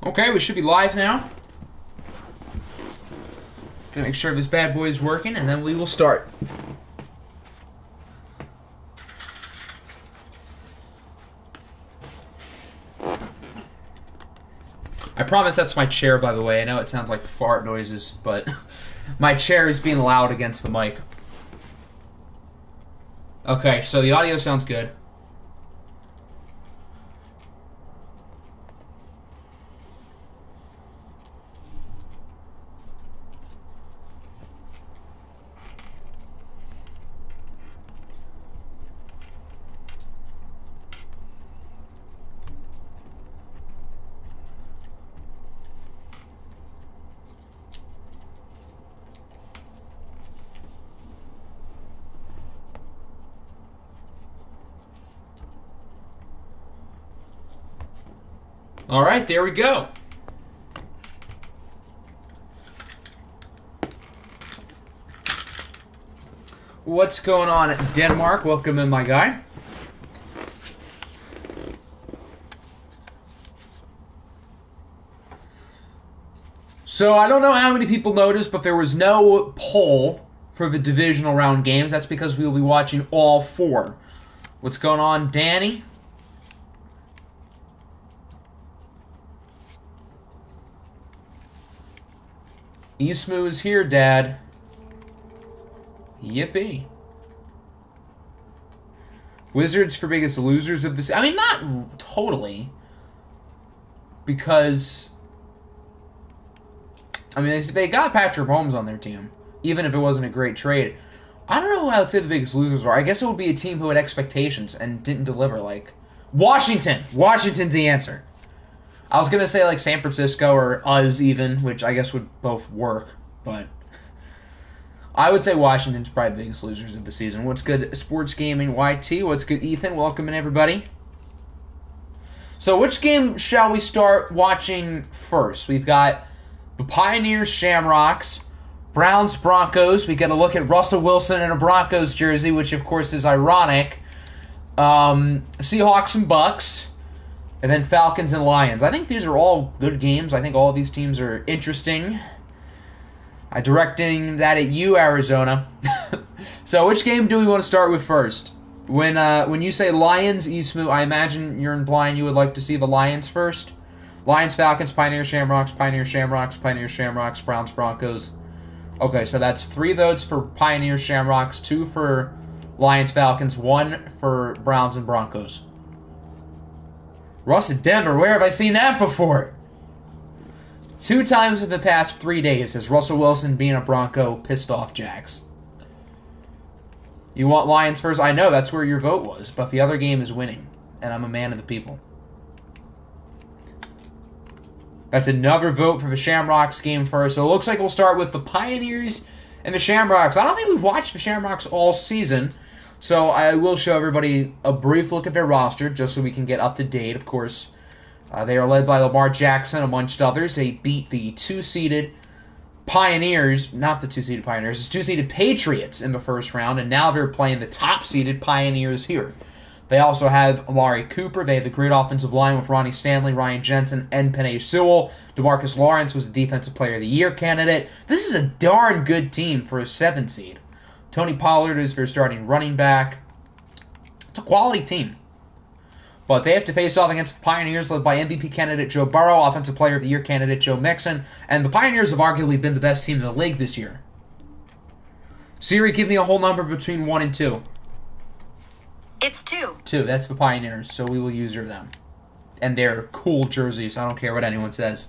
Okay, we should be live now. Gonna make sure this bad boy is working, and then we will start. I promise that's my chair, by the way. I know it sounds like fart noises, but my chair is being loud against the mic. Okay, so the audio sounds good. All right, there we go. What's going on, Denmark? Welcome in, my guy. So I don't know how many people noticed, but there was no poll for the divisional round games. That's because we will be watching all four. What's going on, Danny? Ismu is here, Dad. Yippee. Wizards for biggest losers of this. I mean, not totally. Because, I mean, they got Patrick Mahomes on their team, even if it wasn't a great trade. I don't know who I would say the biggest losers are. I guess it would be a team who had expectations and didn't deliver, like Washington. Washington's the answer. I was going to say like San Francisco or us even, which I guess would both work, but I would say Washington's probably the biggest losers of the season. What's good, Sports Gaming YT? What's good, Ethan? Welcome in, everybody. So which game shall we start watching first? We've got the Pioneers Shamrocks, Browns Broncos. We get a look at Russell Wilson in a Broncos jersey, which of course is ironic. Seahawks and Bucks. And then Falcons and Lions. I think these are all good games. I think all of these teams are interesting. I'm directing that at you, Arizona. So which game do we want to start with first? When you say Lions, Ismu, I imagine you're implying you would like to see the Lions first? Lions, Falcons, Pioneers, Shamrocks, Pioneers, Shamrocks, Pioneers, Shamrocks, Browns, Broncos. Okay, so that's 3 votes for Pioneers, Shamrocks, 2 for Lions, Falcons, 1 for Browns and Broncos. Russ in Denver, where have I seen that before? 2 times in the past 3 days has Russell Wilson, being a Bronco, pissed off Jags. You want Lions first? I know, that's where your vote was, but the other game is winning, and I'm a man of the people. That's another vote for the Shamrocks game first, so it looks like we'll start with the Pioneers and the Shamrocks. I don't think we've watched the Shamrocks all season, so I will show everybody a brief look at their roster, just so we can get up to date, of course. They are led by Lamar Jackson, amongst others. They beat the 2-seeded Pioneers, not the 2-seeded Pioneers, the 2-seeded Patriots in the first round, and now they're playing the top-seeded Pioneers here. They also have Amari Cooper. They have the great offensive line with Ronnie Stanley, Ryan Jensen, and Penei Sewell. DeMarcus Lawrence was the Defensive Player of the Year candidate. This is a darn good team for a 7-seed. Tony Pollard is their starting running back. It's a quality team. But they have to face off against the Pioneers led by MVP candidate Joe Burrow, Offensive Player of the Year candidate Joe Mixon, and the Pioneers have arguably been the best team in the league this year. Siri, give me a whole number between 1 and 2. It's 2. 2, that's the Pioneers, so we will use them. And they're cool jerseys, I don't care what anyone says.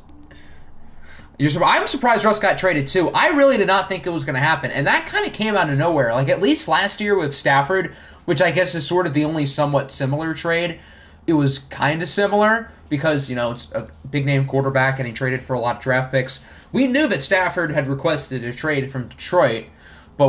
I'm surprised Russ got traded too. I really did not think it was going to happen, and that kind of came out of nowhere. Like, at least last year with Stafford, which I guess is sort of the only somewhat similar trade, it was kind of similar because, you know, it's a big-name quarterback and he traded for a lot of draft picks. We knew that Stafford had requested a trade from Detroit, but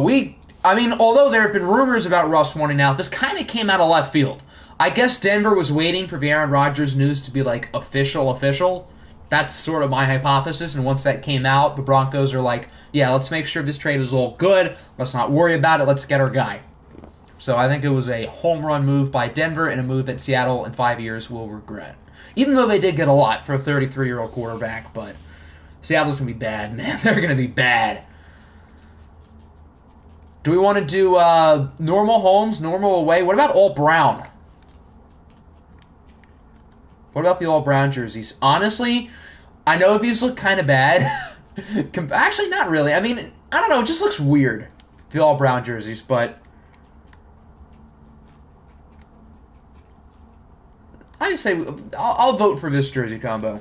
although there have been rumors about Russ wanting out, this kind of came out of left field. I guess Denver was waiting for the Aaron Rodgers news to be, like, official. That's sort of my hypothesis, and once that came out, the Broncos are like, yeah, let's make sure this trade is all good. Let's not worry about it. Let's get our guy. So I think it was a home run move by Denver and a move that Seattle in 5 years will regret. Even though they did get a lot for a 33-year-old quarterback, but Seattle's going to be bad, man. They're going to be bad. Do we want to do normal homes, normal away? What about all brown? What about the all brown jerseys? Honestly, I know these look kind of bad. Actually, not really. I mean, I don't know. It just looks weird, the all brown jerseys, but I say I'll vote for this jersey combo.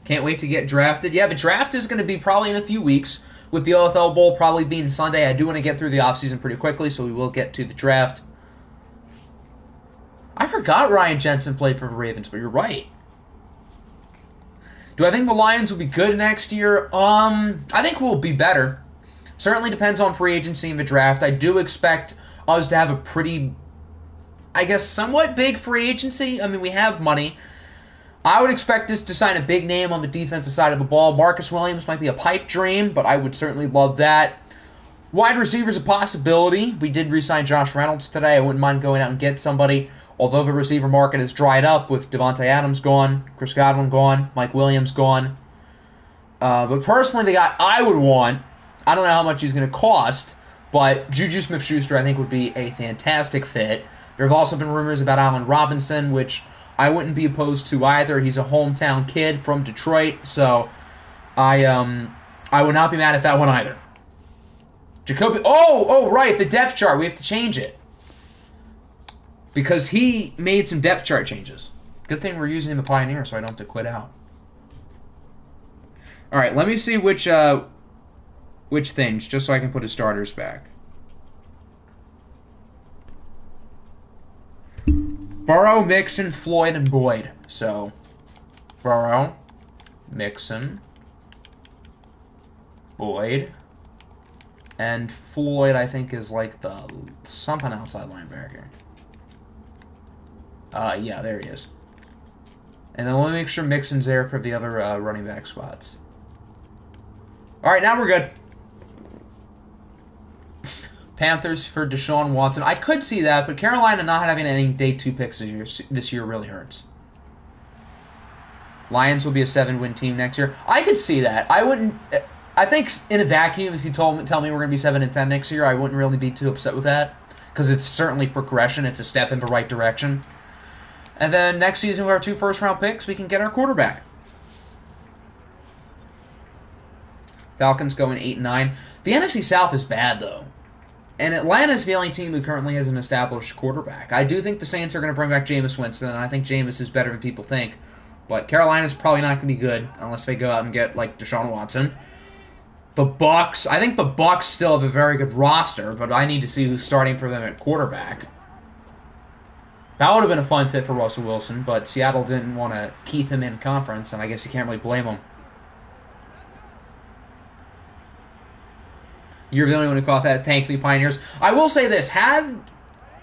Can't wait to get drafted. Yeah, the draft is going to be probably in a few weeks, with the OFL Bowl probably being Sunday. I do want to get through the offseason pretty quickly, so we will get to the draft. I forgot Ryan Jensen played for the Ravens, but you're right. Do I think the Lions will be good next year? I think we'll be better. Certainly depends on free agency and the draft. I do expect us to have a pretty, I guess, somewhat big free agency. I mean, we have money. I would expect us to sign a big name on the defensive side of the ball. Marcus Williams might be a pipe dream, but I would certainly love that. Wide receiver's a possibility. We did re-sign Josh Reynolds today. I wouldn't mind going out and get somebody. Although the receiver market has dried up with Devontae Adams gone, Chris Godwin gone, Mike Williams gone. But personally, the guy I would want, I don't know how much he's going to cost, but Juju Smith-Schuster I think would be a fantastic fit. There have also been rumors about Allen Robinson, which I wouldn't be opposed to either. He's a hometown kid from Detroit, so I would not be mad at that one either. Jacoby, right, the depth chart. We have to change it. Because he made some depth chart changes. Good thing we're using the Pioneer so I don't have to quit out. Alright, let me see which things, just so I can put his starters back. Burrow, Mixon, Floyd, and Boyd. So, Burrow, Mixon, Boyd, and Floyd I think is like the something outside linebacker. Yeah, there he is. And then let me make sure Mixon's there for the other running back spots. All right, now we're good. Panthers for Deshaun Watson. I could see that, but Carolina not having any day 2 picks this year really hurts. Lions will be a 7-win team next year. I could see that. I wouldn't. I think in a vacuum, if you tell me we're going to be 7-10 next year, I wouldn't really be too upset with that because it's certainly progression. It's a step in the right direction. And then next season, with our 2 first-round picks, we can get our quarterback. Falcons going 8-9. The NFC South is bad, though. And Atlanta's the only team who currently has an established quarterback. I do think the Saints are going to bring back Jameis Winston, and I think Jameis is better than people think. But Carolina's probably not going to be good unless they go out and get, like, Deshaun Watson. The Bucs, I think the Bucs still have a very good roster, but I need to see who's starting for them at quarterback. That would have been a fun fit for Russell Wilson, but Seattle didn't want to keep him in conference, and I guess you can't really blame them. You're the only one who caught that. Thank me, Pioneers. I will say this. Had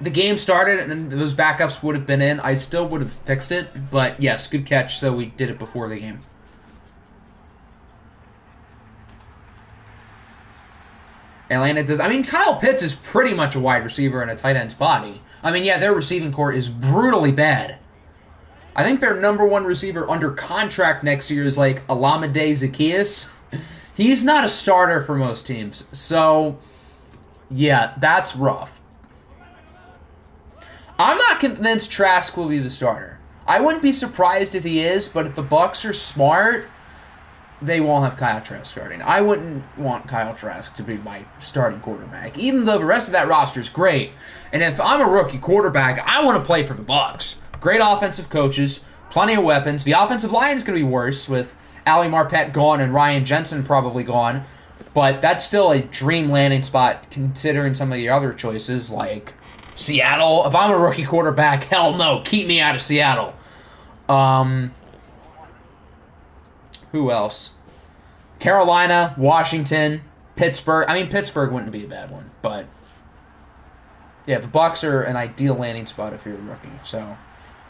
the game started and those backups would have been in, I still would have fixed it. But, yes, good catch, so we did it before the game. Atlanta does. I mean, Kyle Pitts is pretty much a wide receiver in a tight end's body. I mean, yeah, their receiving core is brutally bad. I think their number 1 receiver under contract next year is like Olamide Zaccheaus. He's not a starter for most teams. So, yeah, that's rough. I'm not convinced Trask will be the starter. I wouldn't be surprised if he is, but if the Bucs are smart, they won't have Kyle Trask starting. I wouldn't want Kyle Trask to be my starting quarterback, even though the rest of that roster is great. And if I'm a rookie quarterback, I want to play for the Bucs. Great offensive coaches, plenty of weapons. The offensive line is going to be worse with Ali Marpet gone and Ryan Jensen probably gone, but that's still a dream landing spot considering some of the other choices like Seattle. If I'm a rookie quarterback, hell no, keep me out of Seattle. Who else? Carolina, Washington, Pittsburgh. I mean, Pittsburgh wouldn't be a bad one, but yeah, the Bucs are an ideal landing spot if you're a rookie. So,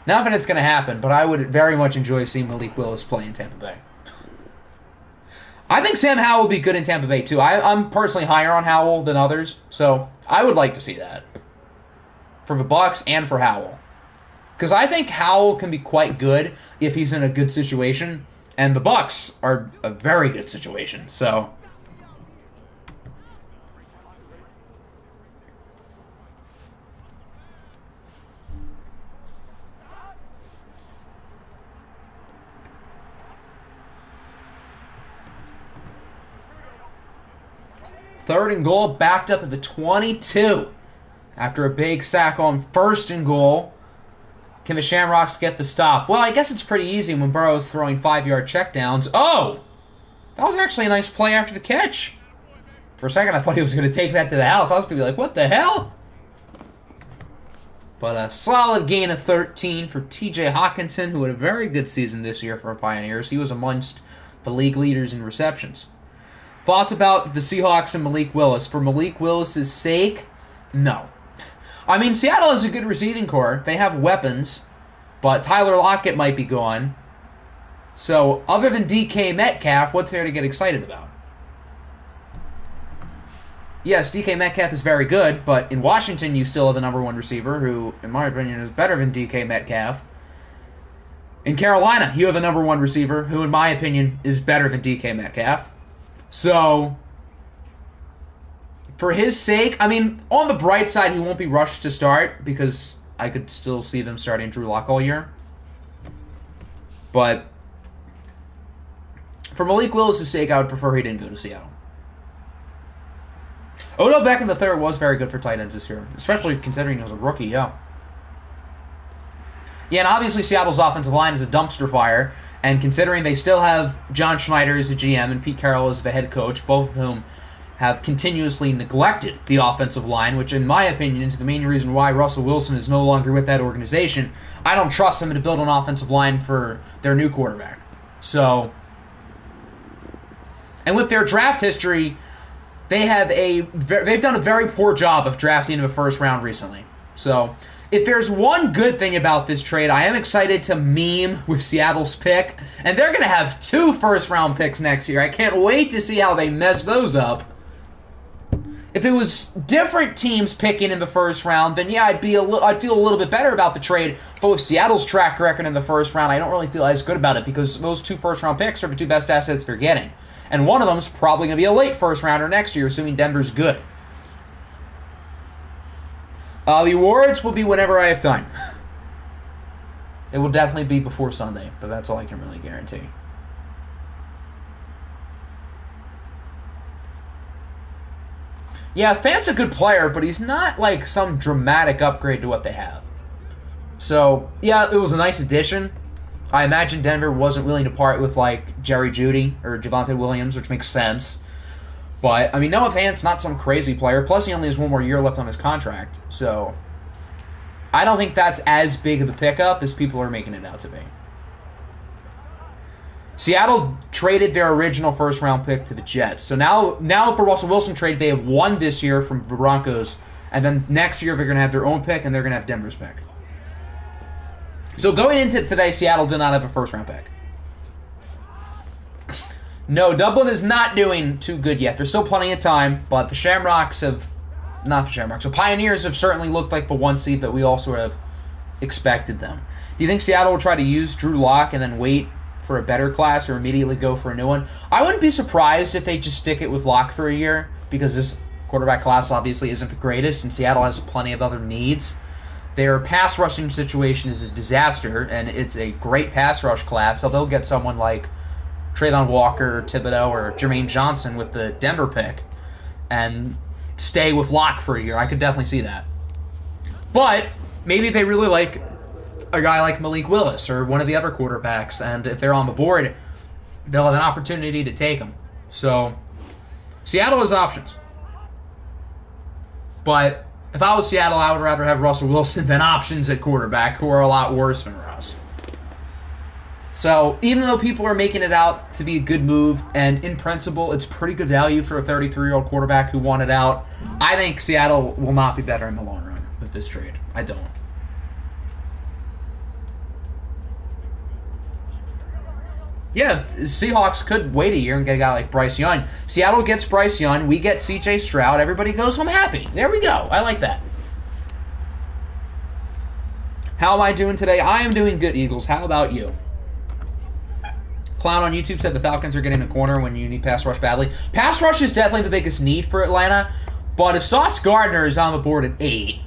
not that it's going to happen, but I would very much enjoy seeing Malik Willis play in Tampa Bay. I think Sam Howell will be good in Tampa Bay, too. I'm personally higher on Howell than others, so I would like to see that. For the Bucks and for Howell. Because I think Howell can be quite good if he's in a good situation, and the Bucks are a very good situation, so... Third and goal, backed up at the 22. After a big sack on first and goal, can the Shamrocks get the stop? Well, I guess it's pretty easy when Burrow's throwing 5-yard checkdowns. Oh! That was actually a nice play after the catch. For a second, I thought he was going to take that to the house. I was going to be like, what the hell? But a solid gain of 13 for T.J. Hawkinson, who had a very good season this year for the Pioneers. He was amongst the league leaders in receptions. Thoughts about the Seahawks and Malik Willis? For Malik Willis' sake, no. I mean, Seattle has a good receiving core. They have weapons, but Tyler Lockett might be gone. So, other than DK Metcalf, what's there to get excited about? Yes, DK Metcalf is very good, but in Washington you still have the number one receiver, who, in my opinion, is better than DK Metcalf. In Carolina, you have the number one receiver, who, in my opinion, is better than DK Metcalf. So, for his sake, I mean, on the bright side, he won't be rushed to start because I could still see them starting Drew Lock all year. But for Malik Willis' sake, I would prefer he didn't go to Seattle. Odell Beckham III was very good for tight ends this year, especially considering he was a rookie, yeah. Yeah, and obviously Seattle's offensive line is a dumpster fire. And considering they still have John Schneider as the GM and Pete Carroll as the head coach, both of whom have continuously neglected the offensive line, which in my opinion is the main reason why Russell Wilson is no longer with that organization. I don't trust them to build an offensive line for their new quarterback. So, and with their draft history, they've done a very poor job of drafting in the first round recently. So, if there's one good thing about this trade, I am excited to meme with Seattle's pick. And they're going to have 2 first-round picks next year. I can't wait to see how they mess those up. If it was different teams picking in the first round, then yeah, I'd feel a little bit better about the trade. But with Seattle's track record in the first round, I don't really feel as good about it because those 2 first-round picks are the 2 best assets they're getting. And one of them's probably going to be a late first-rounder next year, assuming Denver's good. The awards will be whenever I have time. It will definitely be before Sunday, but that's all I can really guarantee. Yeah, Fant's a good player, but he's not like some dramatic upgrade to what they have. So, yeah, it was a nice addition. I imagine Denver wasn't willing to part with like Jerry Jeudy or Javonte Williams, which makes sense. But, I mean, Noah Fant's not some crazy player. Plus, he only has 1 more year left on his contract. So, I don't think that's as big of a pickup as people are making it out to be. Seattle traded their original first-round pick to the Jets. So now for Russell Wilson trade, they have 1 this year from the Broncos. And then next year, they're going to have their own pick, and they're going to have Denver's pick. So, going into today, Seattle did not have a first-round pick. No, Dublin is not doing too good yet. There's still plenty of time, but the Pioneers have certainly looked like the 1 seed that we all sort of expected them. Do you think Seattle will try to use Drew Lock and then wait for a better class or immediately go for a new one? I wouldn't be surprised if they just stick it with Lock for a year because this quarterback class obviously isn't the greatest and Seattle has plenty of other needs. Their pass rushing situation is a disaster, and it's a great pass rush class, so they'll get someone like Trayvon Walker, Thibodeau, or Jermaine Johnson with the Denver pick and stay with Locke for a year. I could definitely see that. But maybe they really like a guy like Malik Willis or one of the other quarterbacks, and if they're on the board, they'll have an opportunity to take them. So, Seattle has options. But if I was Seattle, I would rather have Russell Wilson than options at quarterback who are a lot worse than Russ. So, even though people are making it out to be a good move, and in principle, it's pretty good value for a 33-year-old quarterback who wanted out, I think Seattle will not be better in the long run with this trade. I don't. Yeah, Seahawks could wait a year and get a guy like Bryce Young. Seattle gets Bryce Young. We get C.J. Stroud. Everybody goes home happy. There we go. I like that. How am I doing today? I am doing good, Eagles. How about you? Clown on YouTube said the Falcons are getting a corner when you need pass rush badly. Pass rush is definitely the biggest need for Atlanta, but if Sauce Gardner is on the board at 8,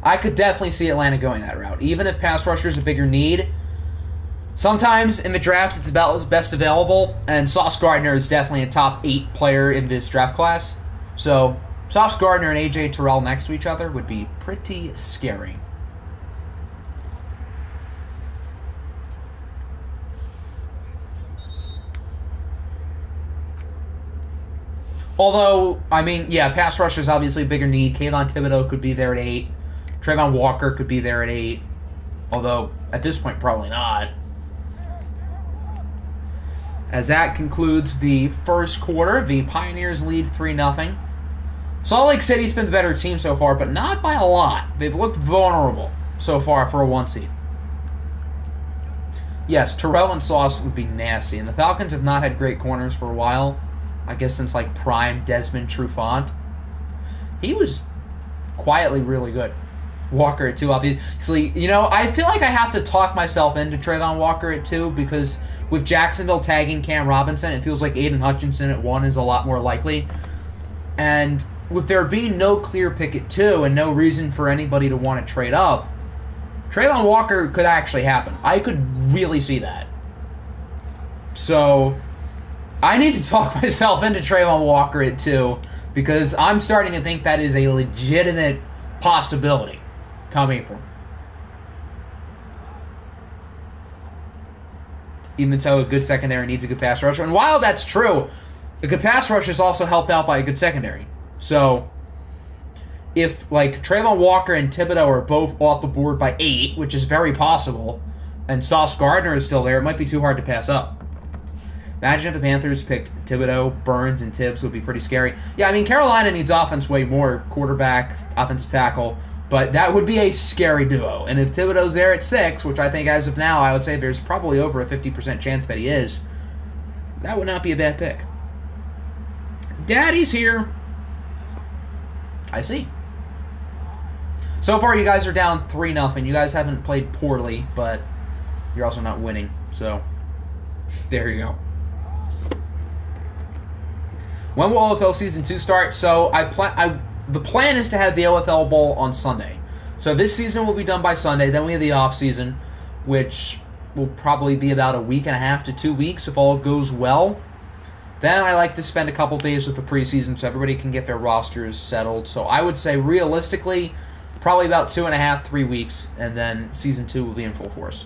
I could definitely see Atlanta going that route. Even if pass rusher is a bigger need, sometimes in the draft it's about best available, and Sauce Gardner is definitely a top 8 player in this draft class. So Sauce Gardner and A.J. Terrell next to each other would be pretty scary. Although, I mean, yeah, pass rush is obviously a bigger need. Kayvon Thibodeau could be there at 8. Trayvon Walker could be there at 8. Although, at this point, probably not. As that concludes the first quarter, the Pioneers lead 3-0. Salt Lake City's been the better team so far, but not by a lot. They've looked vulnerable so far for a 1 seed. Yes, Terrell and Sauce would be nasty, and the Falcons have not had great corners for a while. I guess since like prime Desmond Trufant. He was quietly really good. Walker at 2, obviously. You know, I feel like I have to talk myself into Trayvon Walker at 2 because with Jacksonville tagging Cam Robinson, it feels like Aiden Hutchinson at 1 is a lot more likely. And with there being no clear pick at 2 and no reason for anybody to want to trade up, Trayvon Walker could actually happen. I could really see that. So I need to talk myself into Trayvon Walker at 2 because I'm starting to think that is a legitimate possibility come April. Even though a good secondary needs a good pass rush. And while that's true, a good pass rush is also helped out by a good secondary. So if like Trayvon Walker and Thibodeau are both off the board by 8, which is very possible, and Sauce Gardner is still there, it might be too hard to pass up. Imagine if the Panthers picked Thibodeau, Burns, and Tibbs. Would be pretty scary. Yeah, I mean, Carolina needs offense way more, quarterback, offensive tackle, but that would be a scary duo. And if Thibodeau's there at 6, which I think as of now, I would say there's probably over a 50% chance that he is, that would not be a bad pick. Daddy's here. I see. So far, you guys are down 3-0. You guys haven't played poorly, but you're also not winning. So there you go. When will OFL Season 2 start? So the plan is to have the OFL Bowl on Sunday. So this season will be done by Sunday. Then we have the off season, which will probably be about a week and a half to 2 weeks if all goes well. Then I like to spend a couple days with the preseason so everybody can get their rosters settled. So I would say realistically, probably about 2.5, 3 weeks, and then Season 2 will be in full force.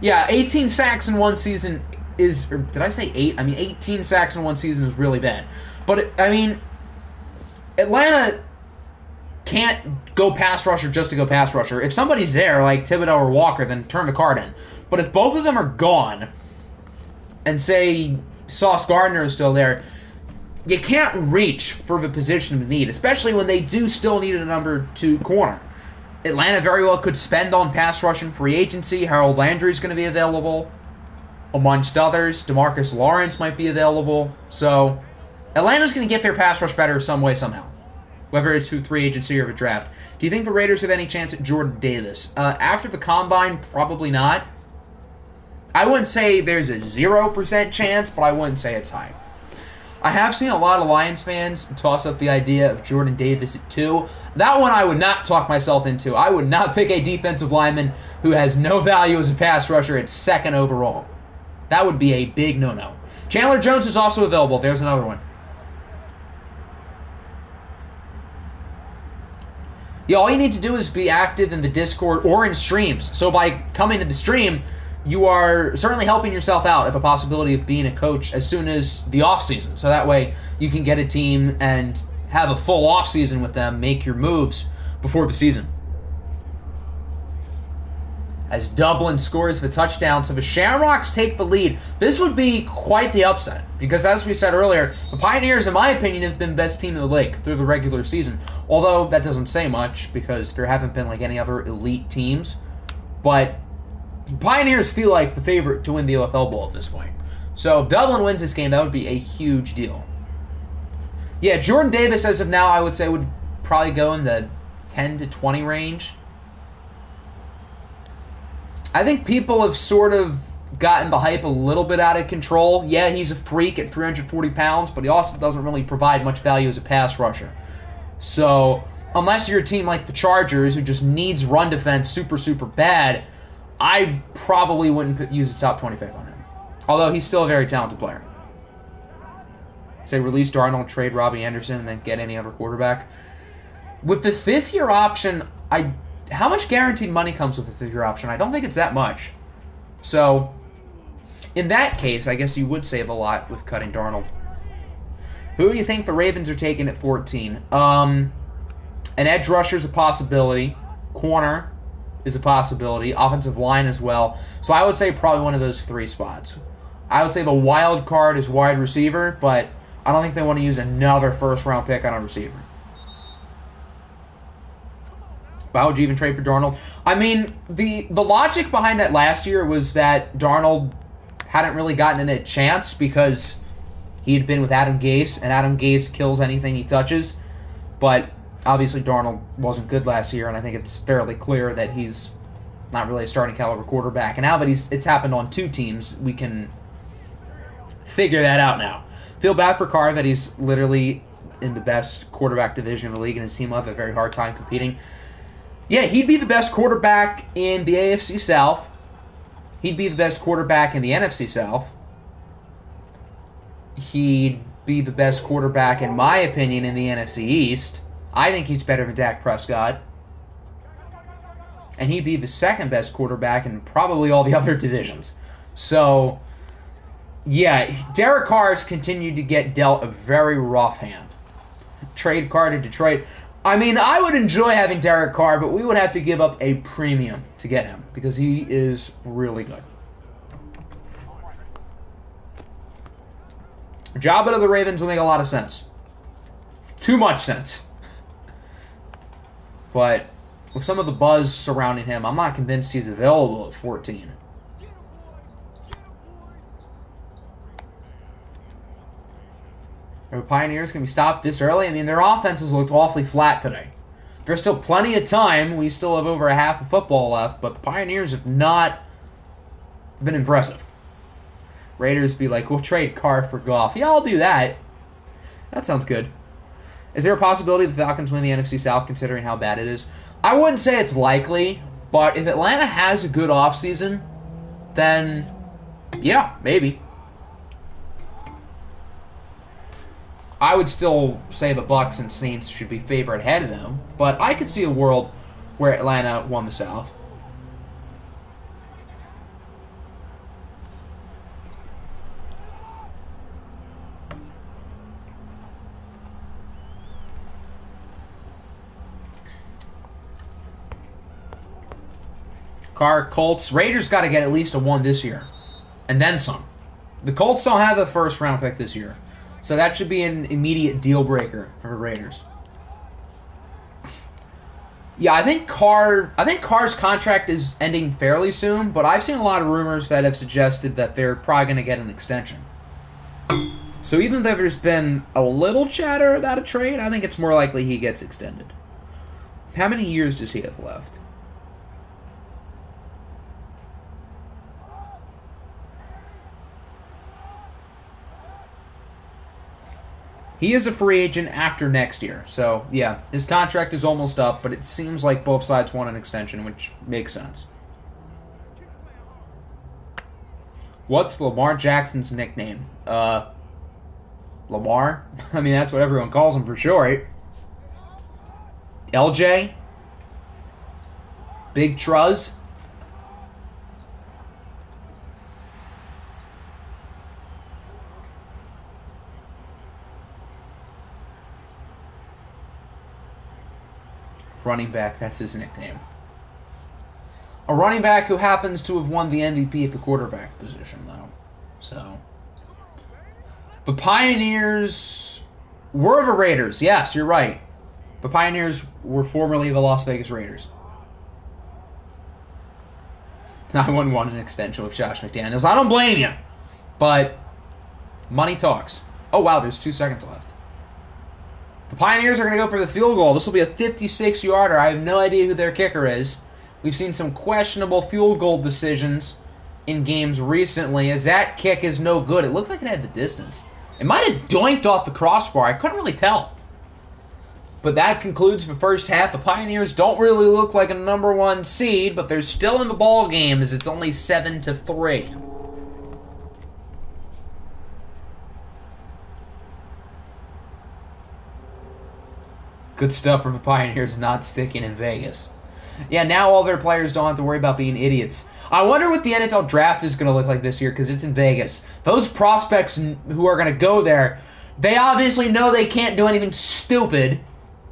Yeah, 18 sacks in one season is... Or did I say 8? I mean, 18 sacks in one season is really bad. But, Atlanta can't go pass rusher just to go pass rusher. If somebody's there, like Thibodeau or Walker, then turn the card in. But if both of them are gone, and say Sauce Gardner is still there, you can't reach for the position of need, especially when they do still need a number 2 corner. Atlanta very well could spend on pass rushing free agency. Harold Landry is going to be available, amongst others. DeMarcus Lawrence might be available. So Atlanta's going to get their pass rush better some way, somehow, whether it's through free agency or the draft. Do you think the Raiders have any chance at Jordan Davis? After the Combine, probably not. I wouldn't say there's a 0% chance, but I wouldn't say it's high. I have seen a lot of Lions fans toss up the idea of Jordan Davis at 2. That one I would not talk myself into. I would not pick a defensive lineman who has no value as a pass rusher at 2nd overall. That would be a big no-no. Chandler Jones is also available. There's another one. Yeah, all you need to do is be active in the Discord or in streams. So by coming to the stream, you are certainly helping yourself out of a possibility of being a coach as soon as the offseason. So that way you can get a team and have a full offseason with them, make your moves before the season. as Dublin scores the touchdown, so the Shamrocks take the lead. This would be quite the upset, because as we said earlier, the Pioneers, in my opinion, have been the best team in the league through the regular season. Although that doesn't say much, because there haven't been like any other elite teams. But Pioneers feel like the favorite to win the OFL Bowl at this point. So if Dublin wins this game, that would be a huge deal. Yeah, Jordan Davis, as of now, I would say would probably go in the 10 to 20 range. I think people have sort of gotten the hype a little bit out of control. Yeah, he's a freak at 340 pounds, but he also doesn't really provide much value as a pass rusher. So, unless you're a team like the Chargers, who just needs run defense super, super bad, I probably wouldn't use a top 20 pick on him. Although he's still a very talented player. Say release Darnold, trade Robbie Anderson, and then get any other quarterback. With the fifth-year option, how much guaranteed money comes with the fifth-year option? I don't think it's that much. So, in that case, I guess you would save a lot with cutting Darnold. Who do you think the Ravens are taking at 14? An edge rusher is a possibility. Corner is a possibility. Offensive line as well. So I would say probably one of those three spots. I would say the wild card is wide receiver, but I don't think they want to use another first-round pick on a receiver. Why would you even trade for Darnold? I mean, the logic behind that last year was that Darnold hadn't really gotten a chance because he had been with Adam Gase, and Adam Gase kills anything he touches. But obviously Darnold wasn't good last year, and I think it's fairly clear that he's not really a starting caliber quarterback. And now that it's happened on two teams, we can figure that out now. Feel bad for Carr that he's literally in the best quarterback division in the league, and his team will have a very hard time competing. Yeah, he'd be the best quarterback in the AFC South. He'd be the best quarterback in the NFC South. He'd be the best quarterback, in my opinion, in the NFC East. I think he's better than Dak Prescott. And he'd be the second best quarterback in probably all the other divisions. So, yeah, Derek Carr has continued to get dealt a very rough hand. Trade Carr to Detroit. I mean, I would enjoy having Derek Carr, but we would have to give up a premium to get him because he is really good. Job out of the Ravens will make a lot of sense. Too much sense. But with some of the buzz surrounding him, I'm not convinced he's available at 14. Are the Pioneers going to be stopped this early? I mean, their offenses looked awfully flat today. There's still plenty of time. We still have over a half of football left, but the Pioneers have not been impressive. Raiders be like, we'll trade Carr for Goff. Yeah, I'll do that. That sounds good. Is there a possibility the Falcons win the NFC South considering how bad it is? I wouldn't say it's likely, but if Atlanta has a good offseason, then yeah, maybe. I would still say the Bucs and Saints should be favored ahead of them, but I could see a world where Atlanta won the South. Carr, Colts, Raiders got to get at least a 1 this year, and then some. The Colts don't have a first-round pick this year. So that should be an immediate deal breaker for the Raiders. Yeah, I think Carr's contract is ending fairly soon, but I've seen a lot of rumors that have suggested that they're probably going to get an extension. So even though there's been a little chatter about a trade, I think it's more likely he gets extended. How many years does he have left? He is a free agent after next year. So, yeah, his contract is almost up, but it seems like both sides want an extension, which makes sense. What's Lamar Jackson's nickname? Lamar? I mean, that's what everyone calls him for short. LJ? Big Truz? Running back, that's his nickname. A running back who happens to have won the MVP at the quarterback position, though. So, the Pioneers were the Raiders. Yes, you're right. The Pioneers were formerly the Las Vegas Raiders. 9-1-1 an extension with Josh McDaniels. I don't blame you, but money talks. Oh, wow, there's 2 seconds left. The Pioneers are going to go for the field goal. This will be a 56-yarder. I have no idea who their kicker is. We've seen some questionable field goal decisions in games recently, as that kick is no good. It looked like it had the distance. It might have doinked off the crossbar. I couldn't really tell. But that concludes the first half. The Pioneers don't really look like a number 1 seed, but they're still in the ball game as it's only 7-3. Good stuff for the Pioneers not sticking in Vegas. Yeah, now all their players don't have to worry about being idiots. I wonder what the NFL draft is going to look like this year because it's in Vegas. Those prospects who are going to go there, they obviously know they can't do anything stupid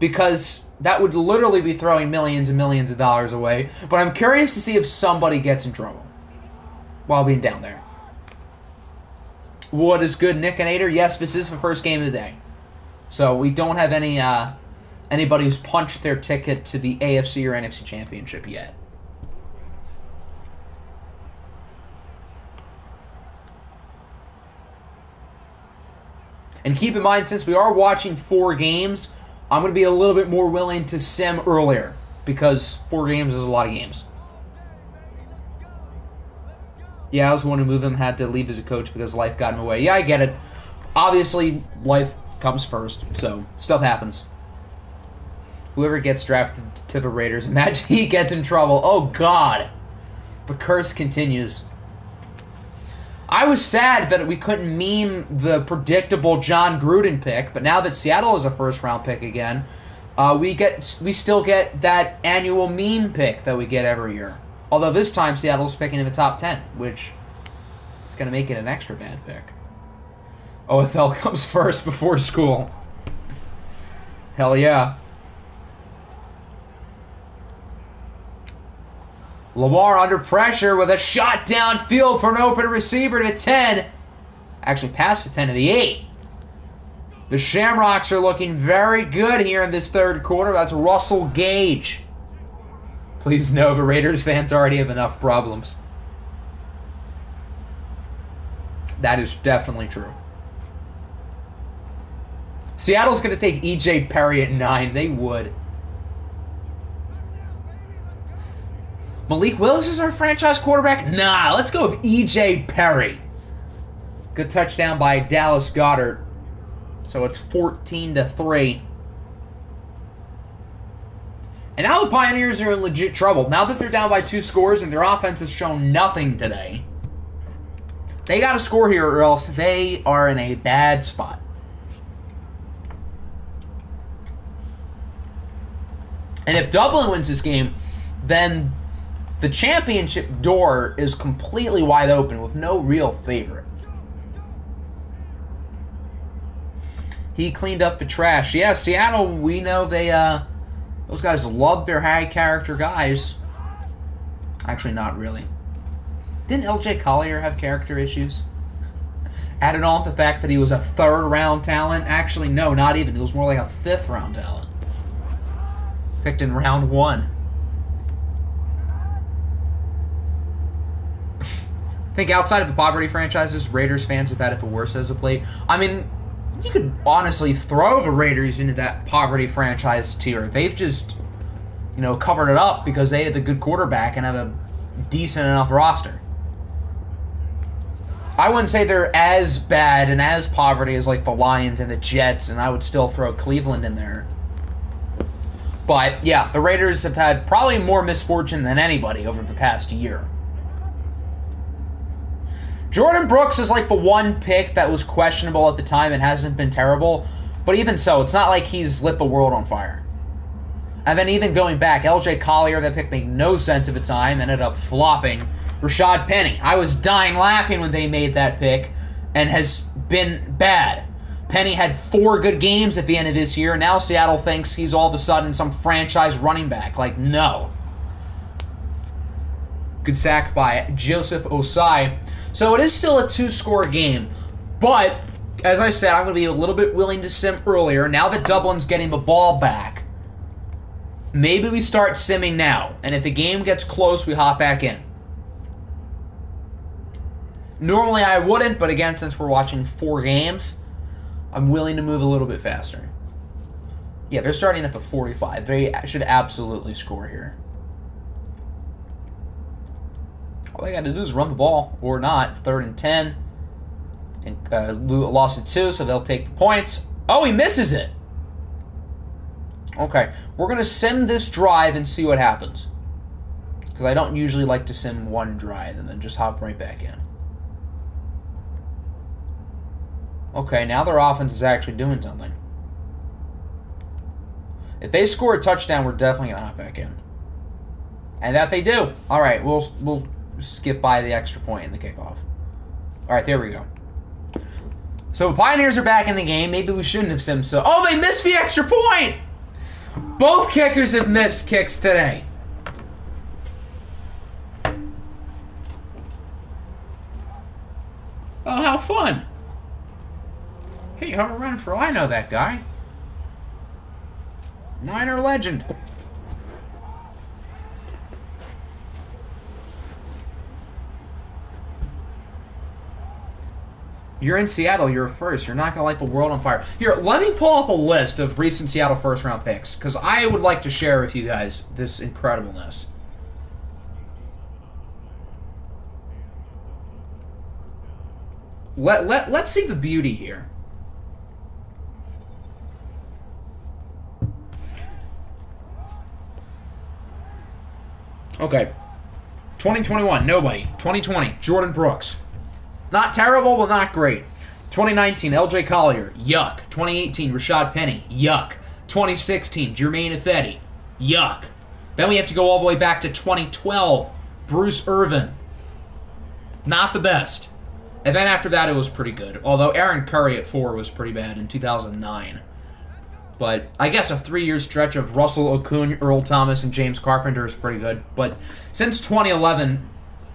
because that would literally be throwing millions and millions of dollars away. But I'm curious to see if somebody gets in trouble while being down there. What is good, Nick and Ader? Yes, this is the first game of the day. So we don't have anybody who's punched their ticket to the AFC or NFC Championship yet. And keep in mind, since we are watching 4 games, I'm going to be a little bit more willing to sim earlier because 4 games is a lot of games. Yeah, I was the one who moved him, had to leave as a coach because life got him away. Yeah, I get it. Obviously, life comes first, so stuff happens. Whoever gets drafted to the Raiders, imagine he gets in trouble. Oh, God. The curse continues. I was sad that we couldn't meme the predictable John Gruden pick, but now that Seattle is a first-round pick again, we still get that annual meme pick that we get every year. Although this time Seattle's picking in the top 10, which is going to make it an extra bad pick. OFL comes first before school. Hell yeah. Lamar under pressure with a shot downfield for an open receiver to 10. Actually passed for 10 to the 8. The Shamrocks are looking very good here in this third quarter. That's Russell Gage. Please know the Raiders fans already have enough problems. That is definitely true. Seattle's going to take E.J. Perry at 9. They would. Malik Willis is our franchise quarterback? Nah, let's go with E.J. Perry. Good touchdown by Dallas Goedert. So it's 14-3. And now the Pioneers are in legit trouble. Now that they're down by 2 scores and their offense has shown nothing today, they got to score here or else they are in a bad spot. And if Dublin wins this game, then the championship door is completely wide open with no real favorite. He cleaned up the trash. Yeah, Seattle, we know those guys love their high character guys. Actually, not really. Didn't LJ Collier have character issues? Added on to the fact that he was a 3rd round talent. Actually, no, not even. He was more like a 5th round talent. Picked in round 1. I think outside of the poverty franchises, Raiders fans have had it the worst as of late. I mean, you could honestly throw the Raiders into that poverty franchise tier. They've just, covered it up because they have a good quarterback and have a decent enough roster. I wouldn't say they're as bad and as poverty as like the Lions and the Jets, and I would still throw Cleveland in there. But yeah, the Raiders have had probably more misfortune than anybody over the past year. Jordan Brooks is like the one pick that was questionable at the time and hasn't been terrible. But even so, it's not like he's lit the world on fire. And then even going back, LJ Collier, that pick made no sense at the time, ended up flopping. Rashad Penny, I was dying laughing when they made that pick and has been bad. Penny had 4 good games at the end of this year, and now Seattle thinks he's all of a sudden some franchise running back. Like, no. Good sack by Joseph Osai. So it is still a 2-score game. But, as I said, I'm going to be a little bit willing to sim earlier. Now that Dublin's getting the ball back, maybe we start simming now. And if the game gets close, we hop back in. Normally I wouldn't, but again, since we're watching 4 games, I'm willing to move a little bit faster. Yeah, they're starting at the 45. They should absolutely score here. All they got to do is run the ball, or not. 3rd and 10. And lost it 2, so they'll take the points. Oh, he misses it! Okay, we're going to sim this drive and see what happens. Because I don't usually like to sim one drive and then just hop right back in. Okay, now their offense is actually doing something. If they score a touchdown, we're definitely going to hop back in. And that they do. All right, we'll skip by the extra point in the kickoff. All right, there we go. So Pioneers are back in the game. Maybe we shouldn't have simmed so. Oh, they missed the extra point! Both kickers have missed kicks today. Oh, how fun. Hey, Hunter Renfro, I know that guy. Niner legend. You're in Seattle, you're first. You're not going to light the world on fire. Here, let me pull up a list of recent Seattle first-round picks, because I would like to share with you guys this incredibleness. Let's see the beauty here. Okay. 2021, nobody. 2020, Jordan Brooks. Not terrible, but not great. 2019, LJ Collier. Yuck. 2018, Rashad Penny. Yuck. 2016, Jermaine Ifedi. Yuck. Then we have to go all the way back to 2012. Bruce Irvin. Not the best. And then after that, it was pretty good. Although Aaron Curry at 4 was pretty bad in 2009. But I guess a 3-year stretch of Russell Okung, Earl Thomas, and James Carpenter is pretty good. But since 2011,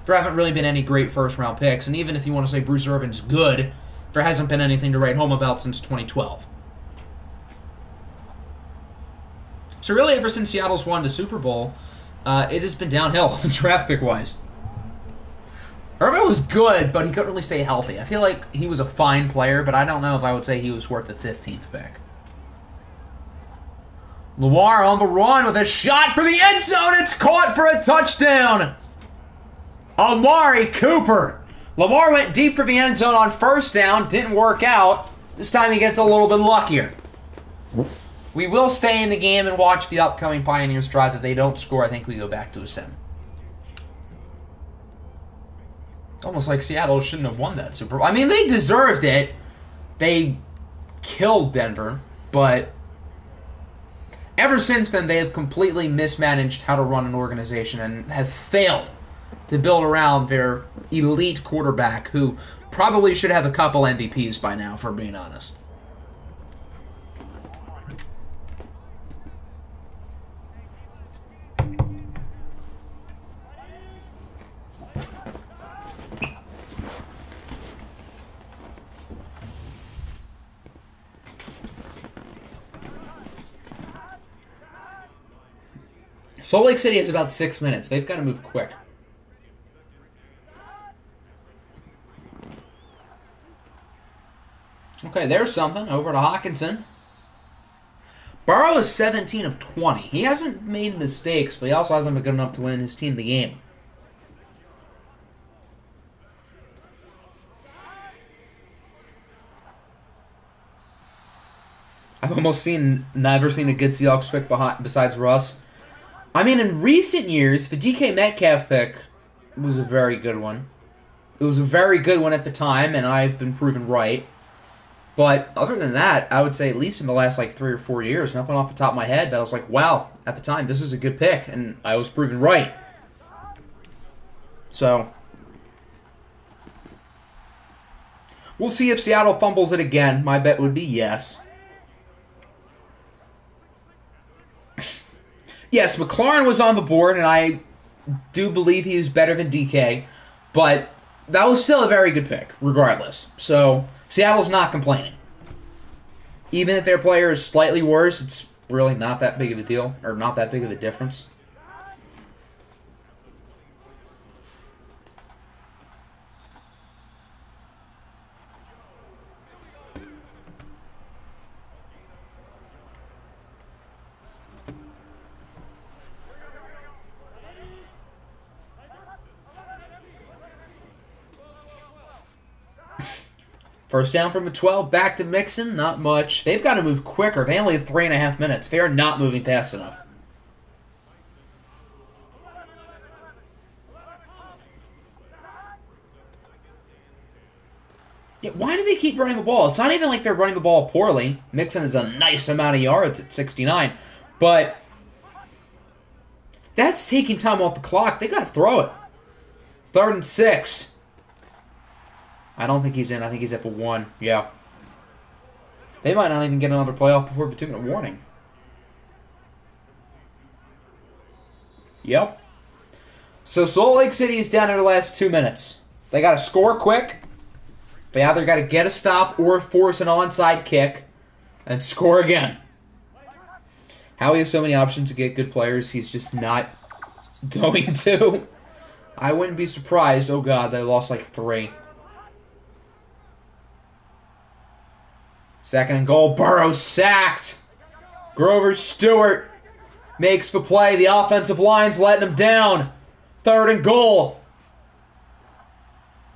there haven't really been any great first-round picks. And even if you want to say Bruce Irvin's good, there hasn't been anything to write home about since 2012. So really, ever since Seattle's won the Super Bowl, it has been downhill, draft pick-wise. Irvin was good, but he couldn't really stay healthy. I feel like he was a fine player, but I don't know if I would say he was worth the 15th pick. Lamar on the run with a shot for the end zone. It's caught for a touchdown. Amari Cooper. Lamar went deep for the end zone on first down. Didn't work out. This time he gets a little bit luckier. We will stay in the game and watch the upcoming Pioneers drive. That they don't score, I think we go back to a sim. Almost like Seattle shouldn't have won that Super Bowl. I mean, they deserved it. They killed Denver, but ever since then, they have completely mismanaged how to run an organization and have failed to build around their elite quarterback, who probably should have a couple MVPs by now, for being honest. Salt Lake City has about 6 minutes. They've got to move quick. Okay, there's something. Over to Hawkinson. Burrow is 17 of 20. He hasn't made mistakes, but he also hasn't been good enough to win his team the game. I've almost never seen a good Seahawks pick besides Russ. I mean, in recent years, the DK Metcalf pick was a very good one. It was a very good one at the time, and I've been proven right. But other than that, I would say at least in the last 3 or 4 years, nothing off the top of my head that I was like, wow, at the time, this is a good pick, and I was proven right. So, we'll see if Seattle fumbles it again. My bet would be yes. Yes, McLaurin was on the board, and I do believe he is better than DK, but that was still a very good pick, regardless. So Seattle's not complaining. Even if their player is slightly worse, it's really not that big of a deal, or not that big of a difference. First down from the 12, back to Mixon. Not much. They've got to move quicker. They only have 3.5 minutes. They are not moving fast enough. Yeah, why do they keep running the ball? It's not even like they're running the ball poorly. Mixon has a nice amount of yards at 69. But that's taking time off the clock. They got to throw it. 3rd and 6. I don't think he's in. I think he's up for 1. Yeah. They might not even get another playoff before the 2-minute warning. Yep. So Salt Lake City is down to the last 2 minutes. They got to score quick. They either got to get a stop or force an onside kick and score again. Howie has so many options to get good players. He's just not going to. I wouldn't be surprised. Oh, God, they lost like 3. 2nd and goal. Burrow sacked. Grover Stewart makes the play. The offensive line's letting him down. 3rd and goal.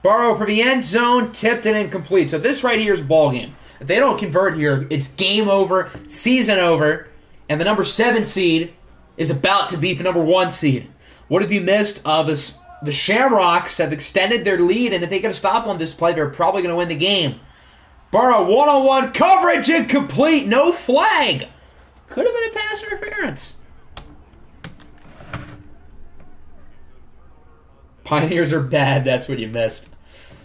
Burrow for the end zone. Tipped and incomplete. So this right here is a ball game. If they don't convert here, it's game over, season over, and the number 7 seed is about to beat the number 1 seed. What have you missed? The Shamrocks have extended their lead, and if they get a stop on this play, they're probably going to win the game. Burrow, one-on-one coverage, incomplete, no flag. Could have been a pass interference. Pioneers are bad, that's what you missed.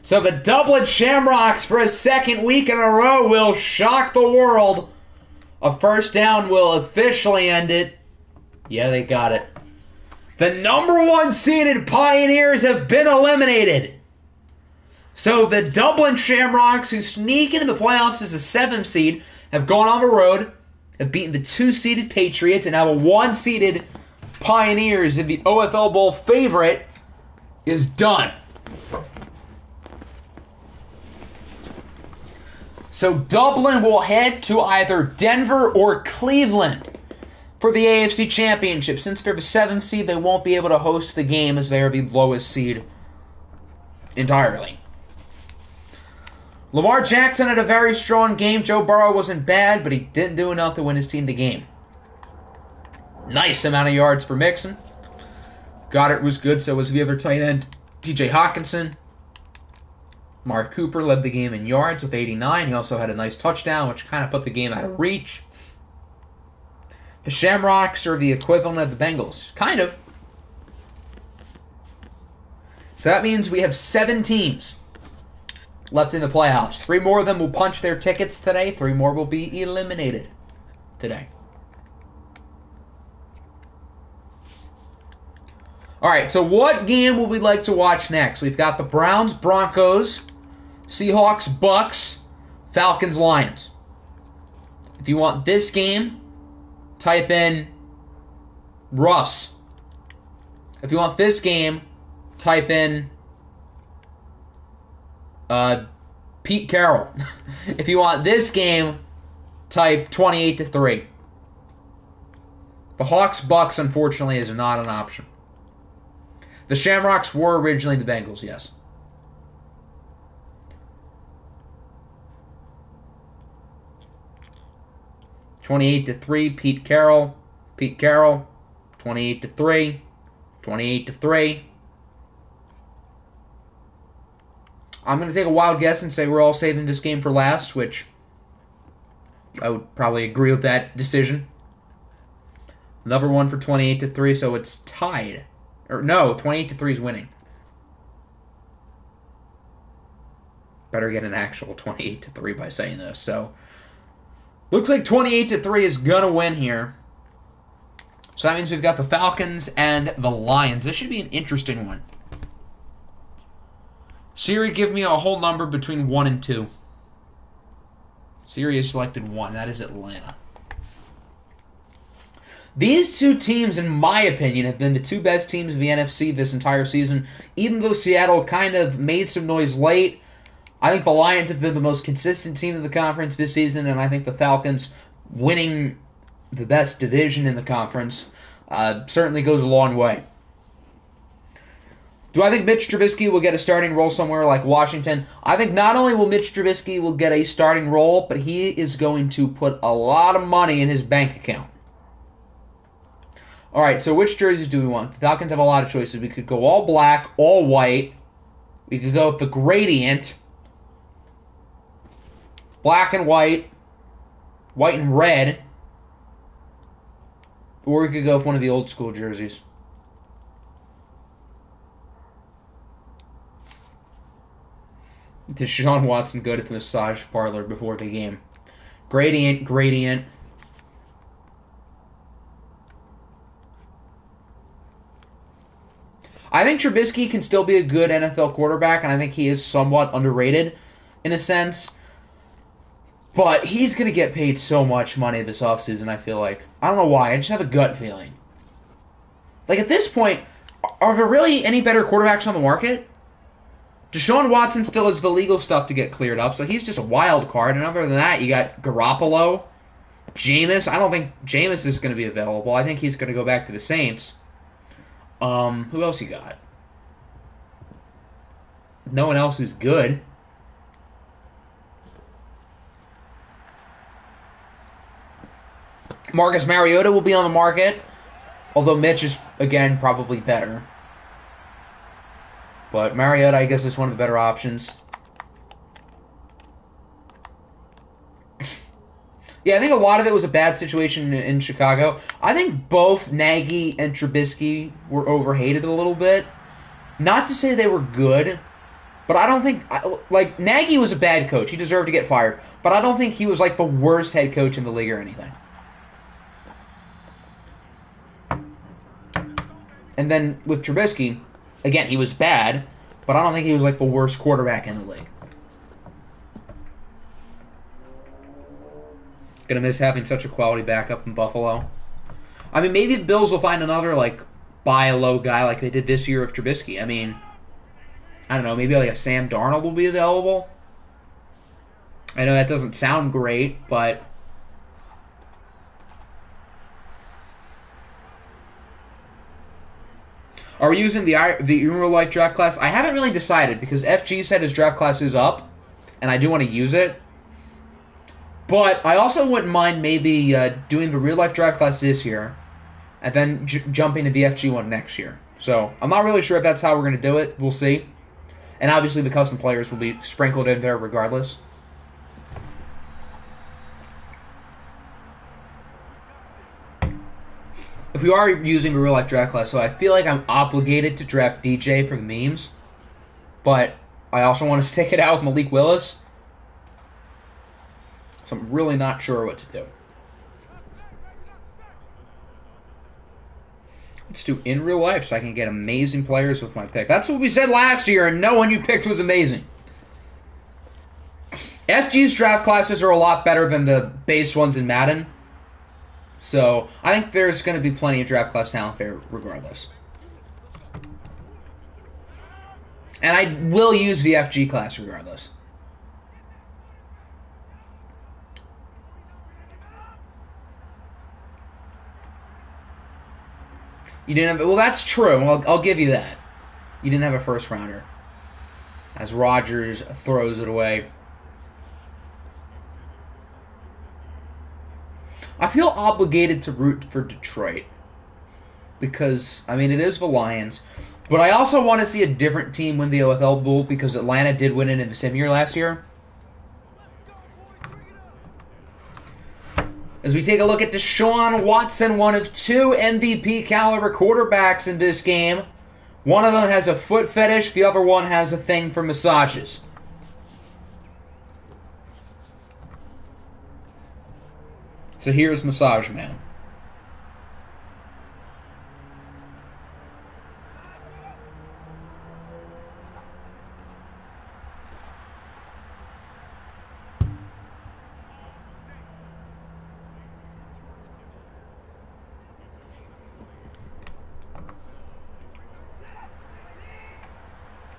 So the Dublin Shamrocks for a 2nd week in a row will shock the world. A first down will officially end it. Yeah, they got it. The number 1 seeded Pioneers have been eliminated. So the Dublin Shamrocks, who sneak into the playoffs as a 7th seed, have gone on the road, have beaten the 2-seeded Patriots, and now a 1-seeded Pioneers, and the OFL Bowl favorite is done. So Dublin will head to either Denver or Cleveland for the AFC Championship. Since they're the 7th seed, they won't be able to host the game as they are the lowest seed entirely. Lamar Jackson had a very strong game. Joe Burrow wasn't bad, but he didn't do enough to win his team the game. Nice amount of yards for Mixon. Goddard was good, so was the other tight end, TJ Hawkinson. Mark Cooper led the game in yards with 89. He also had a nice touchdown, which kind of put the game out of reach. The Shamrocks are the equivalent of the Bengals. Kind of. So that means we have 7 teams left in the playoffs. 3 more of them will punch their tickets today. 3 more will be eliminated today. Alright, so what game would we like to watch next? We've got the Browns, Broncos, Seahawks, Bucks, Falcons, Lions. If you want this game, type in Russ. If you want this game, type in Pete Carroll. If you want this game, type 28-3. The Hawks-Bucks, unfortunately, is not an option. The Shamrocks were originally the Bengals, yes. $28-3, Pete Carroll. Pete Carroll, 28-3. 28-3. I'm going to take a wild guess and say we're all saving this game for last, which I would probably agree with that decision. Another one for 28-3, so it's tied. Or no, 28-3 is winning. Better get an actual 28-3 by saying this. So, looks like 28-3 is going to win here. So that means we've got the Falcons and the Lions. This should be an interesting one. Siri, give me a whole number between 1 and 2. Siri has selected 1. That is Atlanta. These two teams, in my opinion, have been the two best teams of the NFC this entire season. Even though Seattle kind of made some noise late, I think the Lions have been the most consistent team in the conference this season, and I think the Falcons winning the best division in the conference certainly goes a long way. Do I think Mitch Trubisky will get a starting role somewhere like Washington? I think not only will Mitch Trubisky will get a starting role, but he is going to put a lot of money in his bank account. All right, so which jerseys do we want? The Falcons have a lot of choices. We could go all black, all white. We could go with the gradient. Black and white. White and red. Or we could go with one of the old school jerseys. Does Deshaun Watson go to the massage parlor before the game? Gradient, gradient. I think Trubisky can still be a good NFL quarterback, and I think he is somewhat underrated in a sense. But he's going to get paid so much money this offseason, I feel like. I don't know why. I just have a gut feeling. Like, at this point, are there really any better quarterbacks on the market? Deshaun Watson still has the legal stuff to get cleared up, so he's just a wild card. And other than that, you got Garoppolo, Jameis. I don't think Jameis is going to be available. I think he's going to go back to the Saints. Who else you got? No one else who's good. Marcus Mariota will be on the market, although Mitch is, again, probably better. But Mariota, I guess, is one of the better options. Yeah, I think a lot of it was a bad situation in Chicago. I think both Nagy and Trubisky were overhated a little bit. Not to say they were good, but I don't think... Like, Nagy was a bad coach. He deserved to get fired. But I don't think he was, like, the worst head coach in the league or anything. And then with Trubisky, again, he was bad, but I don't think he was, like, the worst quarterback in the league. Gonna miss having such a quality backup in Buffalo. I mean, maybe the Bills will find another, like, buy a low guy like they did this year of Trubisky. I mean, I don't know, maybe like a Sam Darnold will be available. I know that doesn't sound great, but... Are we using the in real life draft class? I haven't really decided because FG said his draft class is up, and I do want to use it. But I also wouldn't mind maybe doing the real life draft class this year, and then jumping to the FG one next year. So I'm not really sure if that's how we're going to do it. We'll see. And obviously the custom players will be sprinkled in there regardless. If we are using the real life draft class, so I feel like I'm obligated to draft DJ for the memes, but I also want to stick it out with Malik Willis. So I'm really not sure what to do. Let's do in real life so I can get amazing players with my pick. That's what we said last year, and no one you picked was amazing. FG's draft classes are a lot better than the base ones in Madden. So I think there's going to be plenty of draft class talent there regardless. And I will use the FG class regardless. You didn't have... Well, that's true. I'll give you that. You didn't have a first rounder. As Rodgers throws it away. I feel obligated to root for Detroit. Because, I mean, it is the Lions. But I also want to see a different team win the OFL Bowl because Atlanta did win it in the same year last year. As we take a look at Deshaun Watson, one of two MVP caliber quarterbacks in this game. One of them has a foot fetish, the other one has a thing for massages. So here's Massage Man.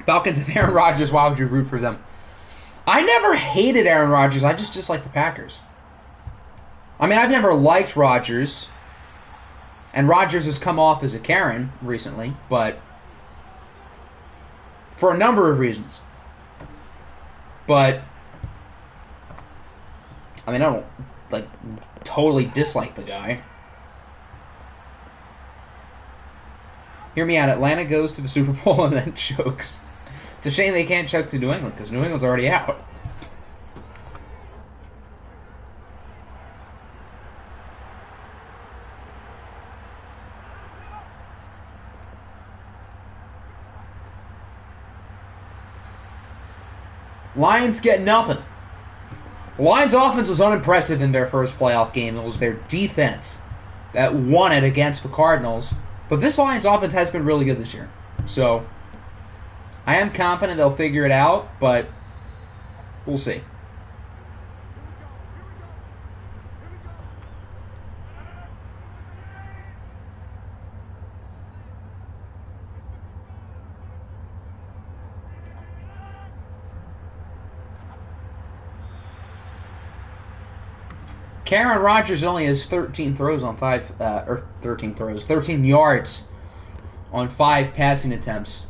Falcons and Aaron Rodgers, why would you root for them? I never hated Aaron Rodgers. I just disliked the Packers. I mean, I've never liked Rodgers. And Rodgers has come off as a Karen recently, but for a number of reasons. But I mean, I don't like totally dislike the guy. Hear me out. Atlanta goes to the Super Bowl and then chokes. It's a shame they can't choke to New England because New England's already out. Lions get nothing. The Lions' offense was unimpressive in their first playoff game. It was their defense that won it against the Cardinals. But this Lions' offense has been really good this year. So, I am confident they'll figure it out, but we'll see. Aaron Rodgers only has 13 yards on 5 passing attempts.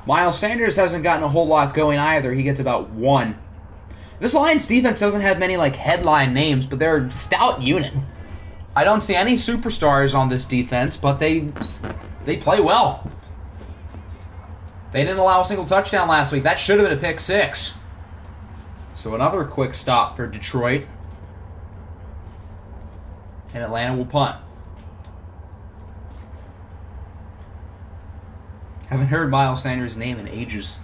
Miles Sanders hasn't gotten a whole lot going either. He gets about 1. This Lions defense doesn't have many headline names, but they're a stout unit. I don't see any superstars on this defense, but they play well. They didn't allow a single touchdown last week. That should have been a pick 6. So another quick stop for Detroit. And Atlanta will punt. Haven't heard Miles Sanders' name in ages.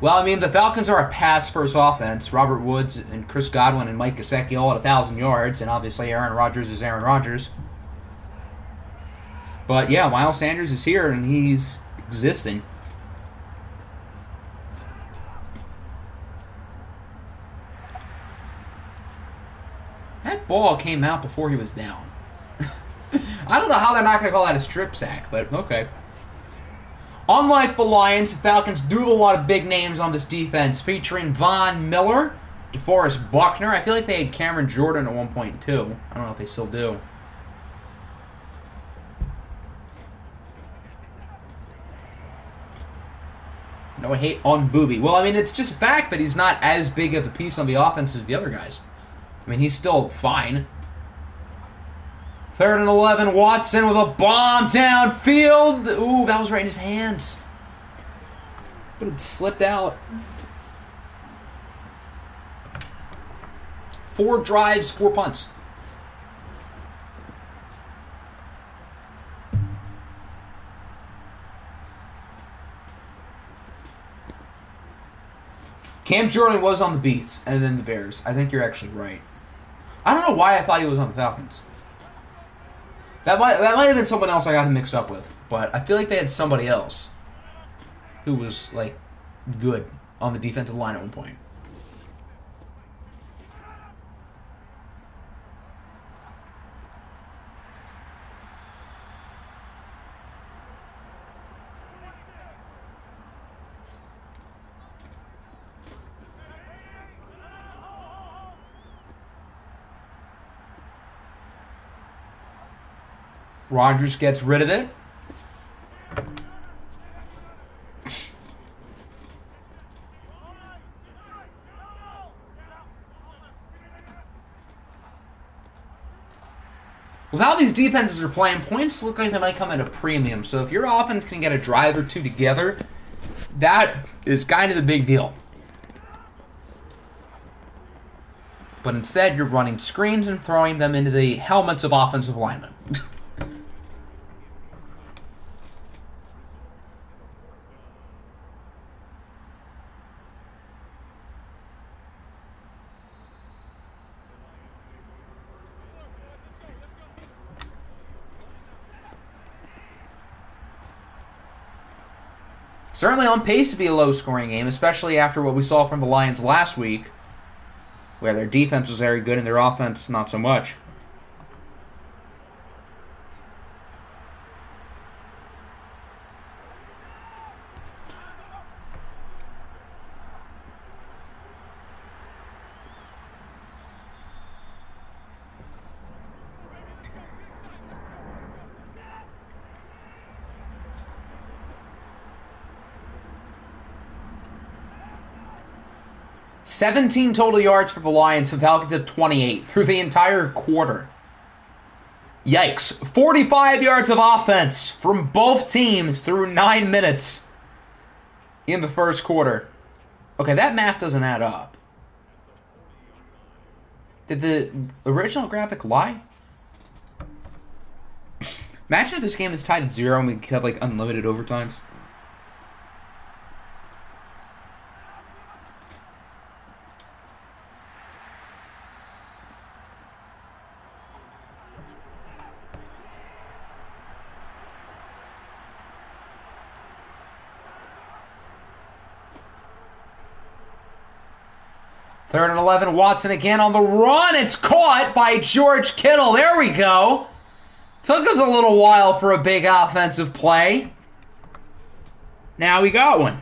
Well, I mean, the Falcons are a pass-first offense. Robert Woods and Chris Godwin and Mike Gesicki all at 1,000 yards. And obviously Aaron Rodgers is Aaron Rodgers. But yeah, Miles Sanders is here and he's existing. That ball came out before he was down. I don't know how they're not going to call that a strip sack, but okay. Unlike the Lions, the Falcons do have a lot of big names on this defense, featuring Von Miller, DeForest Buckner. I feel like they had Cameron Jordan at one point, too. I don't know if they still do. No hate on Booby. Well, I mean, it's just a fact that he's not as big of a piece on the offense as the other guys. I mean, he's still fine. 3rd and 11, Watson with a bomb downfield. Ooh, that was right in his hands. But it slipped out. 4 drives, 4 punts. Cam Jordan was on the Beats and then the Bears. I think you're actually right. I don't know why I thought he was on the Falcons. That might have been someone else I got him mixed up with, but I feel like they had somebody else who was good on the defensive line at one point. Rodgers gets rid of it. With how these defenses are playing, points look like they might come at a premium. So if your offense can get a drive or two together, that is kind of a big deal. But instead, you're running screens and throwing them into the helmets of offensive linemen. Certainly on pace to be a low-scoring game, especially after what we saw from the Lions last week, where their defense was very good and their offense not so much. 17 total yards for the Lions. The Falcons have 28 through the entire quarter. Yikes. 45 yards of offense from both teams through 9 minutes in the first quarter. Okay, that math doesn't add up. Did the original graphic lie? Imagine if this game is tied at 0 and we could have like unlimited overtimes. Third and 11, Watson again on the run. It's caught by George Kittle. There we go. Took us a little while for a big offensive play. Now we got one.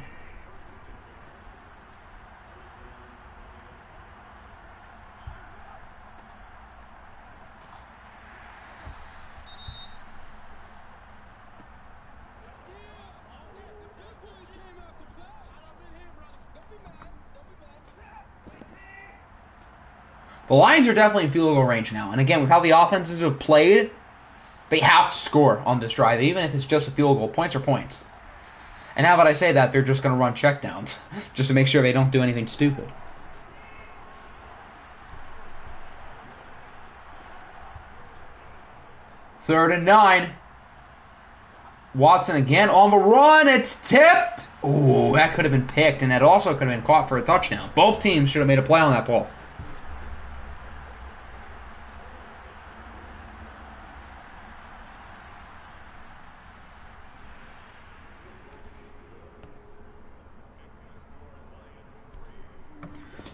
The Lions are definitely in field goal range now. And again, with how the offenses have played, they have to score on this drive, even if it's just a field goal. Points are points. And now that I say that, they're just going to run checkdowns just to make sure they don't do anything stupid. Third and 9. Watson again on the run. It's tipped. Ooh, that could have been picked, and that also could have been caught for a touchdown. Both teams should have made a play on that ball.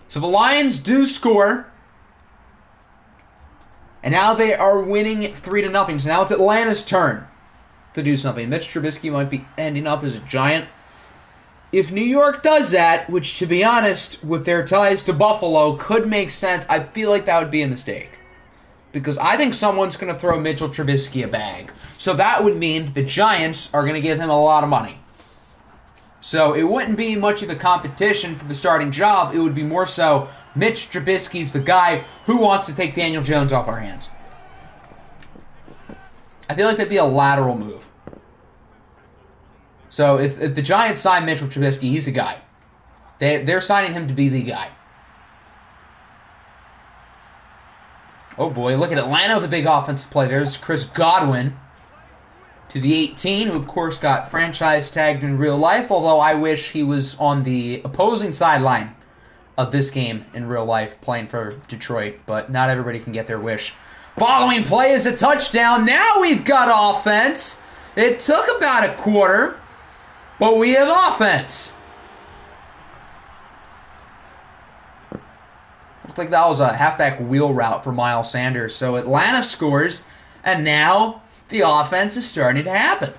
So the Lions do score. And now they are winning 3-0. So now it's Atlanta's turn to do something. Mitch Trubisky might be ending up as a Giant. If New York does that, which to be honest, with their ties to Buffalo, could make sense, I feel like that would be a mistake. Because I think someone's going to throw Mitchell Trubisky a bag. So that would mean the Giants are going to give him a lot of money. So it wouldn't be much of a competition for the starting job. It would be more so Mitch Trubisky's the guy who wants to take Daniel Jones off our hands. I feel like that'd be a lateral move. So if the Giants sign Mitchell Trubisky, he's the guy. They're signing him to be the guy. Oh boy, look at Atlanta with a big offensive play. There's Chris Godwin to the 18, who of course got franchise tagged in real life, although I wish he was on the opposing sideline of this game in real life playing for Detroit, but not everybody can get their wish. Following play is a touchdown. Now we've got offense. It took about a quarter, but we have offense. Looked like that was a halfback wheel route for Miles Sanders. So Atlanta scores, and now the offense is starting to happen.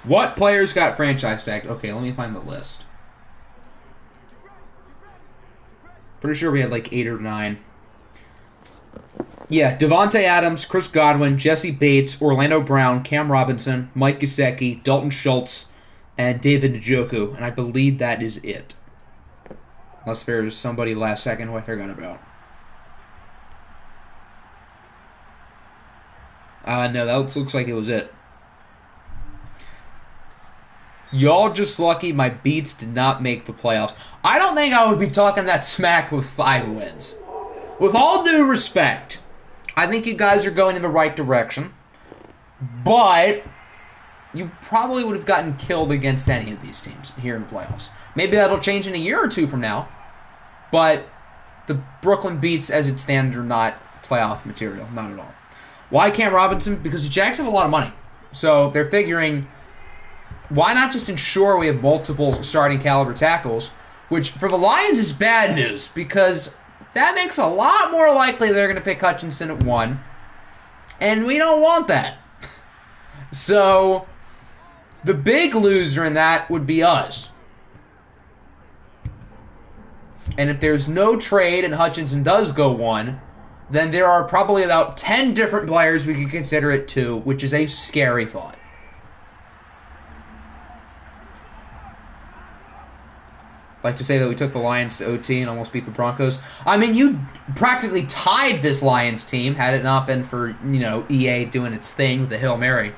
What players got franchise tagged? Okay, let me find the list. Pretty sure we had like 8 or 9. Yeah, Devontae Adams, Chris Godwin, Jesse Bates, Orlando Brown, Cam Robinson, Mike Gesicki, Dalton Schultz, and David Njoku. And I believe that is it. Unless there's somebody last second who I forgot about. No, that looks like it was it. Y'all just lucky my Beats did not make the playoffs. I don't think I would be talking that smack with 5 wins. With all due respect, I think you guys are going in the right direction. But you probably would have gotten killed against any of these teams here in the playoffs. Maybe that'll change in a year or two from now. But the Brooklyn Beats, as it stands, are not playoff material. Not at all. Why Cam Robinson? Because the Jags have a lot of money. So they're figuring, why not just ensure we have multiple starting caliber tackles? Which, for the Lions, is bad news. Because that makes a lot more likely they're going to pick Hutchinson at 1. And we don't want that. So the big loser in that would be us. And if there's no trade and Hutchinson does go 1, then there are probably about 10 different players we could consider it 2, which is a scary thought. I'd like to say that we took the Lions to OT and almost beat the Broncos. I mean, you practically tied this Lions team had it not been for, EA doing its thing with the Hail Mary.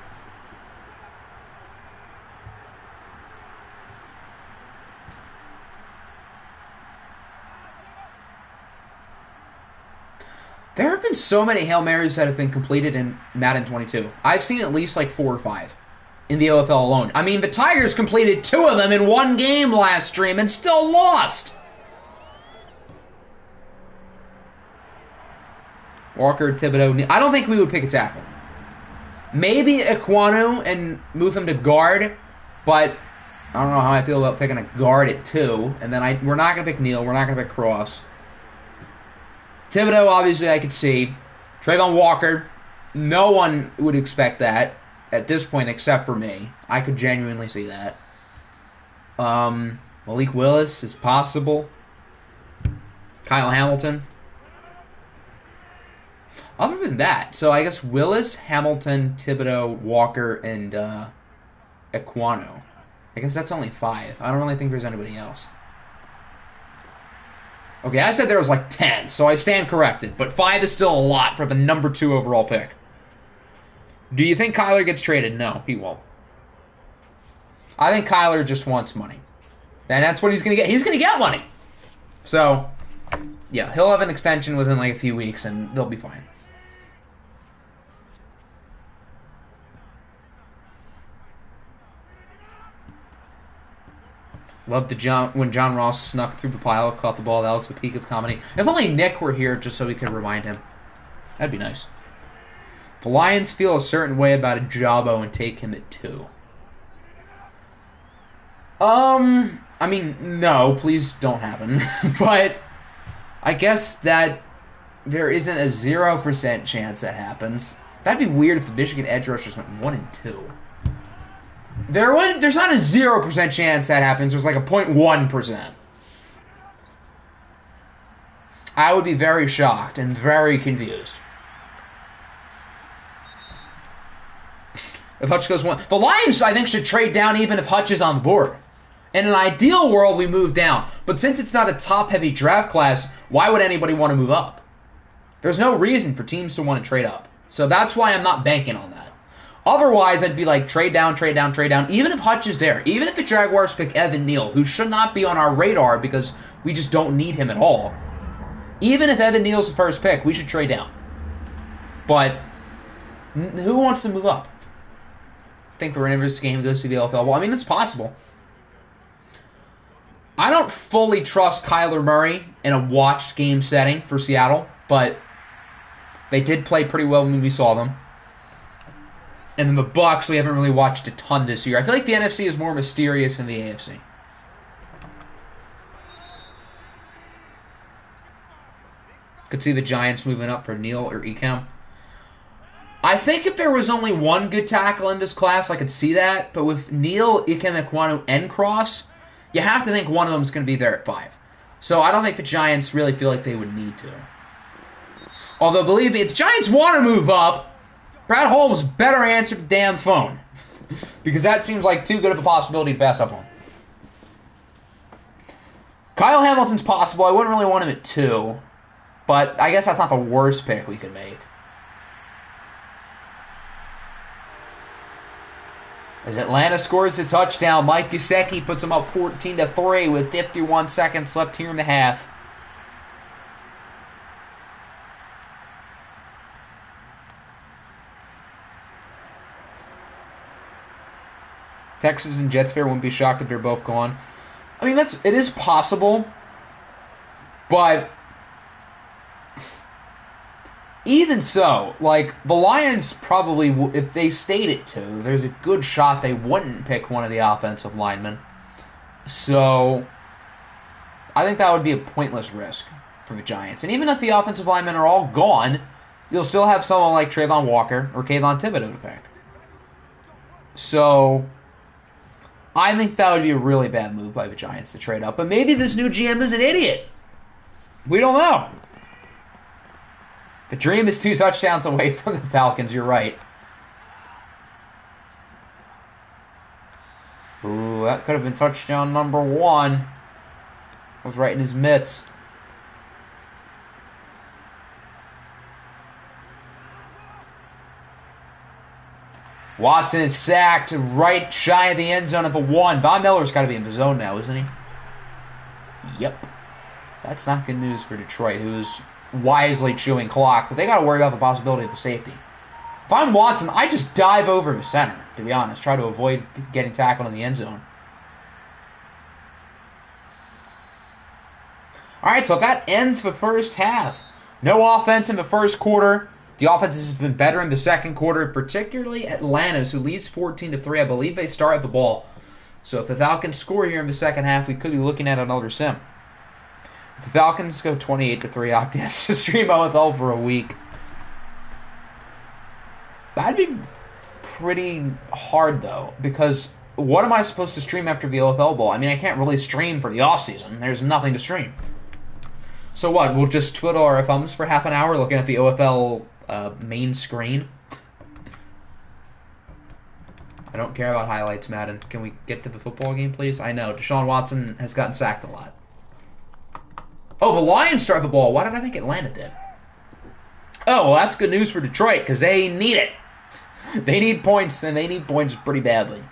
There have been so many Hail Marys that have been completed in Madden 22. I've seen at least like 4 or 5 in the OFL alone. I mean, the Tigers completed 2 of them in 1 game last stream and still lost. Walker, Thibodeau. I don't think we would pick a tackle. Maybe Ekwonu and move him to guard, but I don't know how I feel about picking a guard at 2. And then we're not going to pick Neal. We're not going to pick Cross. Thibodeau, obviously, I could see. Trayvon Walker, no one would expect that at this point except for me. I could genuinely see that. Malik Willis is possible. Kyle Hamilton. Other than that, so I guess Willis, Hamilton, Thibodeau, Walker, and Ekwonu. I guess that's only 5. I don't really think there's anybody else. Okay, I said there was like 10, so I stand corrected. But 5 is still a lot for the number 2 overall pick. Do you think Kyler gets traded? No, he won't. I think Kyler just wants money. And that's what he's going to get. He's going to get money. So, yeah, he'll have an extension within like a few weeks, and they'll be fine. Loved when John Ross snuck through the pile, caught the ball. That was the peak of comedy. If only Nick were here just so we could remind him. That'd be nice. The Lions feel a certain way about Ajabo and take him at 2. I mean, no, please don't happen. But I guess that there isn't a 0% chance that happens. That'd be weird if the Michigan edge rushers went 1 and 2. There's not a 0% chance that happens. There's like a 0.1%. I would be very shocked and very confused. If Hutch goes 1. The Lions, I think, should trade down even if Hutch is on the board. In an ideal world, we move down. But since it's not a top-heavy draft class, why would anybody want to move up? There's no reason for teams to want to trade up. So that's why I'm not banking on that. Otherwise, I'd be like, trade down, trade down, trade down. Even if Hutch is there. Even if the Jaguars pick Evan Neal, who should not be on our radar because we just don't need him at all. Even if Evan Neal's the first pick, we should trade down. But who wants to move up? Think we're in this game goes to the OFL. Well, I mean, it's possible. I don't fully trust Kyler Murray in a watched game setting for Seattle, but they did play pretty well when we saw them. And then the Bucs, we haven't really watched a ton this year. I feel like the NFC is more mysterious than the AFC. Could see the Giants moving up for Neal or Ekem. I think if there was only one good tackle in this class, I could see that. But with Neal, Ekem, Ekwonu, and Cross, you have to think one of them is going to be there at 5. So I don't think the Giants really feel like they would need to. Although, believe me, if the Giants want to move up, Brad Holmes better answer the damn phone. Because that seems like too good of a possibility to pass up on. Kyle Hamilton's possible. I wouldn't really want him at 2. But I guess that's not the worst pick we could make. As Atlanta scores a touchdown, Mike Gesicki puts them up 14-3 with 51 seconds left here in the half. Texas and Jets fair wouldn't be shocked if they're both gone. I mean, it is possible, but even so, like, the Lions probably, if they stayed at 2, there's a good shot they wouldn't pick one of the offensive linemen. So, I think that would be a pointless risk for the Giants. And even if the offensive linemen are all gone, you'll still have someone like Trayvon Walker or Kayvon Thibodeau to pick. So, I think that would be a really bad move by the Giants to trade up. But maybe this new GM is an idiot. We don't know. The dream is 2 touchdowns away from the Falcons, you're right. Ooh, that could have been touchdown number 1. Was right in his mitts. Watson is sacked right shy of the end zone at the 1. Von Miller's got to be in the zone now, isn't he? Yep. That's not good news for Detroit, who's wisely chewing clock, but they got to worry about the possibility of the safety. If I'm Watson, I just dive over the center, to be honest. Try to avoid getting tackled in the end zone. Alright, so that ends the first half. No offense in the first quarter. The offense has been better in the second quarter, particularly Atlanta's, who leads 14-3. I believe they start the ball. So if the Falcons score here in the second half, we could be looking at another sim. If the Falcons go 28-3, Octi has to stream OFL for a week. That'd be pretty hard, though, because what am I supposed to stream after the OFL Bowl? I mean, I can't really stream for the offseason. There's nothing to stream. So what, we'll just twiddle our thumbs for half an hour looking at the OFL main screen? I don't care about highlights, Madden. Can we get to the football game, please? I know, Deshaun Watson has gotten sacked a lot. Oh, the Lions start the ball. Why did I think Atlanta did? Oh, well, that's good news for Detroit, because they need it. They need points, and they need points pretty badly.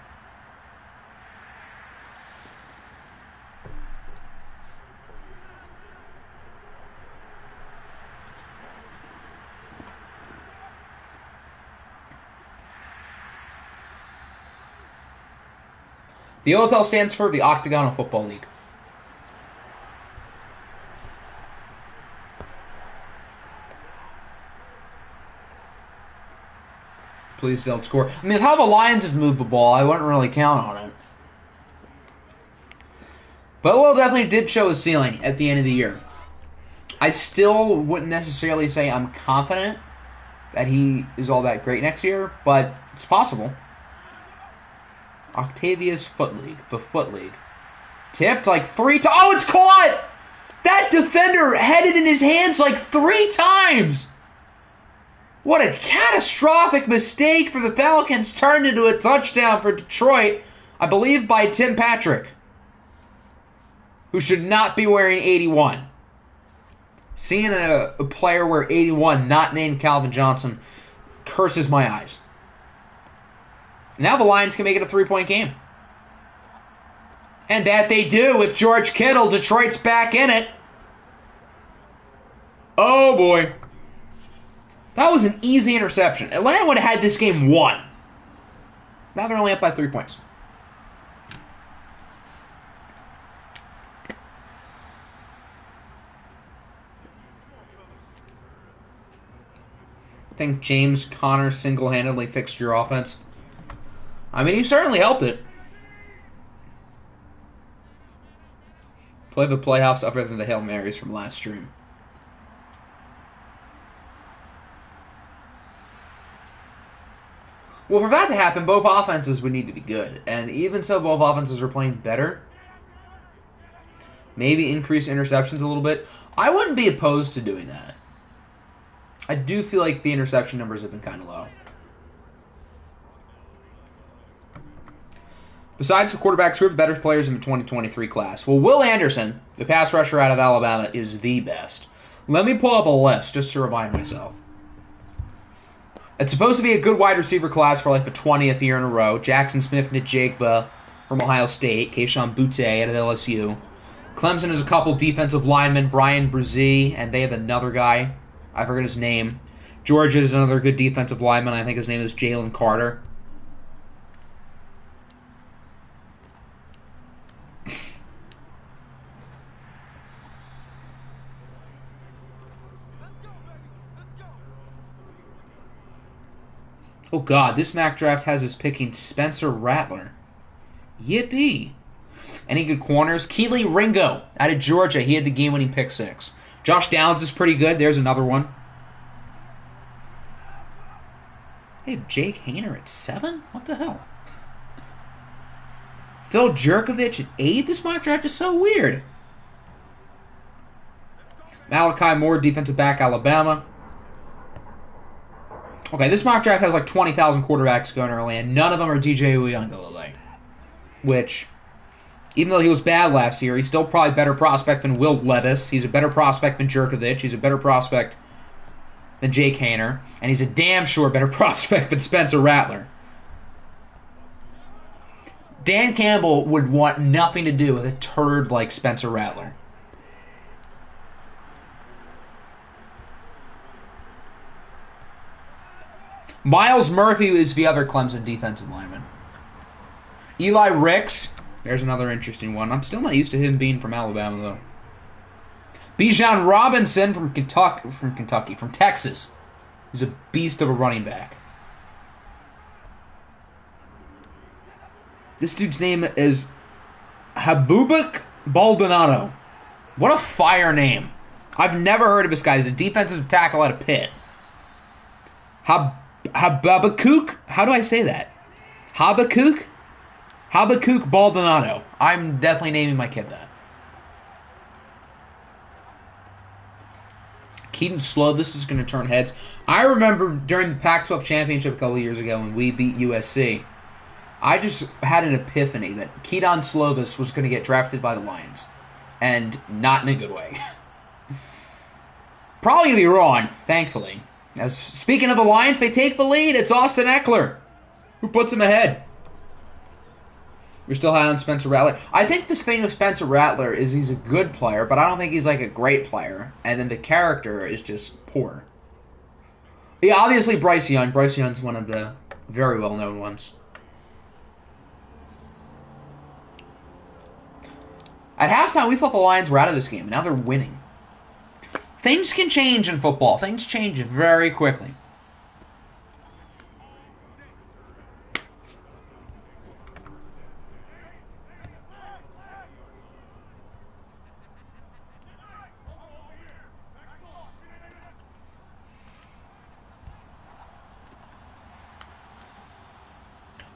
The OFL stands for the Octagonal Football League. Please don't score. I mean, how the Lions have moved the ball, I wouldn't really count on it. But Will definitely did show his ceiling at the end of the year. I still wouldn't necessarily say I'm confident that he is all that great next year, but it's possible. Octavia's Foot League. The Foot League. Tipped like 3 times. Oh, it's caught! That defender had it in his hands like 3 times! What a catastrophic mistake for the Falcons. Turned into a touchdown for Detroit, I believe by Tim Patrick, who should not be wearing 81. Seeing a player wear 81 not named Calvin Johnson curses my eyes. Now the Lions can make it a 3-point game. And that they do with George Kittle. Detroit's back in it. Oh, boy. That was an easy interception. Atlanta would have had this game won. Now they're only up by 3 points. I think James Conner single-handedly fixed your offense. I mean, he certainly helped it. Play the playoffs other than the Hail Marys from last stream. Well, for that to happen, both offenses would need to be good. And even so, both offenses are playing better. Maybe increase interceptions a little bit. I wouldn't be opposed to doing that. I do feel like the interception numbers have been kind of low. Besides the quarterbacks, who are the better players in the 2023 class? Well, Will Anderson, the pass rusher out of Alabama, is the best. Let me pull up a list just to remind myself. It's supposed to be a good wide receiver class for like the 20th year in a row. Jackson Smith-Njigba from Ohio State. Kayshon Boutte out of LSU. Clemson has a couple defensive linemen, Brian Brzee, and they have another guy. I forget his name. Georgia is another good defensive lineman. I think his name is Jalen Carter. Oh, God, this mock draft has us picking Spencer Rattler. Yippee. Any good corners? Keely Ringo out of Georgia. He had the game-winning pick 6. Josh Downs is pretty good. There's another one. They have Jake Hayner at 7? What the hell? Phil Jerkovich at 8? This mock draft is so weird. Malachi Moore, defensive back, Alabama. Okay, this mock draft has like 20,000 quarterbacks going early, and none of them are DJ Uiagalelei. Which, even though he was bad last year, he's still probably a better prospect than Will Levis. He's a better prospect than Jerkovich. He's a better prospect than Jake Haener. And he's a damn sure better prospect than Spencer Rattler. Dan Campbell would want nothing to do with a turd like Spencer Rattler. Miles Murphy is the other Clemson defensive lineman. Eli Ricks, there's another interesting one. I'm still not used to him being from Alabama, though. Bijan Robinson from Texas. He's a beast of a running back. This dude's name is Habubak Baldonado. What a fire name. I've never heard of this guy. He's a defensive tackle out of Pitt. Habakkuk? How do I say that? Habakkuk Baldonado. I'm definitely naming my kid that. Keaton Slovis is going to turn heads. I remember during the Pac-12 championship a couple of years ago when we beat USC, I just had an epiphany that Keaton Slovis was going to get drafted by the Lions. And not in a good way. Probably going to be wrong, thankfully. As speaking of the Lions, they take the lead. It's Austin Eckler who puts him ahead. We're still high on Spencer Rattler. I think this thing with Spencer Rattler is he's a good player, but I don't think he's like a great player. And then the character is just poor. Yeah, obviously Bryce Young. Bryce Young's one of the very well-known ones. At halftime, we thought the Lions were out of this game. Now they're winning. Things can change in football. Things change very quickly.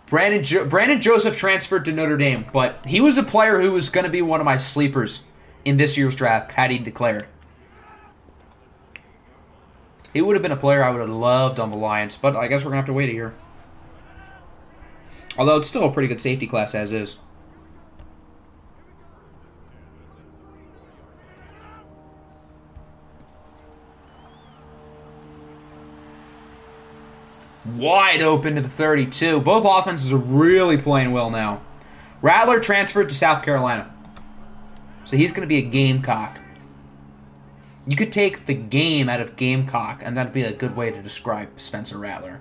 Brandon Joseph transferred to Notre Dame, but he was a player who was going to be one of my sleepers in this year's draft had he declared. He would have been a player I would have loved on the Lions, but I guess we're going to have to wait a year. Although it's still a pretty good safety class as is. Wide open to the 32. Both offenses are really playing well now. Rattler transferred to South Carolina. So he's going to be a Gamecock. You could take the game out of Gamecock, and that'd be a good way to describe Spencer Rattler.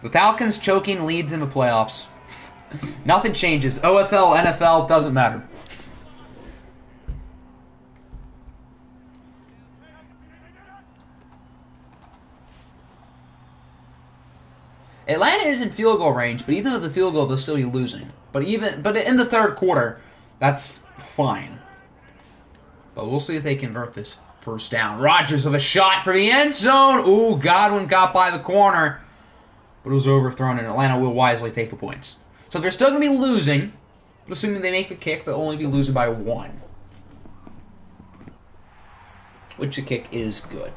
The Falcons choking leads in the playoffs. Nothing changes. OFL, NFL, doesn't matter. Atlanta is in field goal range, but even with the field goal, they'll still be losing. But in the third quarter, that's fine. But we'll see if they convert this first down. Rodgers with a shot for the end zone. Ooh, Godwin got by the corner, but it was overthrown, and Atlanta will wisely take the points. So they're still going to be losing, but assuming they make the kick, they'll only be losing by 1. Which the kick is good.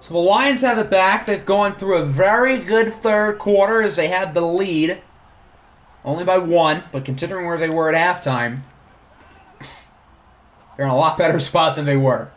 So the Lions have it back. They've gone through a very good third quarter as they had the lead. Only by 1, but considering where they were at halftime, they're in a lot better spot than they were.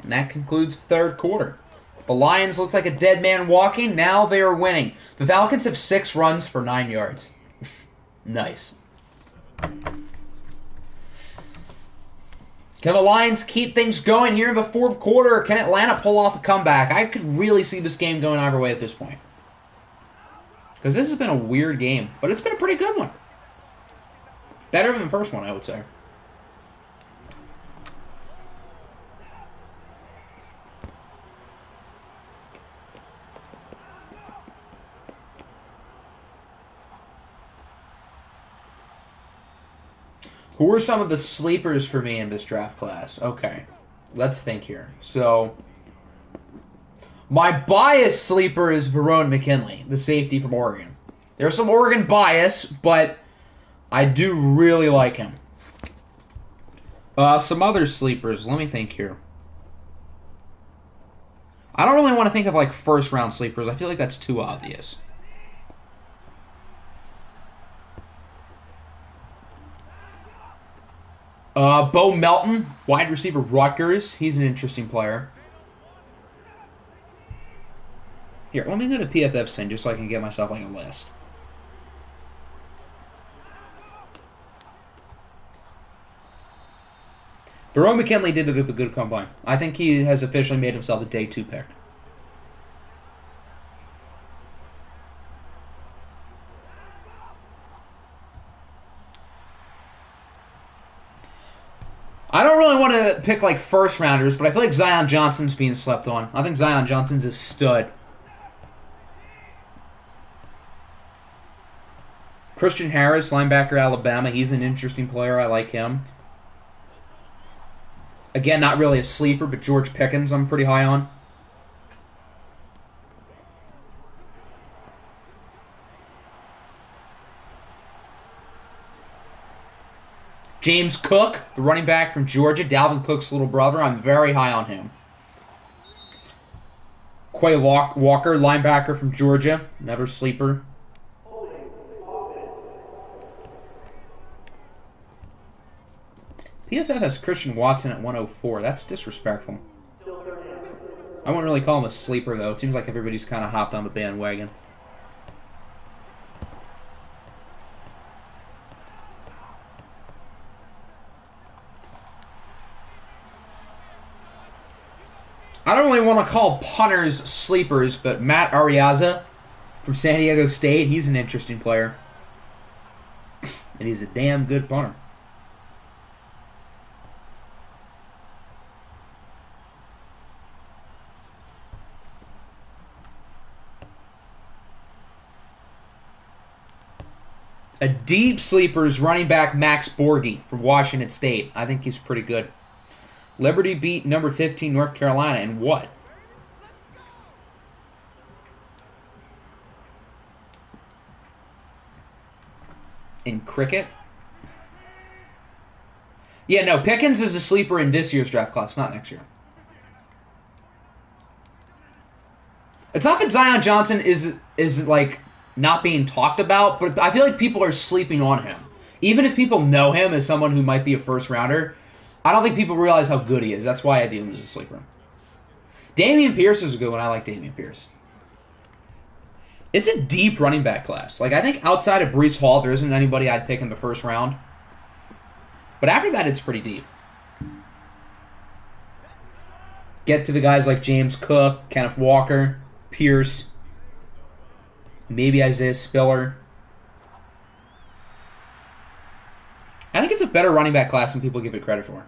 And that concludes the third quarter. The Lions look like a dead man walking. Now they are winning. The Falcons have 6 runs for 9 yards. Nice. Can the Lions keep things going here in the fourth quarter, or can Atlanta pull off a comeback? I could really see this game going either way at this point. Because this has been a weird game, but it's been a pretty good one. Better than the first one, I would say. Who are some of the sleepers for me in this draft class? Okay, let's think here. So, my bias sleeper is Verone McKinley, the safety from Oregon. There's some Oregon bias, but I do really like him. Some other sleepers. Let me think here. I don't really want to think of like first-round sleepers. I feel like that's too obvious. Bo Melton, wide receiver, Rutgers. He's an interesting player. Here, let me go to PFF Sin just so I can get myself like a list. Verone McKinley did a good combine. I think he has officially made himself a day 2 pick. I don't really want to pick like first rounders, but I feel like Zion Johnson's being slept on. I think Zion Johnson's a stud. Christian Harris, linebacker, Alabama. He's an interesting player. I like him. Again, not really a sleeper, but George Pickens I'm pretty high on. James Cook, the running back from Georgia, Dalvin Cook's little brother. I'm very high on him. Quay Walker, linebacker from Georgia, never sleeper. PFF has Christian Watson at 104. That's disrespectful. I wouldn't really call him a sleeper, though. It seems like everybody's kind of hopped on the bandwagon. I don't really want to call punters sleepers, but Matt Ariaza from San Diego State, he's an interesting player. And he's a damn good punter. A deep sleeper is running back Max Borghi from Washington State. I think he's pretty good. Liberty beat number 15 North Carolina, and what? In cricket? Yeah, no, Pickens is a sleeper in this year's draft class, not next year. It's not that Zion Johnson is like not being talked about, but I feel like people are sleeping on him. Even if people know him as someone who might be a first rounder, I don't think people realize how good he is. That's why I do him as a sleeper. Damien Pierce is a good one. I like Damien Pierce. It's a deep running back class. Like, I think outside of Breece Hall, there isn't anybody I'd pick in the first round. But after that, it's pretty deep. Get to the guys like James Cook, Kenneth Walker, Pierce, maybe Isaiah Spiller. I think it's a better running back class than people give it credit for.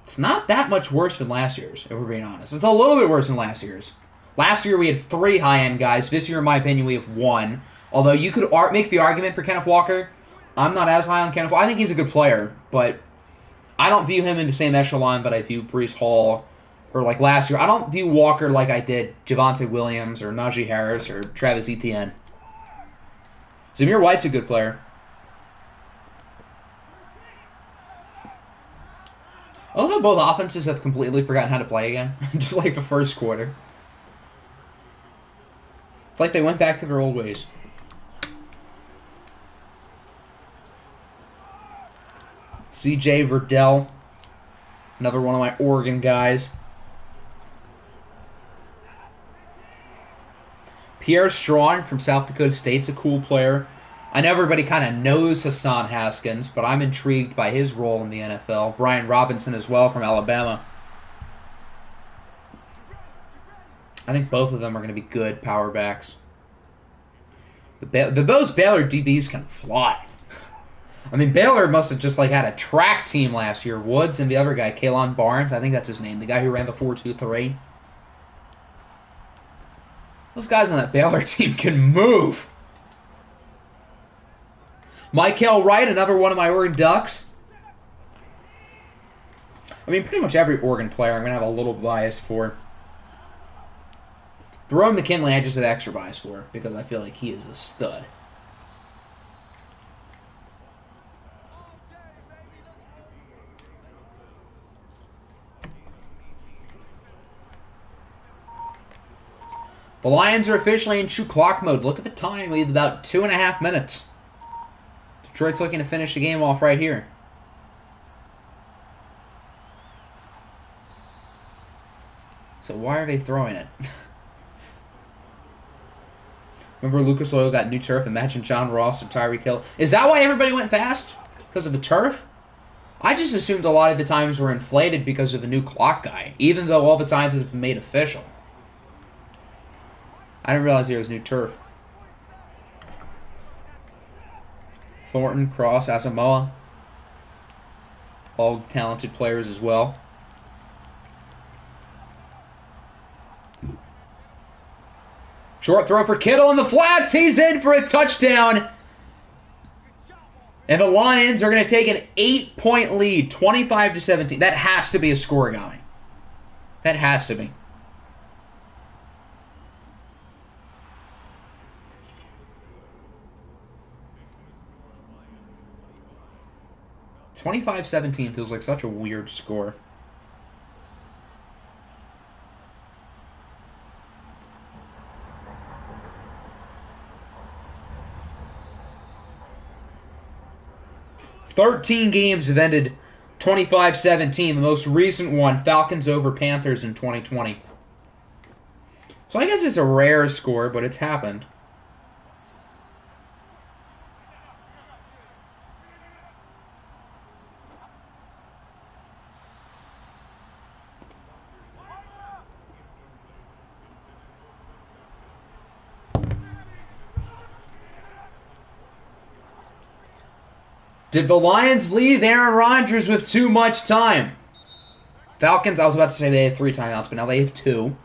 It's not that much worse than last year's, if we're being honest. It's a little bit worse than last year's. Last year we had 3 high-end guys. This year, in my opinion, we have 1. Although you could make the argument for Kenneth Walker. I'm not as high on Kenneth Walker. I think he's a good player, but I don't view him in the same echelon that I view Breece Hall or like last year. I don't view Walker like I did Javonte Williams or Najee Harris or Travis Etienne. Zamir White's a good player. I love how both offenses have completely forgotten how to play again. Just like the first quarter. It's like they went back to their old ways. CJ Verdell. Another one of my Oregon guys. Pierre Strong from South Dakota State's a cool player. I know everybody kind of knows Hassan Haskins, but I'm intrigued by his role in the NFL. Brian Robinson as well from Alabama. I think both of them are going to be good power backs. Those Baylor DBs can fly. I mean, Baylor must have just like had a track team last year. Woods and the other guy, Kalon Barnes, I think that's his name, the guy who ran the 4.23. Those guys on that Baylor team can move. Michael Wright, another one of my Oregon Ducks. I mean, pretty much every Oregon player I'm going to have a little bias for. Jerome McKinley, I just have extra bias for because I feel like he is a stud. The Lions are officially in true clock mode. Look at the time. We have about 2.5 minutes. Detroit's looking to finish the game off right here. So why are they throwing it? Remember Lucas Oil got new turf? Imagine John Ross or Tyreek Hill. Is that why everybody went fast? Because of the turf? I just assumed a lot of the times were inflated because of the new clock guy, even though all the times have been made official. I didn't realize there was new turf. Thornton, Cross, Asamoah. All talented players as well. Short throw for Kittle in the flats. He's in for a touchdown. And the Lions are going to take an 8-point lead, 25-17. That has to be a score going. That has to be. $25-17 feels like such a weird score. "13 games have ended 25-17. The most recent one, Falcons over Panthers in 2020. So I guess it's a rare score, but it's happened. Did the Lions leave Aaron Rodgers with too much time? Falcons, I was about to say they had 3 timeouts, but now they have 2.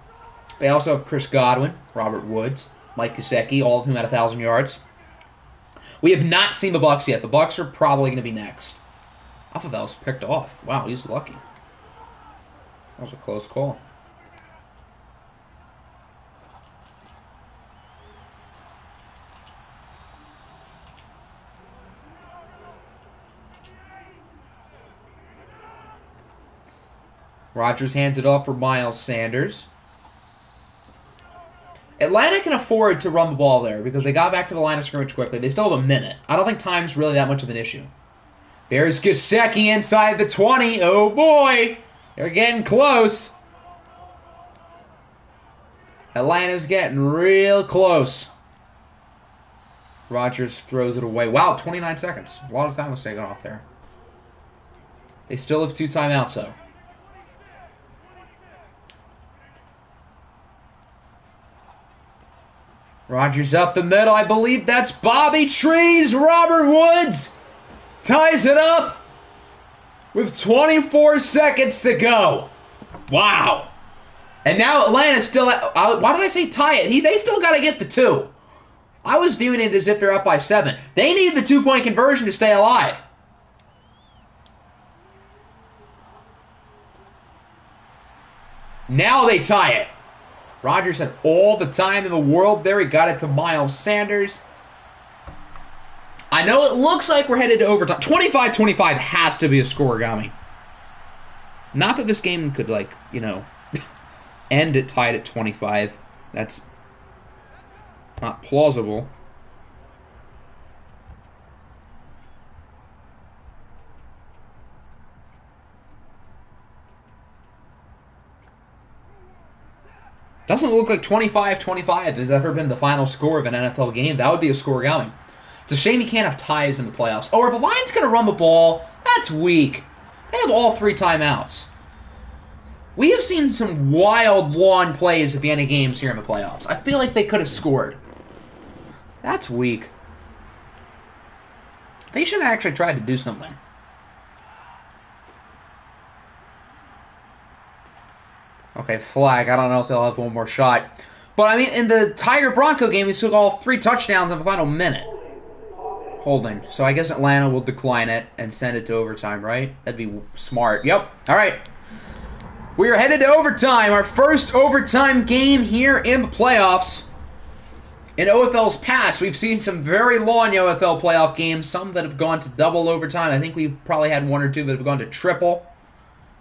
They also have Chris Godwin, Robert Woods, Mike Gesicki, all of whom had 1,000 yards. We have not seen the Bucs yet. The Bucs are probably going to be next. I thought that was picked off. Wow, he's lucky. That was a close call. Rodgers hands it off for Miles Sanders. Atlanta can afford to run the ball there because they got back to the line of scrimmage quickly. They still have a minute. I don't think time's really that much of an issue. There's Gesicki inside the 20. Oh boy! They're getting close. Atlanta's getting real close. Rodgers throws it away. Wow, 29 seconds. A lot of time was taken off there. They still have 2 timeouts, though. Rodgers up the middle. I believe that's Bobby Trees. Robert Woods ties it up with 24 seconds to go. Wow. And now Atlanta's still at... why did I say tie it? They still got to get the 2. I was viewing it as if they're up by 7. They need the 2-point conversion to stay alive. Now they tie it. Rodgers had all the time in the world there. He got it to Miles Sanders. I know it looks like we're headed to overtime. 25-25 has to be a score going. Not that this game could, end it tied at 25. That's not plausible. Doesn't look like 25-25 has ever been the final score of an NFL game. That would be a score going. It's a shame you can't have ties in the playoffs. Oh, are the Lions going to run the ball? That's weak. They have all 3 timeouts. We have seen some wild lawn plays at the end of games here in the playoffs. I feel like they could have scored. That's weak. They should have actually tried to do something. Okay, flag. I don't know if they'll have one more shot. But, I mean, in the Tiger-Bronco game, we took all 3 touchdowns in the final minute. Holding. So I guess Atlanta will decline it and send it to overtime, right? That'd be smart. Yep. All right. We are headed to overtime. Our first overtime game here in the playoffs. In OFL's past, we've seen some very long OFL playoff games. Some that have gone to double overtime. I think we've probably had 1 or 2 that have gone to triple.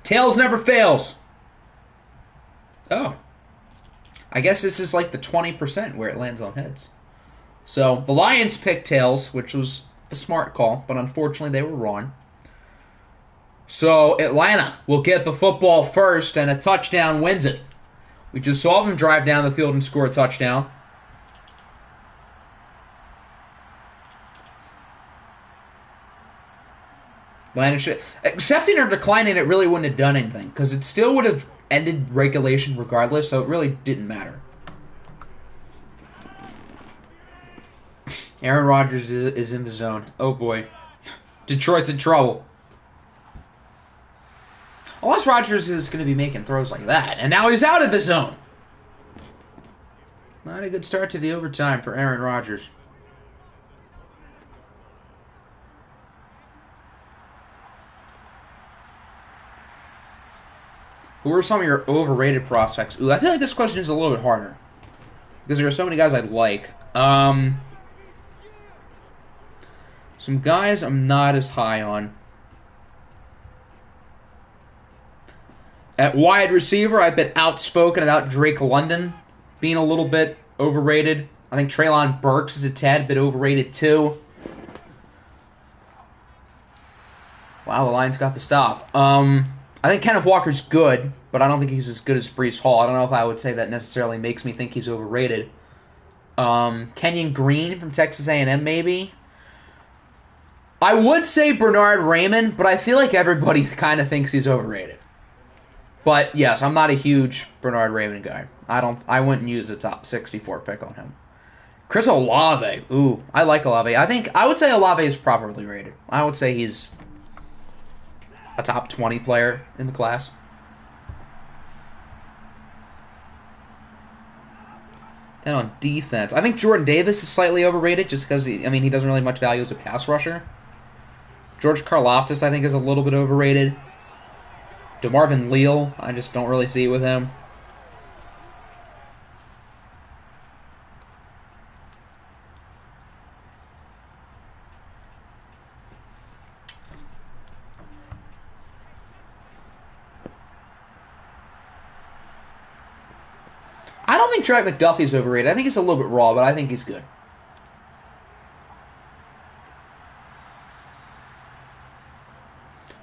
Tails never fails. Oh. I guess this is like the 20% where it lands on heads. So, the Lions picked tails, which was a smart call, but unfortunately they were wrong. So, Atlanta will get the football first, and a touchdown wins it. We just saw them drive down the field and score a touchdown. Accepting or declining it really wouldn't have done anything, because it still would have ended regulation regardless, so it really didn't matter. Aaron Rodgers is in the zone. Oh boy. Detroit's in trouble. Unless Rodgers is going to be making throws like that, and now he's out of the zone. Not a good start to the overtime for Aaron Rodgers. Who are some of your overrated prospects? Ooh, I feel like this question is a little bit harder. Because there are so many guys I like. Some guys I'm not as high on. At wide receiver, I've been outspoken about Drake London being a little bit overrated. I think Treylon Burks is a tad bit overrated too. Wow, the Lions got the stop. I think Kenneth Walker's good, but I don't think he's as good as Breece Hall. I don't know if I would say that necessarily makes me think he's overrated. Kenyon Green from Texas A&M, maybe. I would say Bernard Raymond, but I feel like everybody kind of thinks he's overrated. But yes, I'm not a huge Bernard Raymond guy. I wouldn't use a top 64 pick on him. Chris Olave. Ooh, I like Olave. I would say Olave is properly rated. I would say he's a top 20 player in the class. And on defense, I think Jordan Davis is slightly overrated just because he doesn't really have much value as a pass rusher. George Karlaftis, I think, is a little bit overrated. DeMarvin Leal, I just don't really see it with him. I don't think Trent McDuffie's overrated. I think he's a little bit raw, but I think he's good.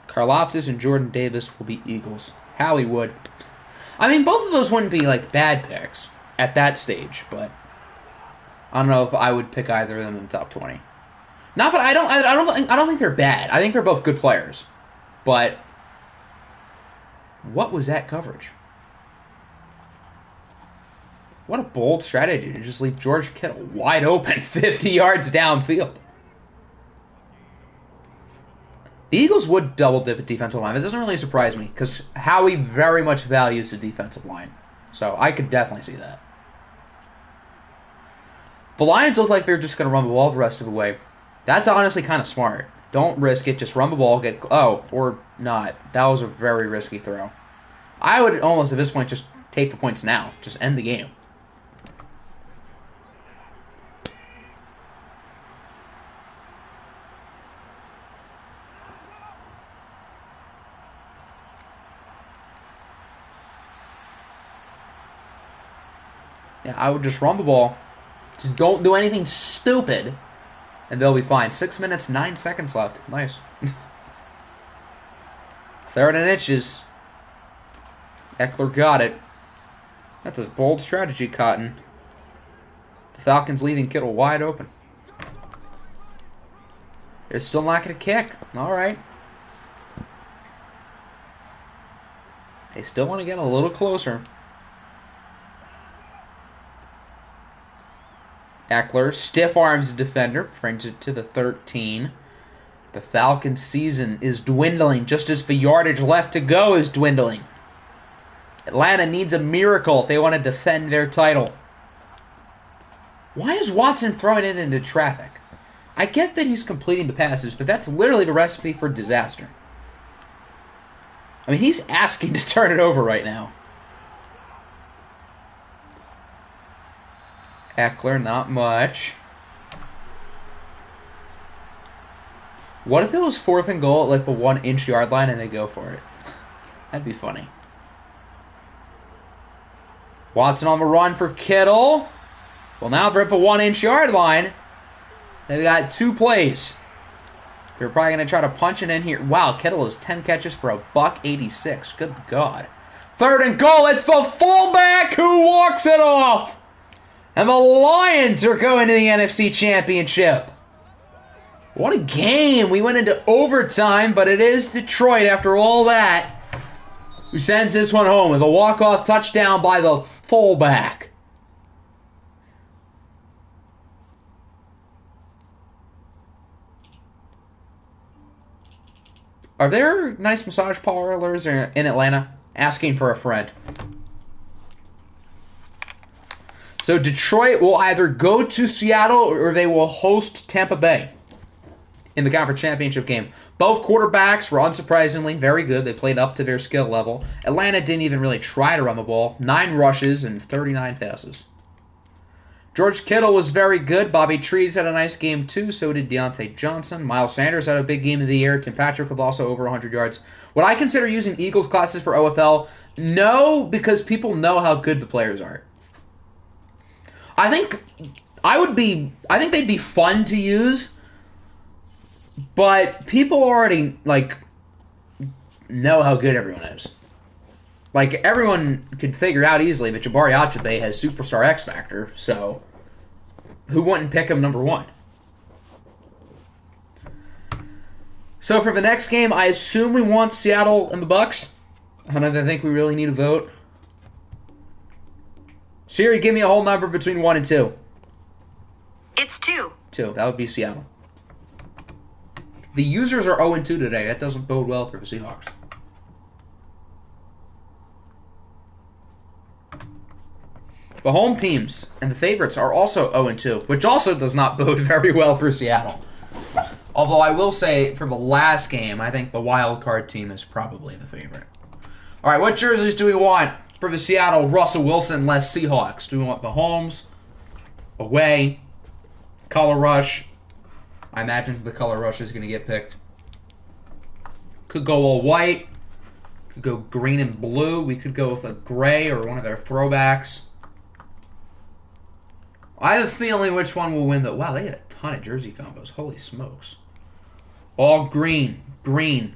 Karlaftis and Jordan Davis will be Eagles. Howie would. I mean, both of those wouldn't be like bad picks at that stage, but I don't know if I would pick either of them in the top 20. Not that I don't think they're bad. I think they're both good players. But what was that coverage? What a bold strategy to just leave George Kittle wide open 50 yards downfield. The Eagles would double dip at defensive line. It doesn't really surprise me because Howie very much values the defensive line. So I could definitely see that. The Lions look like they're just going to run the ball the rest of the way. That's honestly kind of smart. Don't risk it. Just run the ball. Or not. That was a very risky throw. I would almost at this point just take the points now. Just end the game. Yeah, I would just run the ball. Just don't do anything stupid, and they'll be fine. 6 minutes, 9 seconds left. Nice. 3rd and inches. Eckler got it. That's a bold strategy, Cotton. The Falcons leaving Kittle wide open. They're still not going to kick. All right. They still want to get a little closer. Eckler stiff arms the defender, brings it to the 13. The Falcons' season is dwindling, just as the yardage left to go is dwindling. Atlanta needs a miracle if they want to defend their title. Why is Watson throwing it into traffic? I get that he's completing the passes, but that's literally the recipe for disaster. I mean, he's asking to turn it over right now. Eckler, not much. What if it was 4th and goal at like the 1-inch yard line and they go for it? That'd be funny. Watson on the run for Kittle. Well, now they're at the 1-inch yard line. They've got 2 plays. They're probably going to try to punch it in here. Wow, Kittle has 10 catches for $186. Good God. 3rd and goal. It's the fullback who walks it off. And the Lions are going to the NFC Championship. What a game. We went into overtime, but it is Detroit after all that who sends this one home with a walk-off touchdown by the fullback. Are there nice massage parlors in Atlanta? Asking for a friend. So Detroit will either go to Seattle or they will host Tampa Bay in the conference championship game. Both quarterbacks were unsurprisingly very good. They played up to their skill level. Atlanta didn't even really try to run the ball. 9 rushes and 39 passes. George Kittle was very good. Bobby Trees had a nice game too. So did Deontay Johnson. Miles Sanders had a big game of the year. Tim Patrick with also over 100 yards. Would I consider using Eagles classes for OFL? No, because people know how good the players are. I think they'd be fun to use, but people already know how good everyone is. Like, everyone could figure out easily that Jabari Achabe has superstar X Factor, so who wouldn't pick him number 1? So for the next game, I assume we want Seattle and the Bucks. I don't think we really need a vote. Siri, give me a whole number between 1 and 2. It's 2. 2. That would be Seattle. The users are 0-2 today. That doesn't bode well for the Seahawks. The home teams and the favorites are also 0-2, which also does not bode very well for Seattle. Although I will say, for the last game, I think the wild card team is probably the favorite. All right, what jerseys do we want for the Seattle Russell Wilson-less Seahawks? Do we want Mahomes, away, color rush? I imagine the color rush is going to get picked. Could go all white. Could go green and blue. We could go with a gray or one of their throwbacks. I have a feeling which one will win, though. Wow, they had a ton of jersey combos. Holy smokes. All green. Green.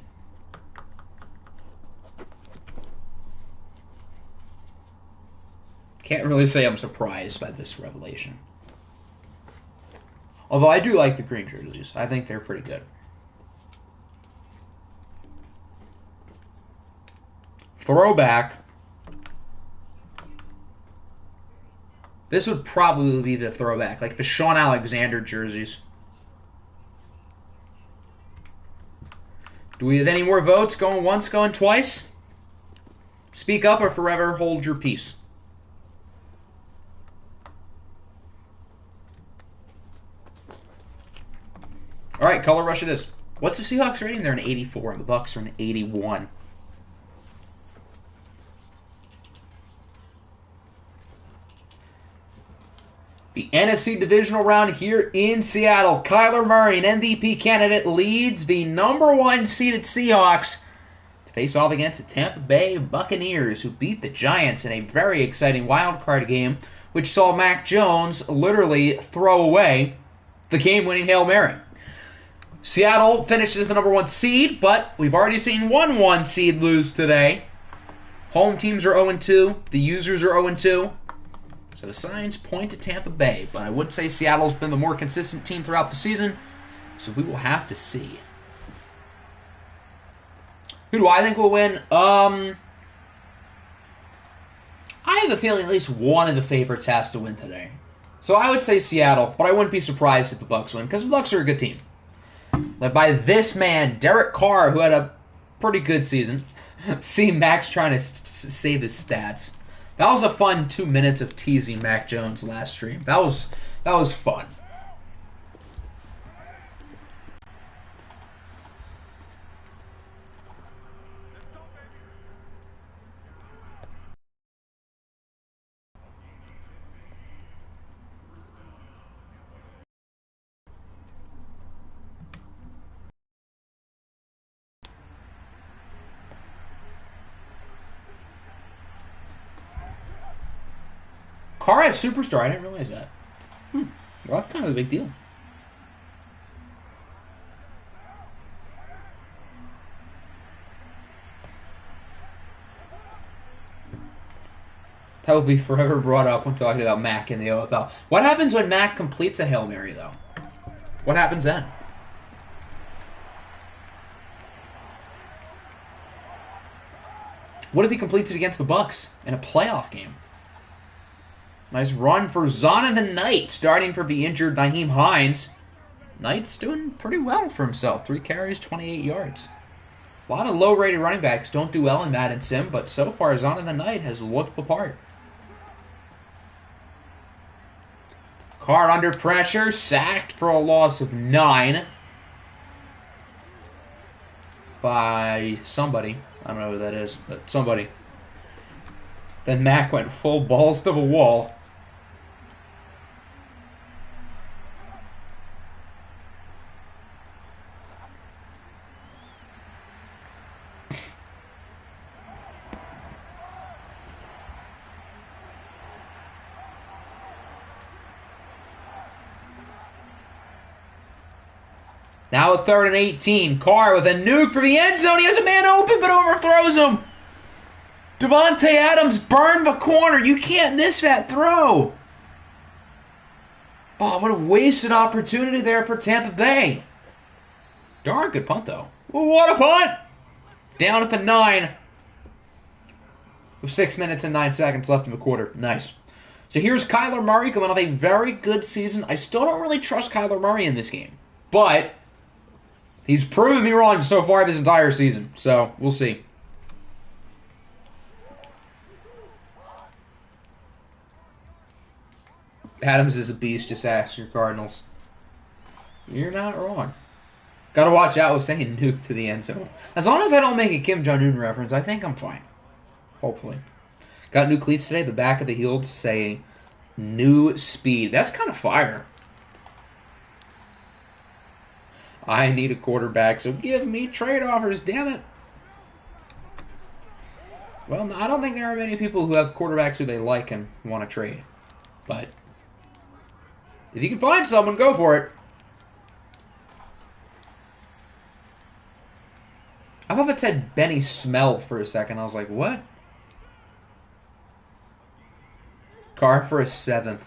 Can't really say I'm surprised by this revelation. Although I do like the green jerseys. I think they're pretty good. Throwback. This would probably be the throwback, like the Sean Alexander jerseys. Do we have any more votes? Going once, going twice? Speak up or forever hold your peace. All right, color rush it is. What's the Seahawks rating? They're an 84, and the Bucks are an 81. The NFC Divisional round here in Seattle. Kyler Murray, an MVP candidate, leads the number 1 seeded Seahawks to face off against the Tampa Bay Buccaneers, who beat the Giants in a very exciting wild card game, which saw Mac Jones literally throw away the game-winning Hail Mary. Seattle finishes as the number 1 seed, but we've already seen one 1 seed lose today. Home teams are 0-2. The users are 0-2. So the signs point to Tampa Bay, but I would say Seattle's been the more consistent team throughout the season, so we will have to see. Who do I think will win? I have a feeling at least one of the favorites has to win today. So I would say Seattle, but I wouldn't be surprised if the Bucks win, because the Bucks are a good team. Led by this man, Derek Carr, who had a pretty good season. See Max trying to save his stats. That was a fun 2 minutes of teasing Mac Jones last stream. That was fun. Carr has Superstar. I didn't realize that. Well, that's kind of a big deal. That will be forever brought up when talking about Mac in the OFL. What happens when Mac completes a Hail Mary, though? What happens then? What if he completes it against the Bucks in a playoff game? Nice run for Zonovan Knight, starting for the injured Nyheim Hines. Knight's doing pretty well for himself. 3 carries, 28 yards. A lot of low-rated running backs don't do well in Madden Sim, but so far Zonovan Knight has looked the part. Carr under pressure, sacked for a loss of 9 by somebody. I don't know who that is, but somebody. Then Mac went full balls to the wall. Now a 3rd and 18. Carr with a nuke for the end zone. He has a man open, but overthrows him. Devontae Adams burned the corner. You can't miss that throw. Oh, what a wasted opportunity there for Tampa Bay. Darn good punt, though. What a punt! Down at the 9. With 6 minutes and 9 seconds left in the quarter. Nice. So here's Kyler Murray coming off a very good season. I still don't really trust Kyler Murray in this game. But he's proven me wrong so far this entire season. So we'll see. Adams is a beast, just ask your Cardinals. You're not wrong. Gotta watch out with saying nuke to the end zone. As long as I don't make a Kim Jong-un reference, I think I'm fine. Hopefully. Got new cleats today. The back of the heels say new speed. That's kind of fire. I need a quarterback, so give me trade offers, damn it. Well, I don't think there are many people who have quarterbacks who they like and want to trade. But if you can find someone, go for it. I thought it said Benny Smell for a second. I was like, what? Carr for a 7th.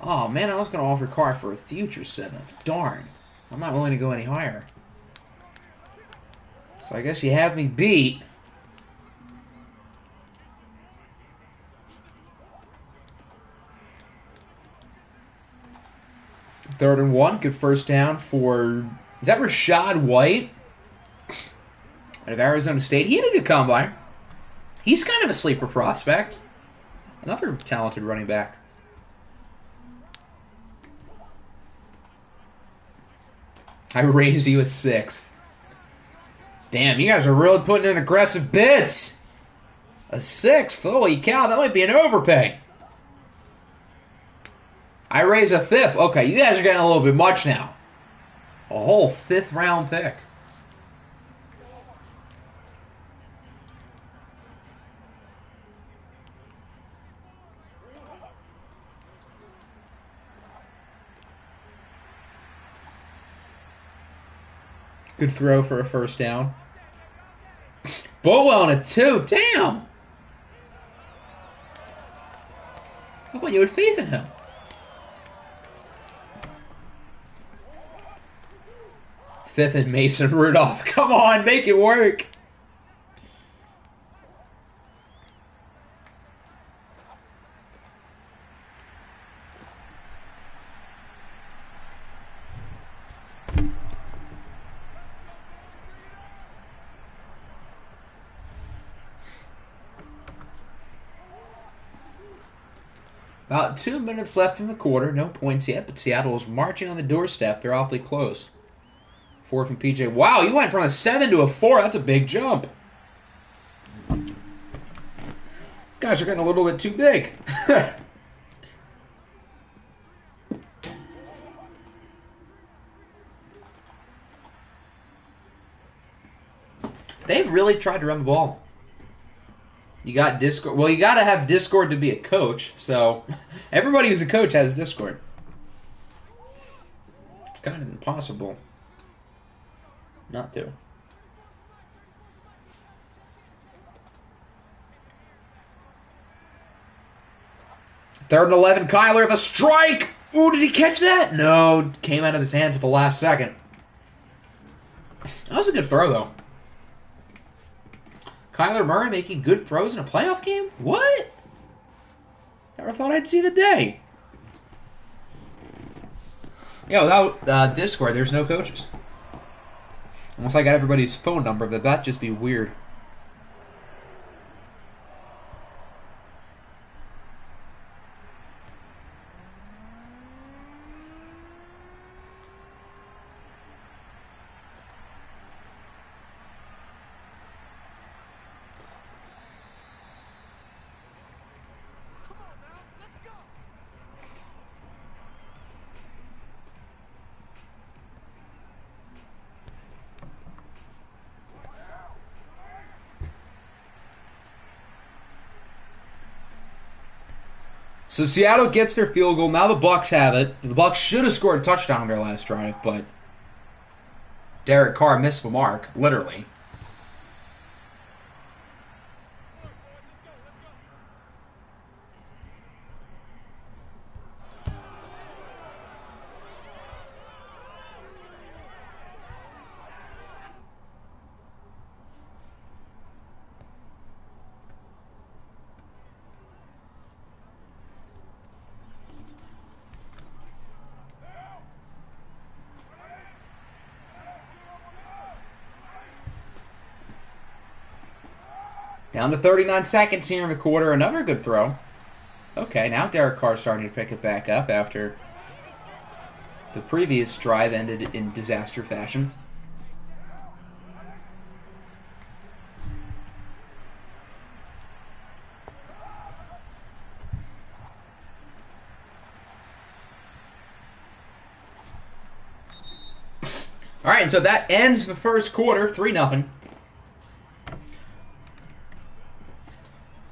Oh, man, I was going to offer Carr for a future 7th. Darn. I'm not willing to go any higher. So I guess you have me beat. Third and 1. Good first down for... Is that Rashad White? Out of Arizona State. He had a good combine. He's kind of a sleeper prospect. Another talented running back. I raise you a 6. Damn, you guys are really putting in aggressive bids. A 6? Holy cow, that might be an overpay. I raise a 5th. Okay, you guys are getting a little bit much now. A whole 5th round pick. Good throw for a first down. Bolo on a 2. Damn! I thought you had faith in him. Fifth and Mason Rudolph. Come on, make it work. About 2 minutes left in the quarter. No points yet, but Seattle is marching on the doorstep. They're awfully close. 4 from PJ. Wow, you went from a 7 to a 4. That's a big jump. Guys are getting a little bit too big. They've really tried to run the ball. You got Discord. Well, you got to have Discord to be a coach. So everybody who's a coach has Discord. It's kind of impossible not to. Third and 11, Kyler, the strike! Ooh, did he catch that? No, came out of his hands at the last second. That was a good throw, though. Kyler Murray making good throws in a playoff game? What? Never thought I'd see the day. Yeah, without Discord, there's no coaches. Unless I got everybody's phone number, that'd just be weird. So Seattle gets their field goal. Now the Bucs have it. The Bucs should have scored a touchdown on their last drive, but Derek Carr missed the mark, literally. Down to 39 seconds here in the quarter. Another good throw. Okay, now Derek Carr's starting to pick it back up after the previous drive ended in disaster fashion. All right, and so that ends the first quarter, 3-0.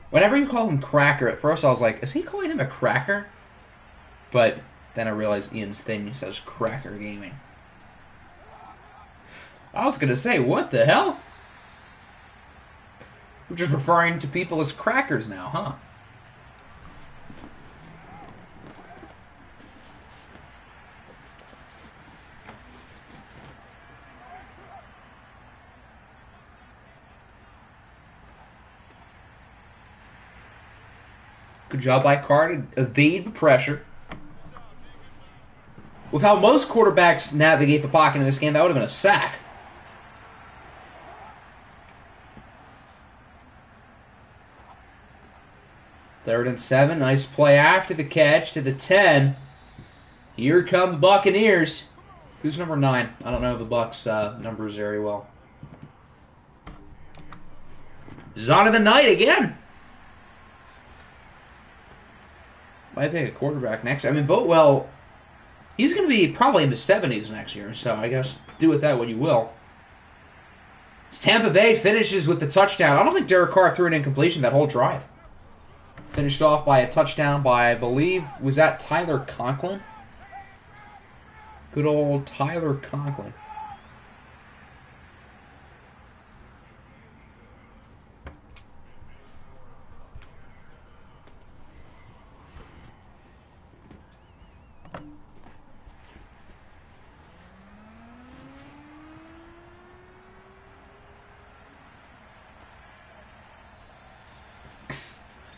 Whenever you call him Cracker, at first I was like, is he calling him a cracker? But then I realized Ian's thing says Cracker Gaming. I was going to say, what the hell? We're just referring to people as crackers now, huh? Good job by Carr to evade the pressure. With how most quarterbacks navigate the pocket in this game, that would have been a sack. Third and 7. Nice play after the catch to the 10. Here come the Buccaneers. Who's number 9? I don't know the Bucs' numbers very well. Zon of the night again. Might pick a quarterback next. I mean, Boatwell, he's going to be probably in the 70s next year, so I guess do with that what you will. As Tampa Bay finishes with the touchdown. I don't think Derek Carr threw an incompletion that whole drive. Finished off by a touchdown by, I believe, was that Tyler Conklin? Good old Tyler Conklin.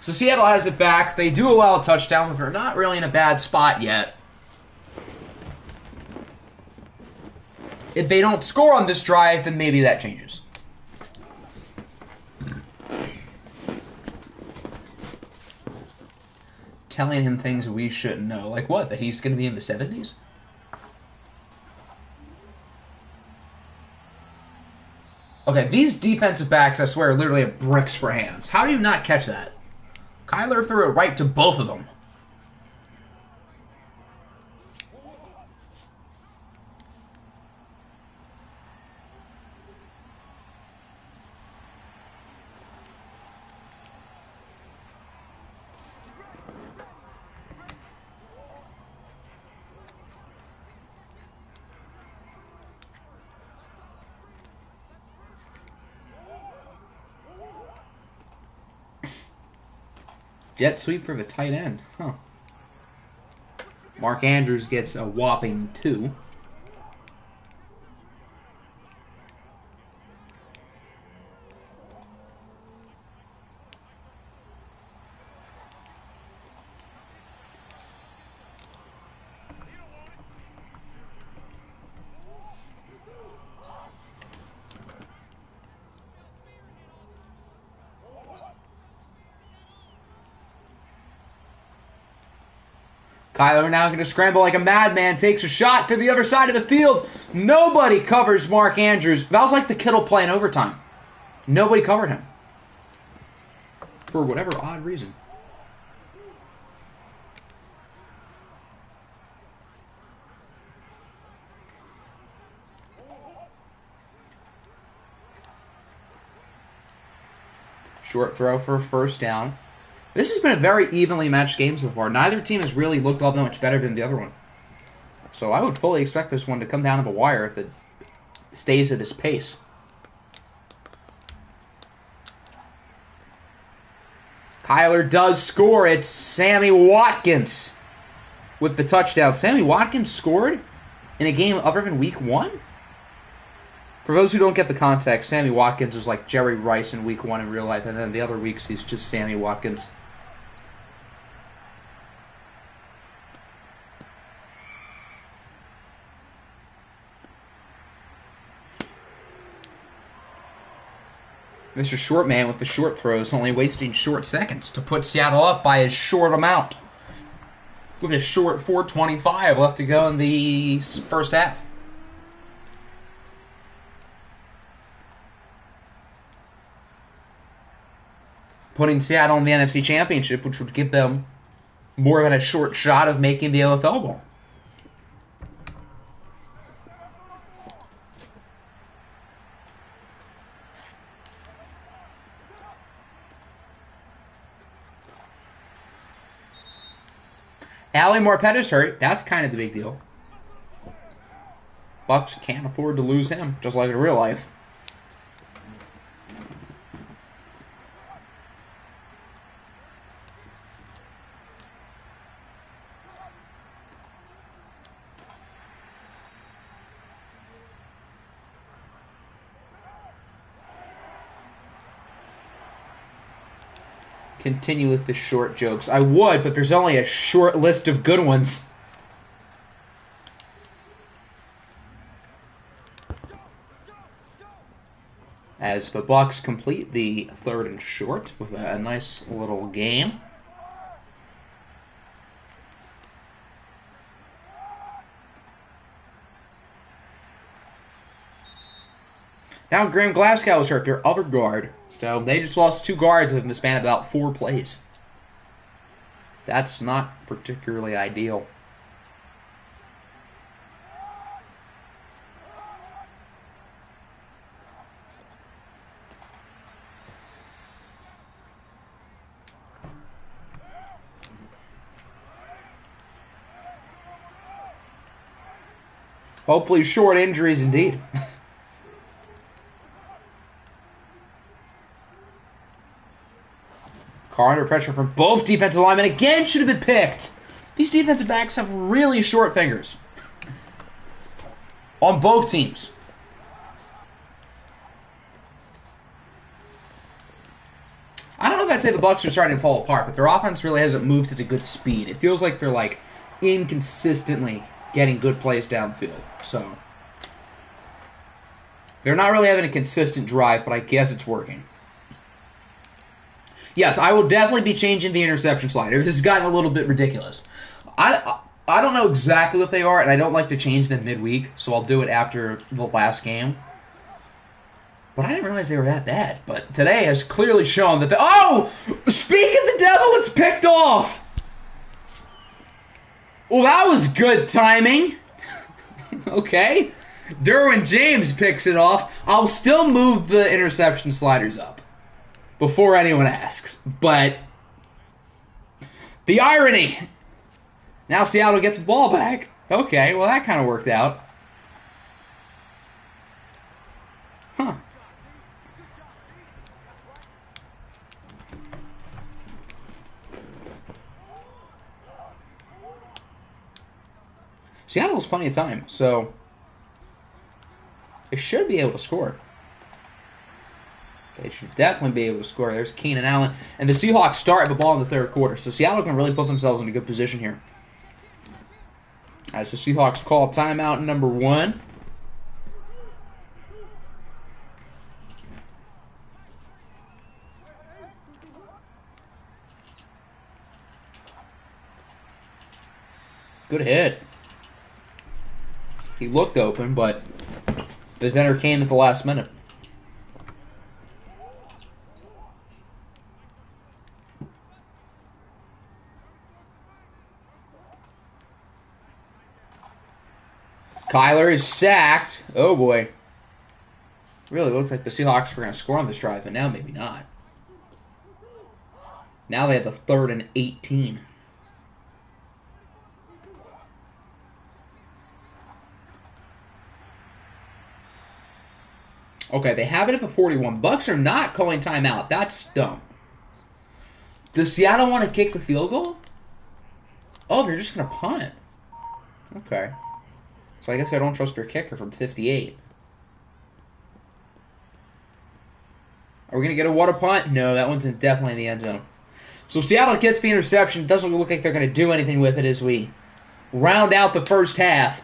So Seattle has it back. They do allow a touchdown, but they're not really in a bad spot yet. If they don't score on this drive, then maybe that changes. telling him things we shouldn't know. Like what? That he's going to be in the 70s? Okay, these defensive backs, I swear, literally have bricks for hands. How do you not catch that? Kyler threw it right to both of them. Jet sweep for the tight end. Huh. Mark Andrews gets a whopping 2. Kyler now going to scramble like a madman, takes a shot to the other side of the field. Nobody covers Mark Andrews. That was like the Kittle play in overtime. Nobody covered him. For whatever odd reason. Short throw for a first down. This has been a very evenly matched game so far. Neither team has really looked all that much better than the other one. So I would fully expect this one to come down to the wire if it stays at this pace. Kyler does score. It's Sammy Watkins with the touchdown. Sammy Watkins scored in a game other than week 1? For those who don't get the context, Sammy Watkins is like Jerry Rice in week 1 in real life, and then the other weeks he's just Sammy Watkins. Mr. Shortman with the short throws, only wasting short seconds to put Seattle up by a short amount. With a short 4:25 left to go in the first half. Putting Seattle in the NFC Championship, which would give them more than a short shot of making the OFL Bowl. Ali Marpet is hurt. That's kind of the big deal. Bucks can't afford to lose him, just like in real life. Continue with the short jokes. I would, but there's only a short list of good ones. As the Bucks complete the 3rd and short with a nice little game. Now Graham Glasgow is hurt, their other guard. So they just lost 2 guards within the span of about 4 plays. That's not particularly ideal. Hopefully short injuries indeed. Carr under pressure from both defensive linemen. Again, should have been picked. These defensive backs have really short fingers. On both teams. I don't know if I'd say the Bucs are starting to fall apart, but their offense really hasn't moved at a good speed. It feels like they're like inconsistently getting good plays downfield. So they're not really having a consistent drive, but I guess it's working. Yes, I will definitely be changing the interception slider. This has gotten a little bit ridiculous. I don't know exactly what they are, and I don't like to change them midweek, so I'll do it after the last game. But I didn't realize they were that bad. But today has clearly shown that oh! Speak of the devil, it's picked off! Well, that was good timing. Okay. Derwin James picks it off. I'll still move the interception sliders up before anyone asks. But the irony. Now Seattle gets the ball back. Okay, well that kind of worked out. Huh. Seattle has plenty of time, so they should be able to score. They should definitely be able to score. There's Keenan Allen. And the Seahawks start the ball in the third quarter, so Seattle can really put themselves in a good position here. As the Seahawks call timeout number 1. Good hit. He looked open, but the defender came at the last minute. Kyler is sacked. Oh boy. Really looked like the Seahawks were going to score on this drive, but now maybe not. Now they have the 3rd and 18. Okay, they have it at the 41. Bucks are not calling timeout. That's dumb. Does Seattle want to kick the field goal? Oh, they're just going to punt. Okay. So I guess I don't trust their kicker from 58. Are we going to get a water punt? No, that one's definitely in the end zone. So Seattle gets the interception. It doesn't look like they're going to do anything with it as we round out the first half.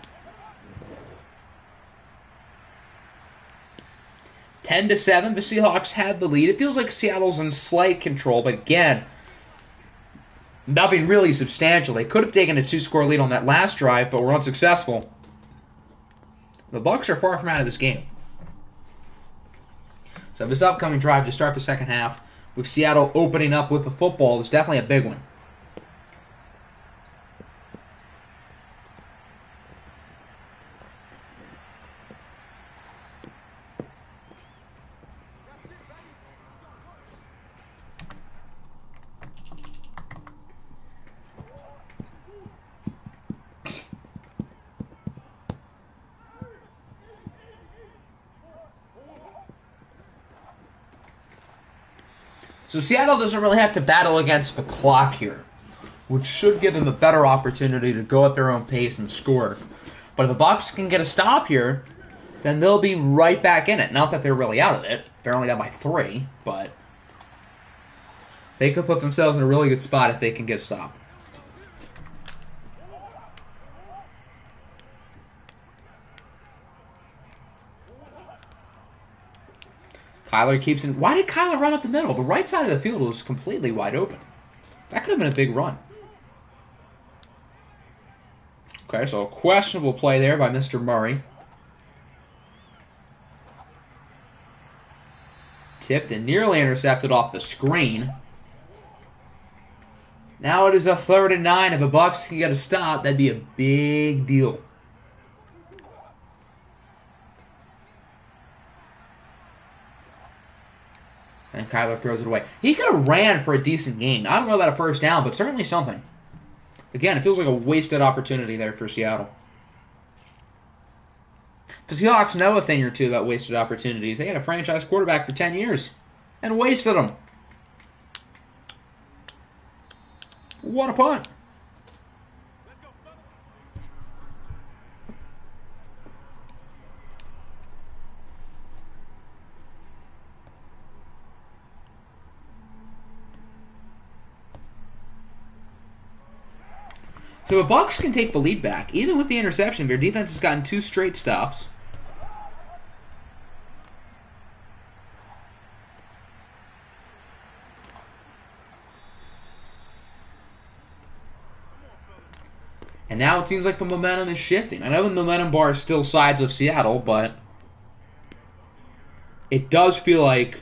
10-7, the Seahawks have the lead. It feels like Seattle's in slight control, but again, nothing really substantial. They could have taken a 2-score lead on that last drive, but were unsuccessful. The Bucs are far from out of this game. So this upcoming drive to start the second half, with Seattle opening up with the football, is definitely a big one. So Seattle doesn't really have to battle against the clock here, which should give them a better opportunity to go at their own pace and score. But if the Bucs can get a stop here, then they'll be right back in it. Not that they're really out of it. They're only down by 3, but they could put themselves in a really good spot if they can get a stop. Kyler keeps in. Why did Kyler run up the middle? The right side of the field was completely wide open. That could have been a big run. Okay, so a questionable play there by Mr. Murray. Tipped and nearly intercepted off the screen. Now it is a 3rd and 9. If the Bucs can get a stop, that'd be a big deal. And Kyler throws it away. He could have ran for a decent gain. I don't know about a first down, but certainly something. Again, it feels like a wasted opportunity there for Seattle. The Seahawks know a thing or two about wasted opportunities. They had a franchise quarterback for 10 years and wasted them. What a punt. So the Bucs can take the lead back. Even with the interception, their defense has gotten 2 straight stops. And now it seems like the momentum is shifting. I know the momentum bar is still sides of Seattle, but it does feel like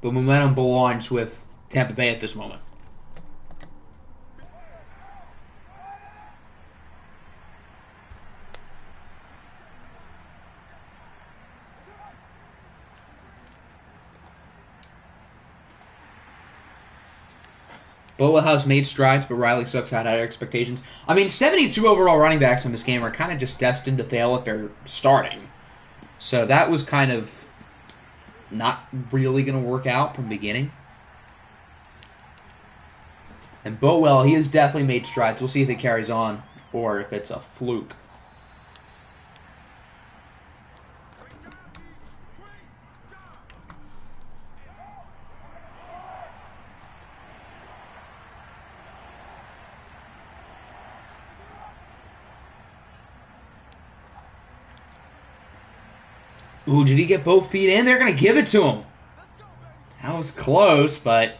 the momentum belongs with Tampa Bay at this moment. Boa has made strides, but Riley sucks out higher expectations. I mean, 72 overall running backs in this game are kind of just destined to fail if they're starting. So that was kind of not really going to work out from the beginning. And Boatwell, he has definitely made strides. We'll see if it carries on or if it's a fluke. Ooh, did he get both feet in? They're going to give it to him. That was close, but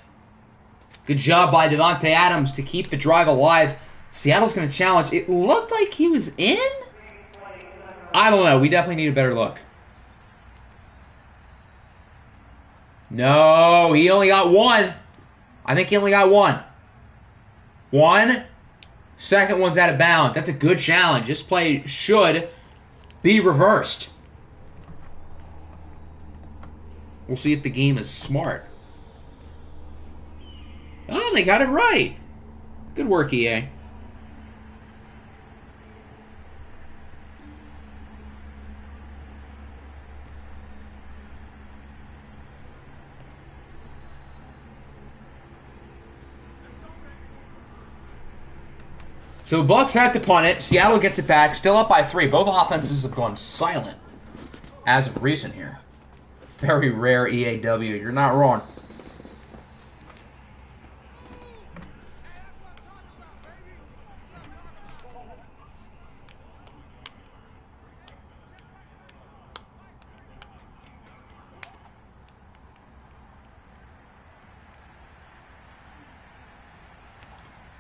good job by Devontae Adams to keep the drive alive. Seattle's going to challenge. It looked like he was in? I don't know. We definitely need a better look. No, he only got one. I think he only got one. One. Second one's out of bounds. That's a good challenge. This play should be reversed. We'll see if the game is smart. Oh, they got it right. Good work, EA. So the Bucks have to punt it. Seattle gets it back. Still up by 3. Both offenses have gone silent as of recent here. Very rare EAW. You're not wrong.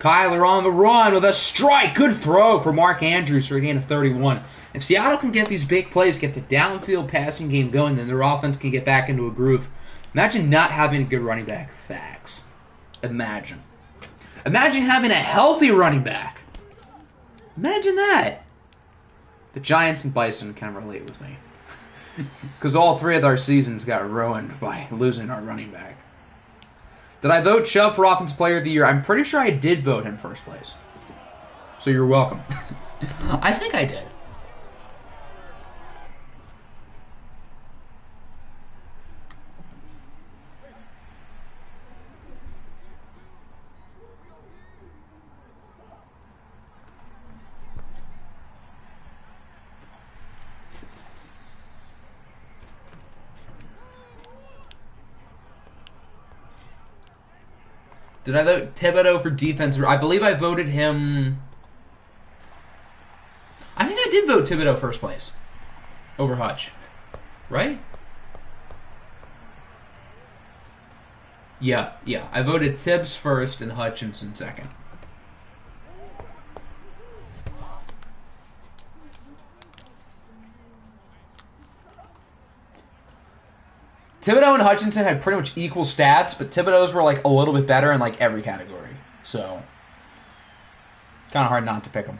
Kyler on the run with a strike. Good throw for Mark Andrews for a gain of 31. If Seattle can get these big plays, get the downfield passing game going, then their offense can get back into a groove. Imagine not having a good running back. Facts. Imagine. Imagine having a healthy running back. Imagine that. The Giants and Bison can relate with me. Because all 3 of our seasons got ruined by losing our running back. Did I vote Chubb for Offensive Player of the Year? I'm pretty sure I did vote him first place. So you're welcome. I think I did. Did I vote Thibodeau for defense? I believe I voted him. I think I did vote Thibodeau first place over Hutch. Right? Yeah. I voted Tibbs first and Hutchinson second. Thibodeau and Hutchinson had pretty much equal stats, but Thibodeau's were like a little bit better in like every category. So, it's kind of hard not to pick them.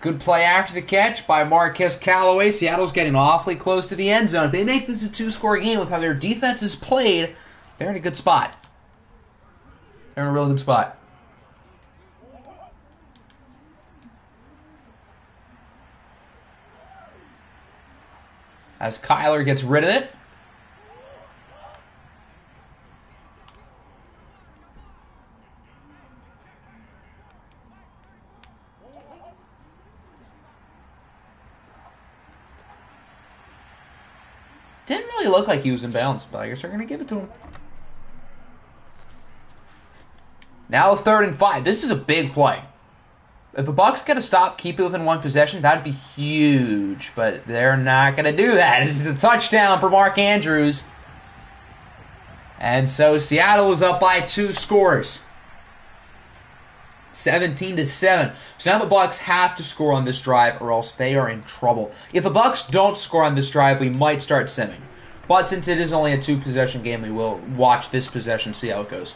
Good play after the catch by Marquez Callaway. Seattle's getting awfully close to the end zone. If they make this a 2-score game with how their defense is played, they're in a good spot. They're in a real good spot. As Kyler gets rid of it. Didn't really look like he was in bounds, but I guess they're going to give it to him. Now 3rd and 5. This is a big play. If the Bucks get a stop, keep it within 1 possession, that'd be huge. But they're not going to do that. This is a touchdown for Mark Andrews. And so Seattle is up by 2 scores. 17-7. So now the Bucks have to score on this drive or else they are in trouble. If the Bucks don't score on this drive, we might start simming. But since it is only a 2-possession game, we will watch this possession, see how it goes.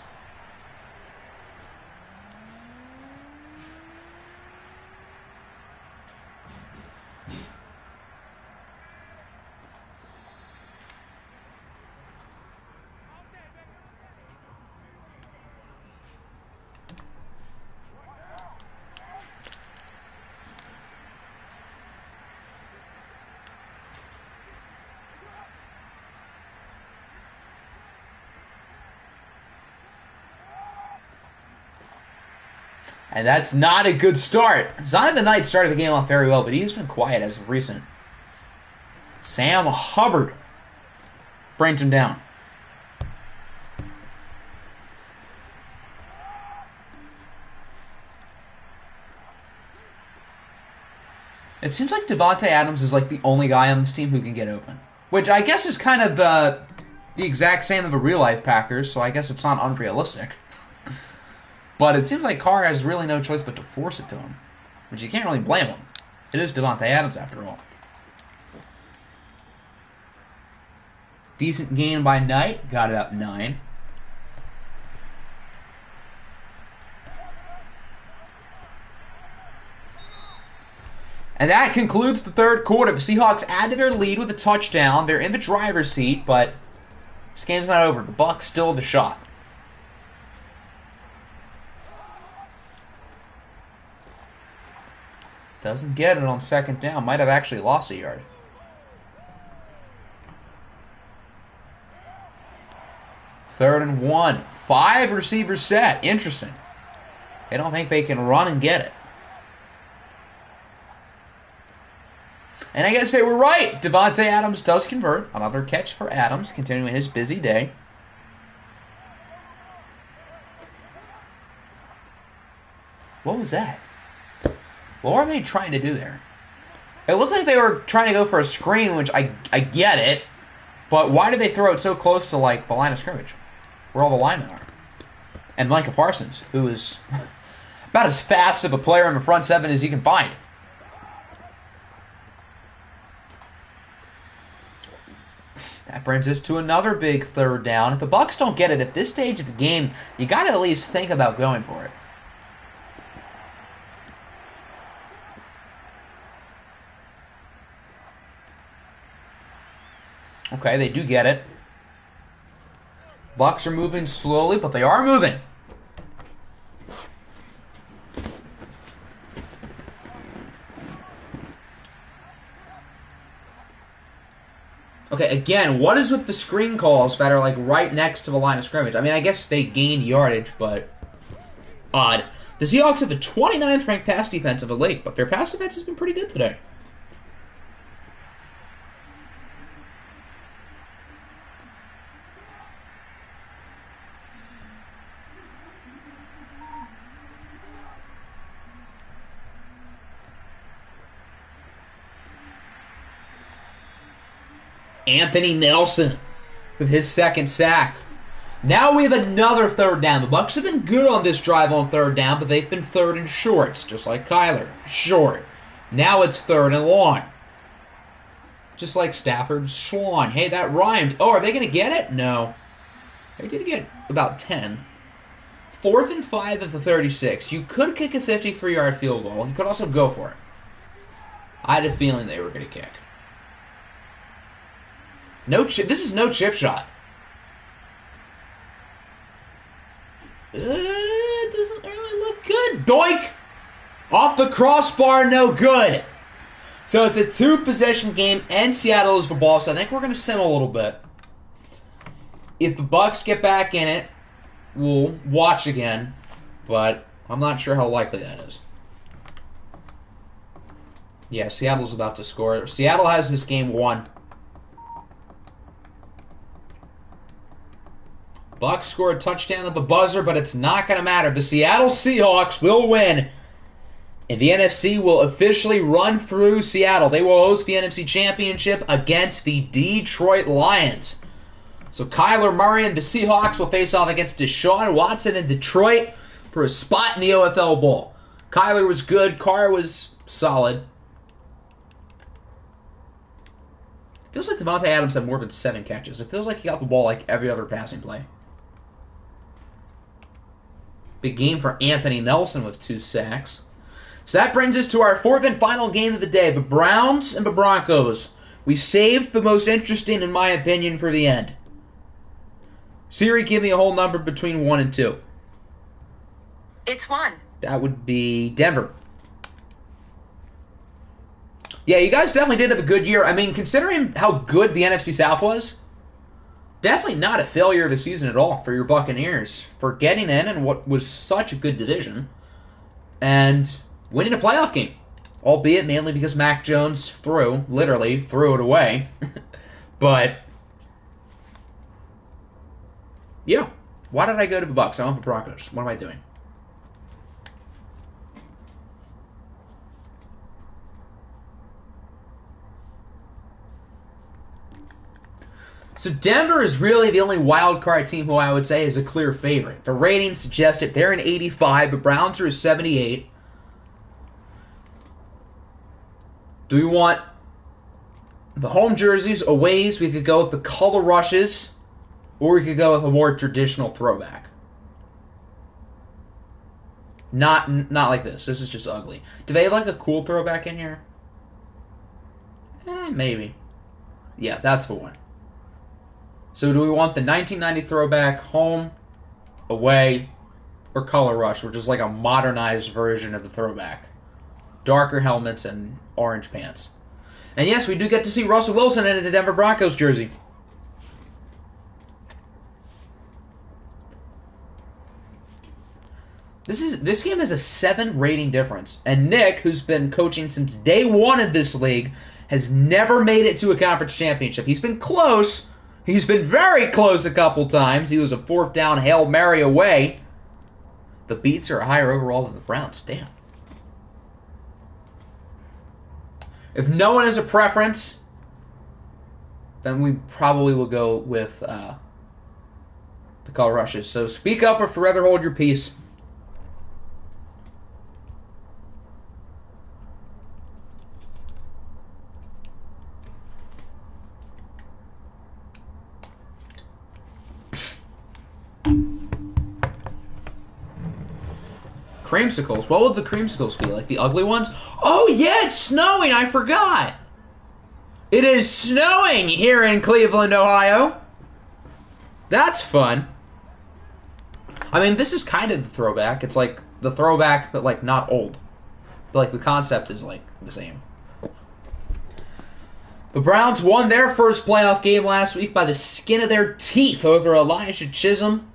And that's not a good start. Zonovan Knight started the game off very well, but he's been quiet as of recent. Sam Hubbard brings him down. It seems like Davante Adams is like the only guy on this team who can get open. Which I guess is kind of the exact same of a real-life Packers, so I guess it's not unrealistic. But it seems like Carr has really no choice but to force it to him. Which you can't really blame him. It is Davante Adams after all. Decent gain by Knight. Got it up 9. And that concludes the third quarter. The Seahawks add to their lead with a touchdown. They're in the driver's seat, but this game's not over. The Bucs still have the shot. Doesn't get it on second down. Might have actually lost a yard. Third and 1. 5 receivers set. Interesting. They don't think they can run and get it. And I guess they were right. Davante Adams does convert. Another catch for Adams, continuing his busy day. What was that? What were they trying to do there? It looked like they were trying to go for a screen, which I get it. But why did they throw it so close to, like, the line of scrimmage? Where all the linemen are. And Micah Parsons, who is about as fast of a player in the front seven as you can find. That brings us to another big third down. If the Bucs don't get it at this stage of the game, you got to at least think about going for it. Okay, they do get it. Bucs are moving slowly, but they are moving. Okay, again, what is with the screen calls that are like right next to the line of scrimmage? I mean, I guess they gained yardage, but odd. The Seahawks have the 29th ranked pass defense of the league, but their pass defense has been pretty good today. Anthony Nelson with his second sack. Now we have another third down. The Bucs have been good on this drive on third down, but they've been third and shorts, just like Kyler. Short. Now it's third and long. Just like Stafford's Schwan. Hey, that rhymed. Oh, are they going to get it? No. They did get about 10. 4th and 5 at the 36. You could kick a 53-yard field goal. You could also go for it. I had a feeling they were going to kick. No chip. This is no chip shot. It doesn't really look good. Doink! Off the crossbar, no good. So it's a 2-possession game, and Seattle is the ball, so I think we're going to sim a little bit. If the Bucs get back in it, we'll watch again, but I'm not sure how likely that is. Yeah, Seattle's about to score. Seattle has this game won. Bucs score a touchdown at the buzzer, but it's not going to matter. The Seattle Seahawks will win. And the NFC will officially run through Seattle. They will host the NFC Championship against the Detroit Lions. So Kyler Murray and the Seahawks will face off against Deshaun Watson in Detroit. for a spot in the OFL Bowl. Kyler was good. Carr was solid. Feels like Devontae Adams had more than 7 catches. It feels like he got the ball like every other passing play. Big game for Anthony Nelson with 2 sacks. So that brings us to our 4th and final game of the day. The Browns and the Broncos. We saved the most interesting, in my opinion, for the end. Siri, give me a whole number between 1 and 2. It's 1. That would be Denver. Yeah, you guys definitely did have a good year. I mean, considering how good the NFC South was, definitely not a failure of the season at all for your Buccaneers for getting in what was such a good division and winning a playoff game, albeit mainly because Mac Jones literally threw it away. But, yeah. Why did I go to the Bucs? I want the Broncos. What am I doing? So Denver is really the only wild card team who I would say is a clear favorite. The ratings suggest it. They're an 85. The Browns are a 78. Do we want the home jerseys, aways? We could go with the color rushes, or we could go with a more traditional throwback. Not like this. This is just ugly. Do they have like a cool throwback in here? Maybe. Yeah, that's the one. So do we want the 1990 throwback, home, away, or color rush, which is like a modernized version of the throwback? Darker helmets and orange pants. And yes, we do get to see Russell Wilson in the Denver Broncos jersey. This game has a 7 rating difference. And Nick, who's been coaching since day 1 of this league, has never made it to a conference championship. He's been close. He's been very close a couple times. He was a 4th down Hail Mary away. The Beats are higher overall than the Browns. Damn. If no one has a preference, then we probably will go with the color rushes. So speak up or forever hold your peace. Creamsicles. What would the creamsicles be? Like the ugly ones? Oh, yeah, it's snowing. I forgot. It is snowing here in Cleveland, Ohio. That's fun. I mean, this is kind of the throwback. It's like the throwback, but like not old. But like the concept is like the same. The Browns won their first playoff game last week by the skin of their teeth over Elijah Chisholm,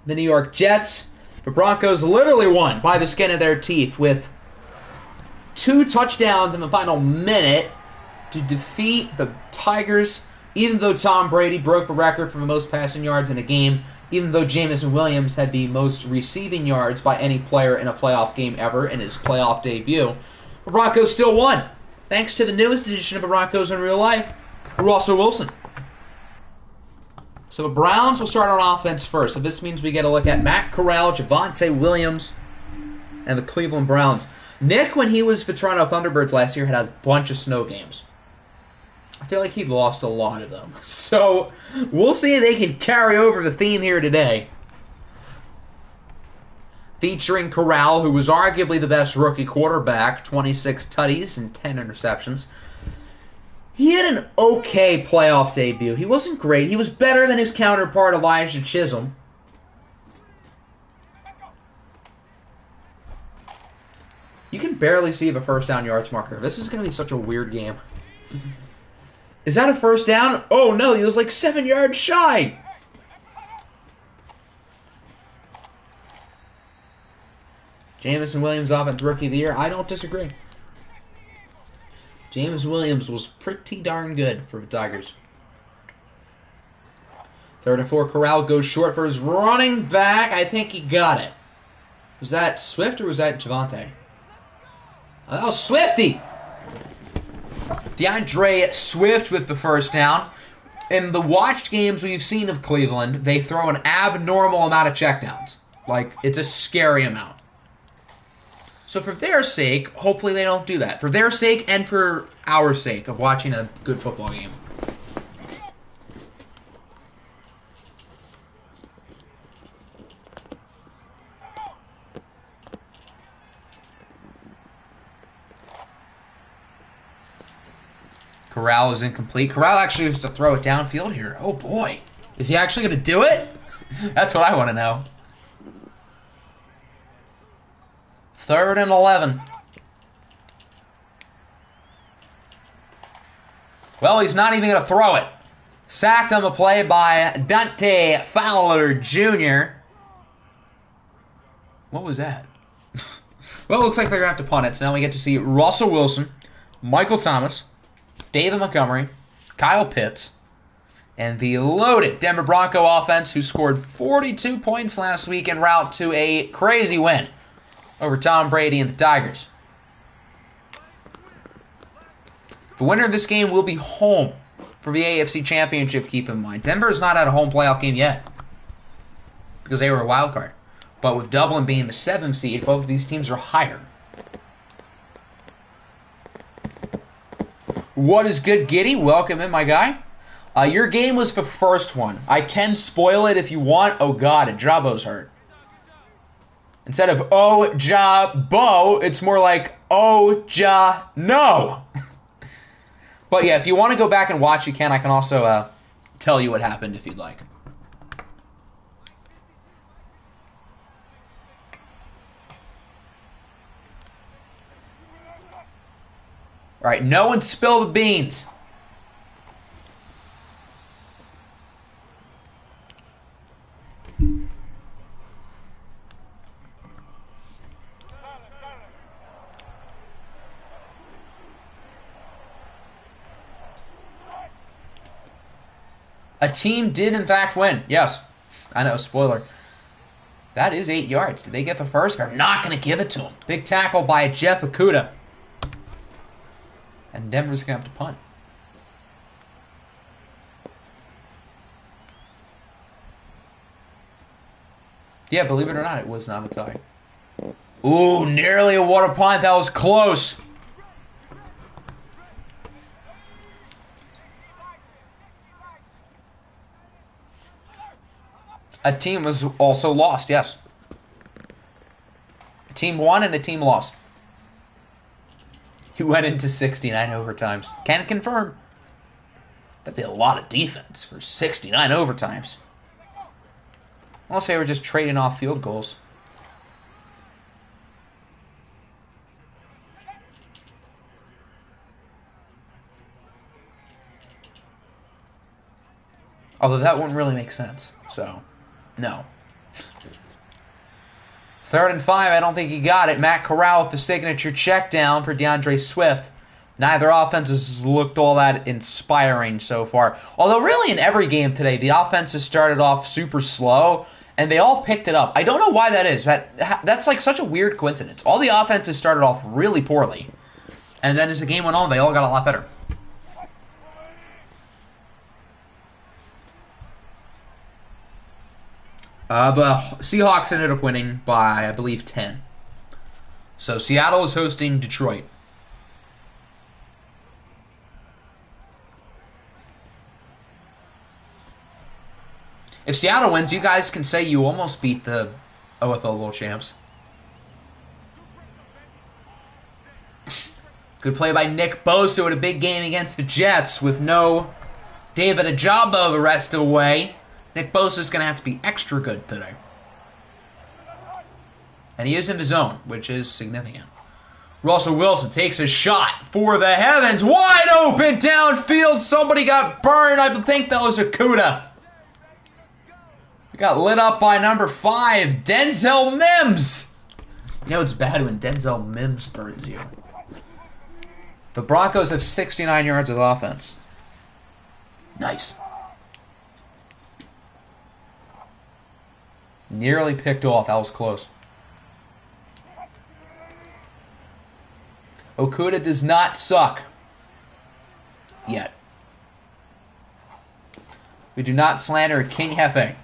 the New York Jets. The Broncos literally won by the skin of their teeth with 2 touchdowns in the final minute to defeat the Tigers, even though Tom Brady broke the record for the most passing yards in a game, even though Jamison Williams had the most receiving yards by any player in a playoff game ever in his playoff debut. The Broncos still won, thanks to the newest edition of the Broncos in real life, Russell Wilson. So the Browns will start on offense first. So this means we get a look at Matt Corral, Javonte Williams, and the Cleveland Browns. Nick, when he was the Toronto Thunderbirds last year, had a bunch of snow games. I feel like he lost a lot of them. So we'll see if they can carry over the theme here today. Featuring Corral, who was arguably the best rookie quarterback, 26 tutties and 10 interceptions. He had an okay playoff debut. He wasn't great. He was better than his counterpart, Elijah Chisholm. You can barely see the first down yards marker. This is going to be such a weird game. Is that a first down? Oh, no, he was like 7 yards shy. Jamison Williams, Offensive Rookie of the Year. I don't disagree. James Williams was pretty darn good for the Tigers. 3rd and 4, Corral goes short for his running back. I think he got it. Was that Swift or was that Javonte? Oh, that was Swifty. DeAndre Swift with the first down. In the watched games we've seen of Cleveland, they throw an abnormal amount of checkdowns. Like, it's a scary amount. So for their sake, hopefully they don't do that. For their sake and for our sake of watching a good football game. Corral is incomplete. Corral actually used to throw it downfield here. Oh, boy. Is he actually going to do it? That's what I want to know. 3rd and 11. Well, he's not even going to throw it. Sacked on the play by Dante Fowler Jr. What was that? Well, it looks like they're going to have to punt it. So now we get to see Russell Wilson, Michael Thomas, David Montgomery, Kyle Pitts, and the loaded Denver Bronco offense who scored 42 points last week en route to a crazy win over Tom Brady and the Tigers. The winner of this game will be home for the AFC Championship, keep in mind. Denver has not had a home playoff game yet because they were a wild card. But with Dublin being the 7th seed, both of these teams are higher. What is good, Giddy? Welcome in, my guy. Your game was the first one. I can spoil it if you want. Oh, God, Ajabo's hurt. Instead of Ojabo, it's more like Oja-no. But, yeah, if you want to go back and watch, you can. I can also tell you what happened if you'd like. All right, no one spill the beans. A team did, in fact, win. Yes. I know, spoiler. That is 8 yards. Did they get the first? They're not going to give it to him. Big tackle by Jeff Okudah. And Denver's going to have to punt. Yeah, believe it or not, it was not a tie. Ooh, nearly a water punt. That was close. A team was also lost, yes. A team won and a team lost. He went into 69 overtimes. Can confirm. That'd be a lot of defense for 69 overtimes. Unless they were just trading off field goals. Although that wouldn't really make sense. So, no. 3rd and 5, I don't think he got it. Matt Corral with the signature check down for DeAndre Swift. Neither offense has looked all that inspiring so far. Although really in every game today, the offense has started off super slow, and they all picked it up. I don't know why that is. That's like such a weird coincidence. All the offenses started off really poorly, and then as the game went on, they all got a lot better. The Seahawks ended up winning by, I believe, 10. So Seattle is hosting Detroit. If Seattle wins, you guys can say you almost beat the OFL World Champs. Good play by Nick Bosa with a big game against the Jets with no David Ojabo the rest of the way. Nick Bosa is going to have to be extra good today. And he is in the zone, which is significant. Russell Wilson takes a shot for the heavens. Wide open downfield. Somebody got burned. I think that was Okudah. We got lit up by number 5, Denzel Mims. You know it's bad when Denzel Mims burns you. The Broncos have 69 yards of offense. Nice. Nearly picked off. That was close. Okudah does not suck. Yet. We do not slander King Hefe.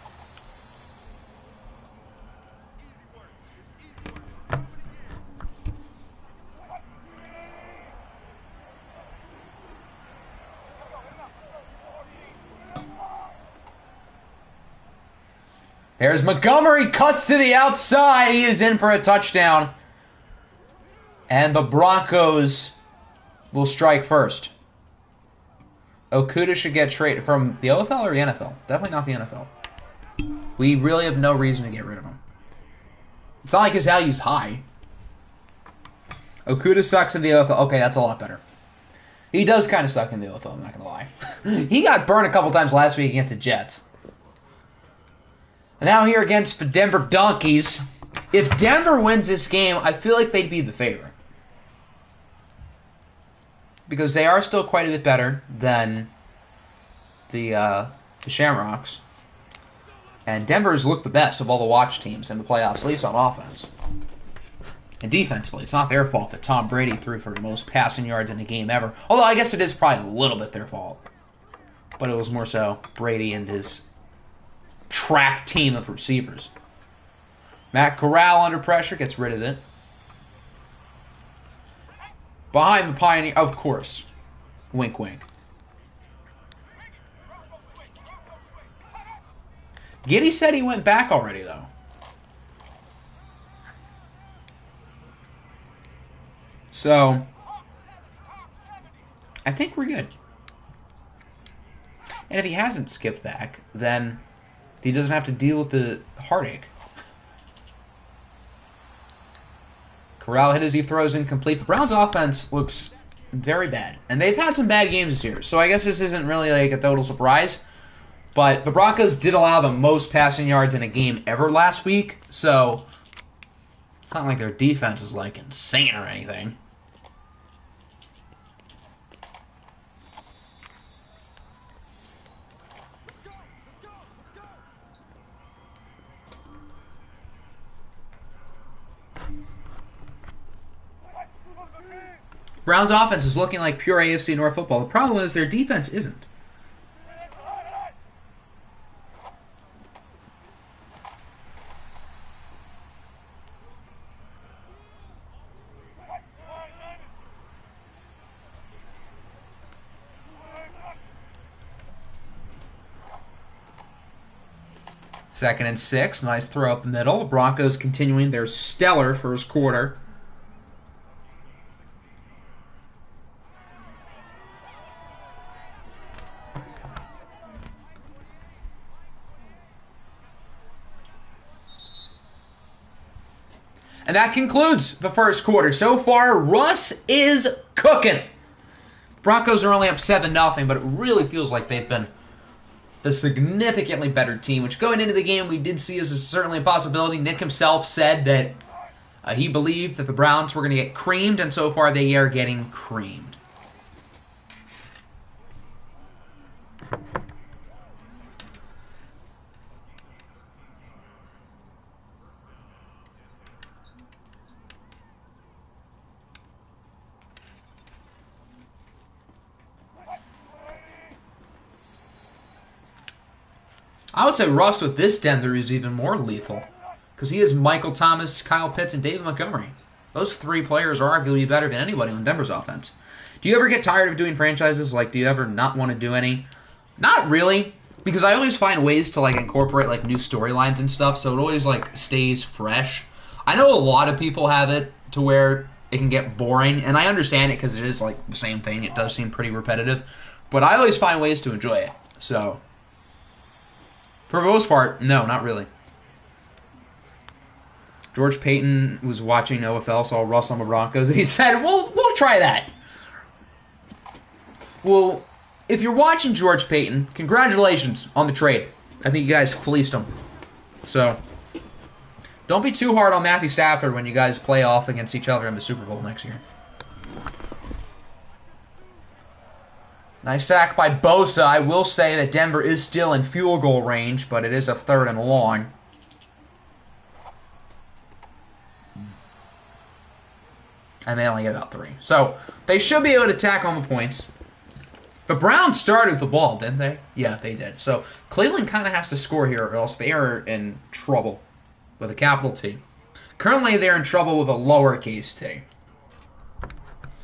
There's Montgomery, cuts to the outside. He is in for a touchdown. And the Broncos will strike first. Okudah should get traded from the OFL or the NFL. Definitely not the NFL. We really have no reason to get rid of him. It's not like his value's high. Okudah sucks in the OFL. Okay, that's a lot better. He does kind of suck in the OFL, I'm not going to lie. He got burned a couple times last week against the Jets. And now here against the Denver Donkeys. If Denver wins this game, I feel like they'd be the favorite. Because they are still quite a bit better than the Shamrocks. And Denver's looked the best of all the watch teams in the playoffs, at least on offense. And defensively, it's not their fault that Tom Brady threw for the most passing yards in a game ever. Although I guess it is probably a little bit their fault. But it was more so Brady and his track team of receivers. Matt Corral under pressure, gets rid of it. Behind the Pioneer, of course. Wink, wink. Giddy said he went back already, though. So, I think we're good. And if he hasn't skipped back, then he doesn't have to deal with the heartache. Corral hit as he throws incomplete. The Browns' offense looks very bad. And they've had some bad games this year. So I guess this isn't really like a total surprise. But the Broncos did allow the most passing yards in a game ever last week. So it's not like their defense is like insane or anything. Browns' offense is looking like pure AFC North football. The problem is their defense isn't. Second and 6. Nice throw up the middle. The Broncos continuing their stellar first quarter. And that concludes the first quarter. So far, Russ is cooking. Broncos are only up 7-0, but it really feels like they've been the significantly better team, which going into the game we did see as certainly a possibility. Nick himself said that he believed that the Browns were going to get creamed, and so far they are getting creamed. I would say Russ with this Denver is even more lethal. Because he has Michael Thomas, Kyle Pitts, and David Montgomery. Those three players are arguably better than anybody on Denver's offense. Do you ever get tired of doing franchises? Like, do you ever not want to do any? Not really. Because I always find ways to, like, incorporate, like, new storylines and stuff. So it always, like, stays fresh. I know a lot of people have it to where it can get boring. And I understand it because it is, like, the same thing. It does seem pretty repetitive. But I always find ways to enjoy it. So for the most part, no, not really. George Payton was watching OFL, saw Russ on the Broncos, and he said, we'll try that. Well, if you're watching George Payton, congratulations on the trade. I think you guys fleeced him. So don't be too hard on Matthew Stafford when you guys play off against each other in the Super Bowl next year. Nice sack by Bosa. I will say that Denver is still in field goal range, but it is a 3rd and long. And they only get about 3. So they should be able to tack on the points. The Browns started the ball, didn't they? Yeah, they did. So Cleveland kind of has to score here or else they are in trouble with a capital T. Currently, they're in trouble with a lowercase t.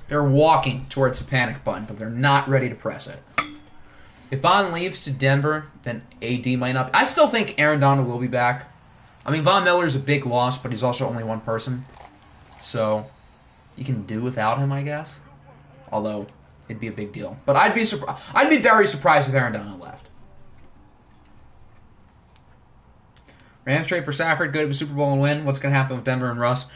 They're walking towards the panic button, but they're not ready to press it. If Vaughn leaves to Denver, then AD might not. I still think Aaron Donald will be back. I mean, Von Miller's a big loss, but he's also only one person. So, you can do without him, I guess. Although, it'd be a big deal. But I'd be very surprised if Aaron Donald left. Rams trade for Stafford, go to the Super Bowl and win. What's going to happen with Denver and Russ?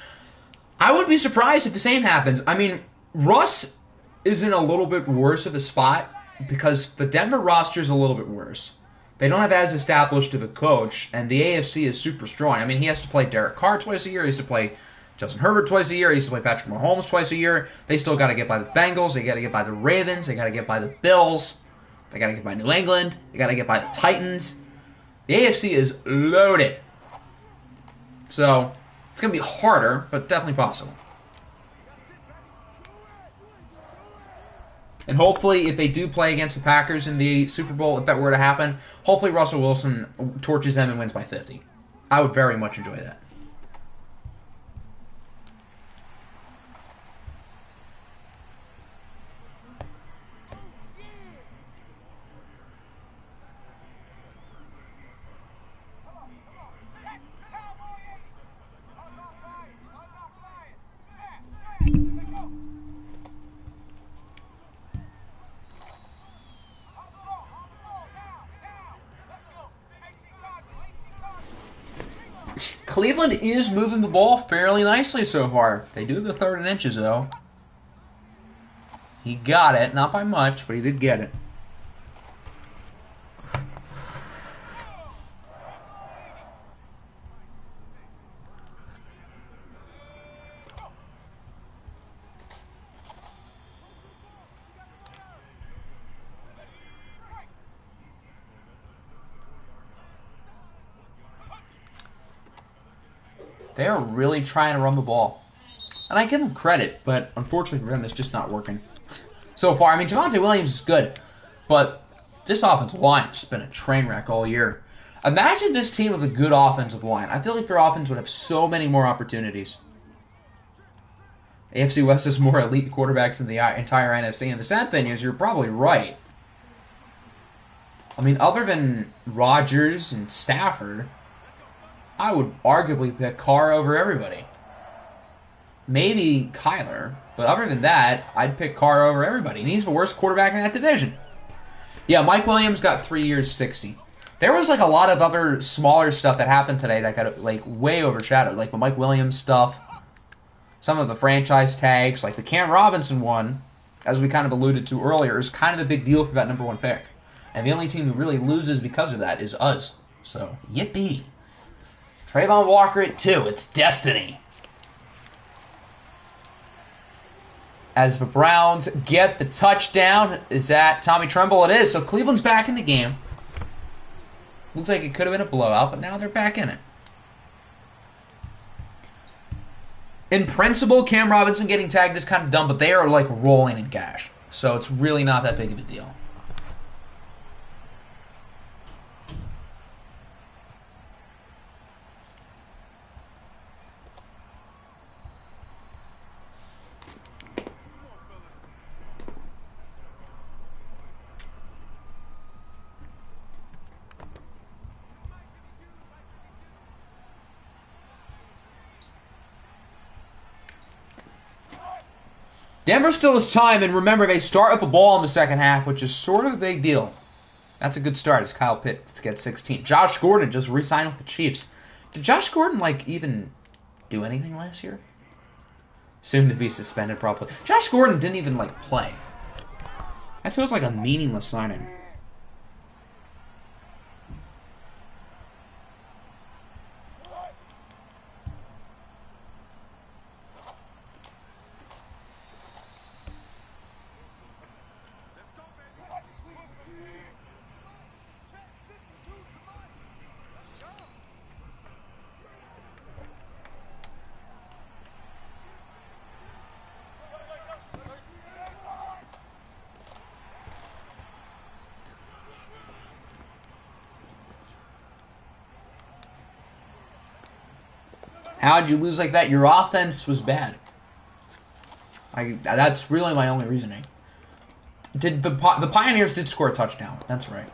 I wouldn't be surprised if the same happens. I mean, Russ is in a little bit worse of a spot because the Denver roster is a little bit worse. They don't have as established of a coach, and the AFC is super strong. I mean, he has to play Derek Carr twice a year. He has to play Justin Herbert twice a year. He has to play Patrick Mahomes twice a year. They still got to get by the Bengals. They got to get by the Ravens. They got to get by the Bills. They got to get by New England. They got to get by the Titans. The AFC is loaded. So, it's going to be harder, but definitely possible. And hopefully, if they do play against the Packers in the Super Bowl, if that were to happen, hopefully Russell Wilson torches them and wins by 50. I would very much enjoy that. Cleveland is moving the ball fairly nicely so far. They do the 3rd and inches, though. He got it. Not by much, but he did get it. They are really trying to run the ball. And I give them credit, but unfortunately for them, it's just not working. So far, I mean, Javonte Williams is good, but this offensive line has been a train wreck all year. Imagine this team with a good offensive line. I feel like their offense would have so many more opportunities. AFC West has more elite quarterbacks than the entire NFC, and the sad thing is you're probably right. I mean, other than Rodgers and Stafford, I would arguably pick Carr over everybody. Maybe Kyler, but other than that, I'd pick Carr over everybody. And he's the worst quarterback in that division. Yeah, Mike Williams got 3 years, 60. There was like a lot of other smaller stuff that happened today that got like way overshadowed, like the Mike Williams stuff, some of the franchise tags, like the Cam Robinson one, as we kind of alluded to earlier, is kind of a big deal for that number 1 pick. And the only team who really loses because of that is us. So, yippee. Trayvon Walker at 2. It's destiny. As the Browns get the touchdown, is that Tommy Tremble? It is. So Cleveland's back in the game. Looks like it could have been a blowout, but now they're back in it. In principle, Cam Robinson getting tagged is kind of dumb, but they are like rolling in cash. So it's really not that big of a deal. Denver still has time, and remember, they start with the ball in the second half, which is sort of a big deal. That's a good start as Kyle Pitts gets 16. Josh Gordon just re-signed with the Chiefs. Did Josh Gordon, like, even do anything last year? Soon to be suspended, probably. Josh Gordon didn't even, like, play. That feels like a meaningless signing. How'd you lose like that? Your offense was bad. That's really my only reasoning. The Pioneers did score a touchdown. That's right.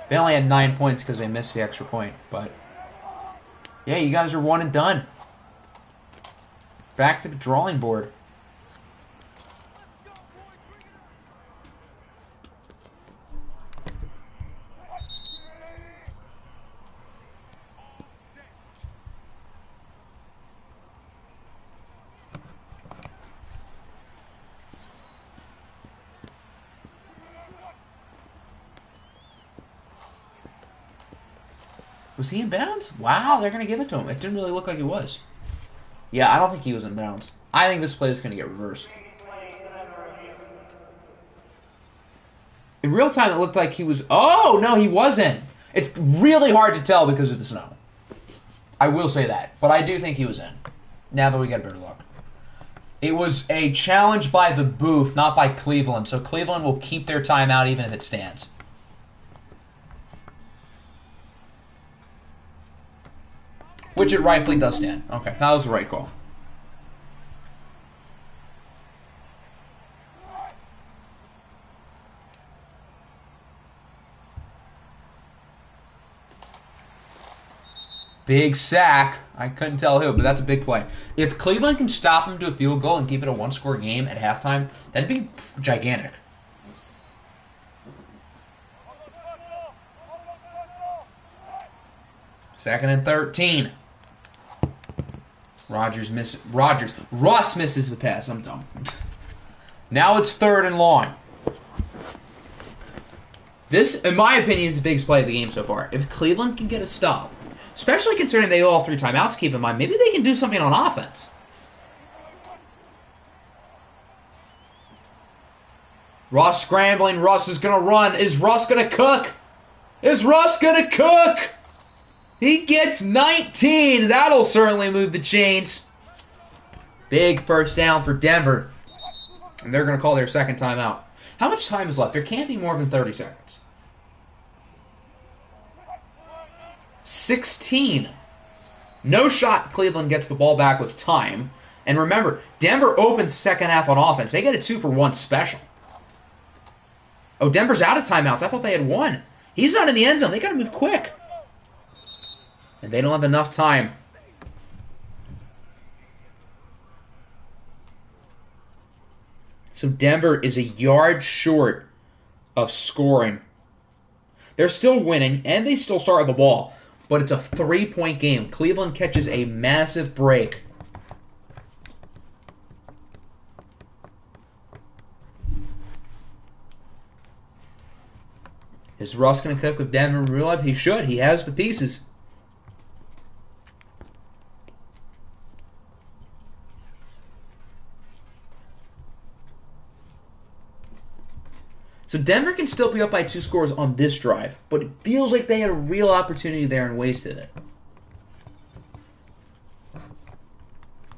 They only had 9 points because they missed the extra point. But yeah, you guys are 1 and done. Back to the drawing board. Was he in bounds? Wow, they're going to give it to him. It didn't really look like he was. Yeah, I don't think he was in bounds. I think this play is going to get reversed. In real time, it looked like he was... Oh, no, he wasn't. It's really hard to tell because of the snow. I will say that. But I do think he was in. Now that we get a better look. It was a challenge by the booth, not by Cleveland. So Cleveland will keep their timeout even if it stands. Which it rightfully does stand. Okay, that was the right call. Big sack. I couldn't tell who, but that's a big play. If Cleveland can stop him to a field goal and keep it a one-score game at halftime, that'd be gigantic. Second and 13. Russ misses the pass. I'm dumb. Now it's 3rd and long. This, in my opinion, is the biggest play of the game so far. If Cleveland can get a stop, especially considering they all 3 timeouts, keep in mind, maybe they can do something on offense. Russ scrambling. Russ is going to run. Is Russ going to cook? Is Russ going to cook? He gets 19. That'll certainly move the chains. Big first down for Denver. And they're going to call their second timeout. How much time is left? There can't be more than 30 seconds. 16. No shot Cleveland gets the ball back with time. And remember, Denver opens second half on offense. They get a 2-for-1 special. Oh, Denver's out of timeouts. I thought they had 1. He's not in the end zone. They got to move quick. And they don't have enough time. So Denver is a yard short of scoring. They're still winning, and they still start with the ball. But it's a 3-point game. Cleveland catches a massive break. Is Russ going to cook with Denver in real life? He should. He has the pieces. So Denver can still be up by 2 scores on this drive, but it feels like they had a real opportunity there and wasted it.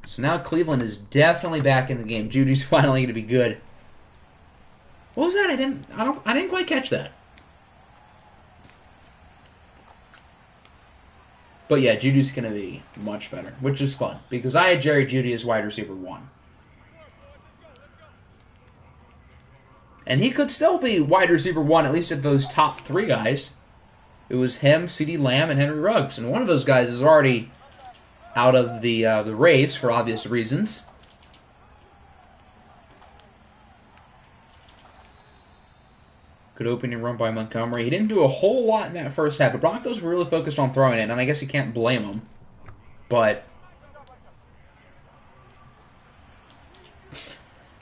So now Cleveland is definitely back in the game. Judy's finally going to be good. What was that? I didn't quite catch that. But yeah, Judy's going to be much better, which is fun because I had Jerry Jeudy as wide receiver 1. And he could still be wide receiver 1, at least of those top 3 guys. It was him, CeeDee Lamb, and Henry Ruggs. And one of those guys is already out of the race for obvious reasons. Good opening run by Montgomery. He didn't do a whole lot in that first half. The Broncos were really focused on throwing it, and I guess you can't blame them. But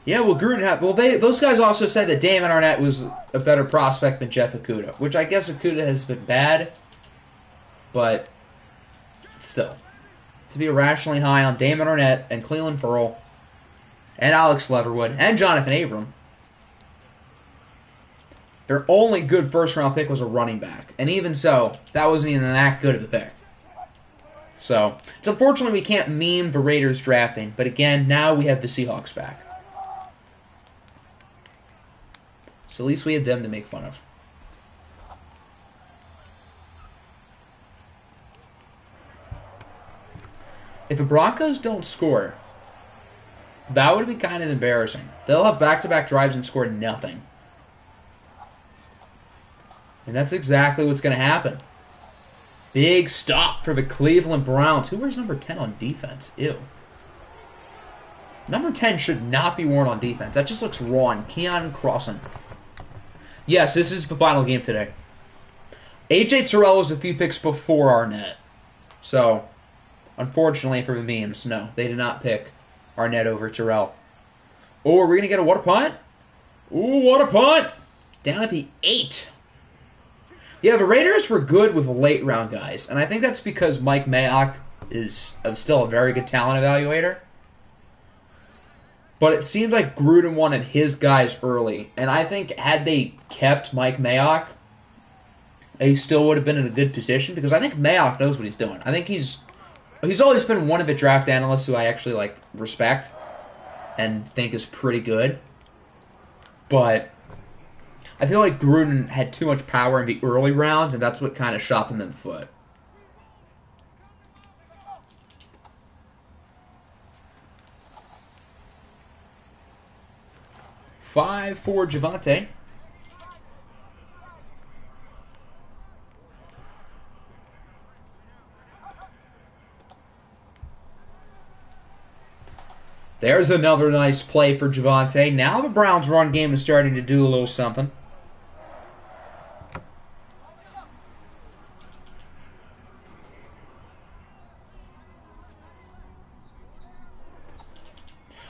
yeah, well, those guys also said that Damon Arnett was a better prospect than Jeff Okudah, which I guess Okudah has been bad, but still. To be irrationally high on Damon Arnett and Cleveland Ferrell and Alex Leatherwood and Jonathan Abram. Their only good first-round pick was a running back, and even so, that wasn't even that good of a pick. So, it's unfortunately we can't meme the Raiders drafting, but again, now we have the Seahawks back. So at least we have them to make fun of. If the Broncos don't score, that would be kind of embarrassing. They'll have back-to-back drives and score nothing. And that's exactly what's going to happen. Big stop for the Cleveland Browns. Who wears number 10 on defense? Ew. Number 10 should not be worn on defense. That just looks wrong. Keon Crossan. Yes, this is the final game today. A.J. Terrell was a few picks before Arnett. So, unfortunately for the memes, no, they did not pick Arnett over Terrell. Oh, are we going to get a what a punt? Ooh, what a punt! Down at the 8. Yeah, the Raiders were good with late round guys, and I think that's because Mike Mayock is still a very good talent evaluator. But it seems like Gruden wanted his guys early, and I think had they kept Mike Mayock, they still would have been in a good position because I think Mayock knows what he's doing. I think he's always been one of the draft analysts who I actually respect and think is pretty good. But I feel like Gruden had too much power in the early rounds, and that's what kind of shot him in the foot. Five for Javonte. There's another nice play for Javonte. Now the Browns' run game is starting to do a little something.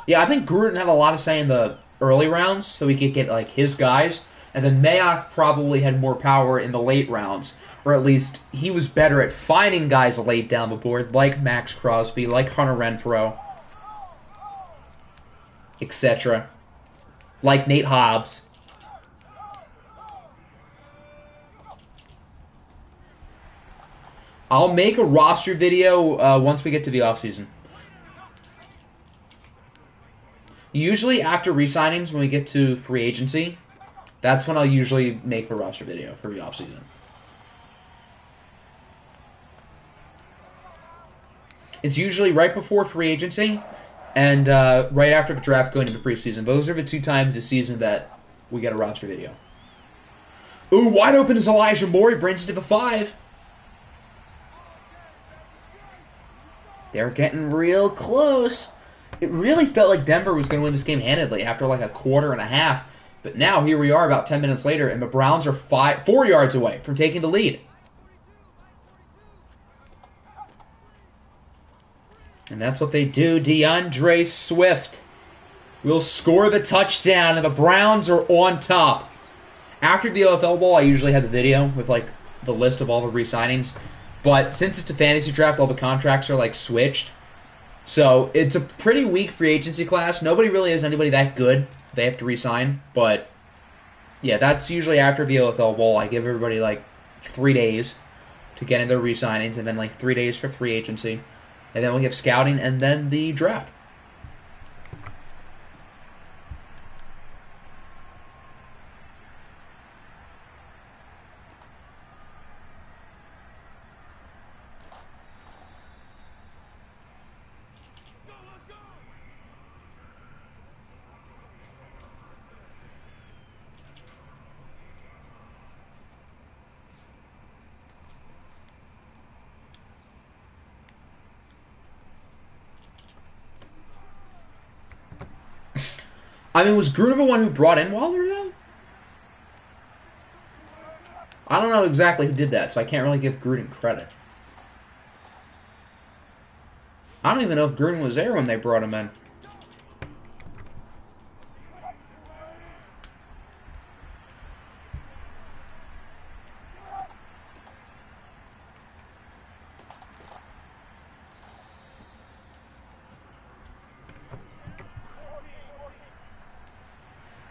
Yeah, I think Gruden had a lot of say in the early rounds, so he could get his guys, and then Mayock probably had more power in the late rounds, or at least he was better at finding guys late down the board, like Max Crosby, like Hunter Renfrow, etc., like Nate Hobbs. I'll make a roster video once we get to the offseason. Usually after re-signings, when we get to free agency, that's when I'll usually make the roster video for the offseason. It's usually right before free agency and right after the draft going into preseason. Those are the 2 times this season that we get a roster video. Ooh, wide open is Elijah Moore. He brings it to the 5. They're getting real close. It really felt like Denver was going to win this game handedly after a quarter and a half. But now here we are about 10 minutes later, and the Browns are 4 yards away from taking the lead. And that's what they do. DeAndre Swift will score the touchdown, and the Browns are on top. After the OFL Bowl, I usually have the video with the list of all the re-signings. But since it's a fantasy draft, all the contracts are switched. So it's a pretty weak free agency class. Nobody really has anybody that good they have to re-sign. But yeah, that's usually after the OFL Bowl. I give everybody 3 days to get in their re-signings, and then 3 days for free agency. And then we have scouting and then the draft. I mean, was Gruden the one who brought in Waller, though? I don't know exactly who did that, so I can't really give Gruden credit. I don't even know if Gruden was there when they brought him in.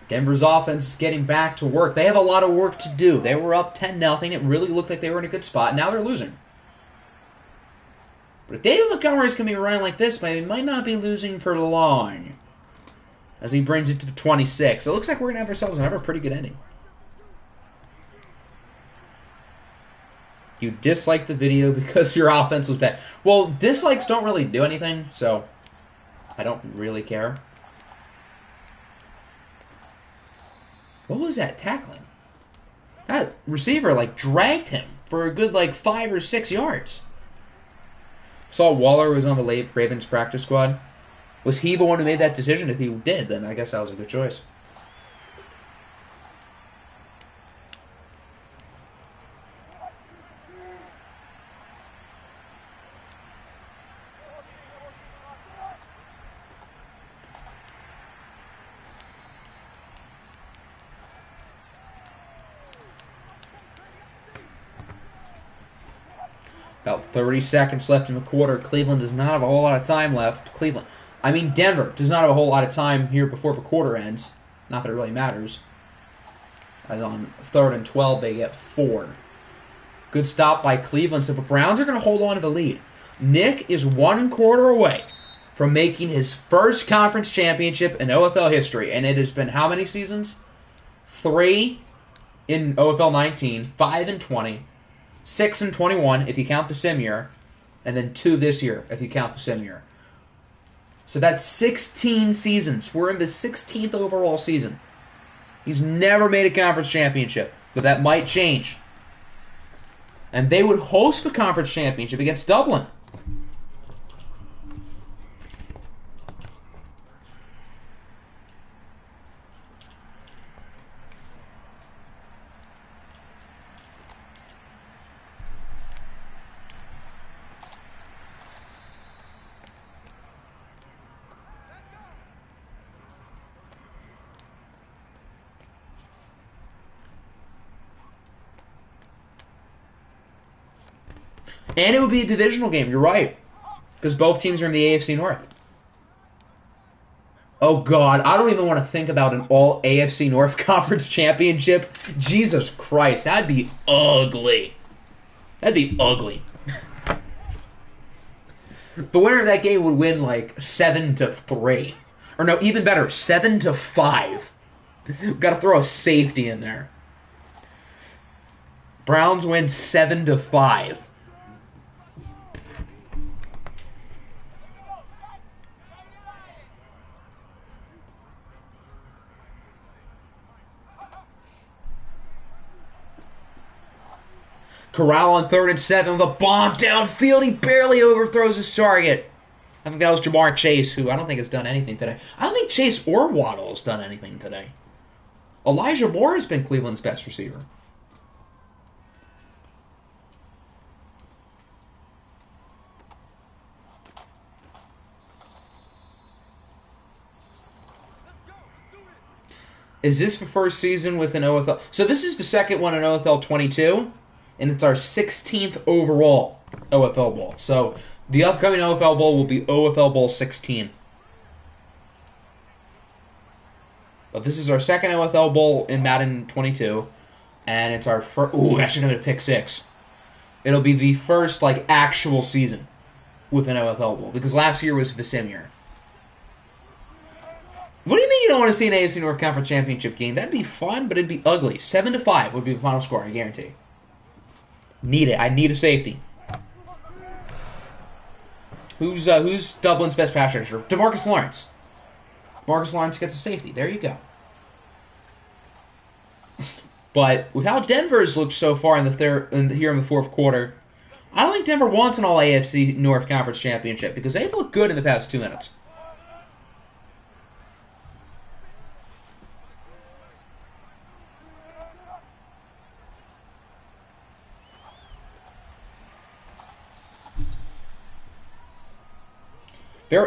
Denver's offense is getting back to work. They have a lot of work to do. They were up 10-0. It really looked like they were in a good spot. Now they're losing. But if David Montgomery's going to be running like this, he might not be losing for long. As he brings it to 26. So it looks like we're going to have ourselves another pretty good ending. You disliked the video because your offense was bad. Well, dislikes don't really do anything, so I don't really care. What was that tackling? That receiver, like, dragged him for a good, like, 5 or 6 yards. Saw Waller was on the Ravens practice squad. Was he the one who made that decision? If he did, then I guess that was a good choice. About 30 seconds left in the quarter. Cleveland does not have a whole lot of time left. Denver does not have a whole lot of time here before the quarter ends. Not that it really matters. As on 3rd and 12, they get 4. Good stop by Cleveland. So the Browns are going to hold on to the lead. Nick is 1 quarter away from making his first conference championship in OFL history. And it has been how many seasons? 3 in OFL 19, 5 in 20. 6 and 21 if you count the sim year, and then 2 this year if you count the sim year. So that's 16 seasons. We're in the 16th overall season. He's never made a conference championship, but that might change. And they would host the conference championship against Dublin. And it would be a divisional game, you're right. Because both teams are in the AFC North. Oh, God, I don't even want to think about an all AFC North Conference championship. Jesus Christ, that'd be ugly. That'd be ugly. The winner of that game would win like 7-3. Or no, even better, 7-5. Got to throw a safety in there. Browns win 7-5. Corral on 3rd and 7 with a bomb downfield. He barely overthrows his target. I think that was Jamar Chase, who I don't think has done anything today. I don't think Chase or Waddle has done anything today. Elijah Moore has been Cleveland's best receiver. Is this the first season with an OFL? So this is the second one in OFL 22. And it's our 16th overall OFL Bowl. So the upcoming OFL Bowl will be OFL Bowl 16. But this is our second OFL Bowl in Madden 22. And it's our first... Ooh, actually going to pick 6. It'll be the first, like, actual season with an OFL Bowl. Because last year was the sim year. What do you mean you don't want to see an AFC North Conference Championship game? That'd be fun, but it'd be ugly. 7-5 would be the final score, I guarantee. Need it. I need a safety. Who's Dublin's best pass rusher? DeMarcus Lawrence. Marcus Lawrence gets a safety. There you go. But with how Denver's looked so far in the here in the 4th quarter, I don't think Denver wants an all AFC North Conference Championship because they've looked good in the past 2 minutes.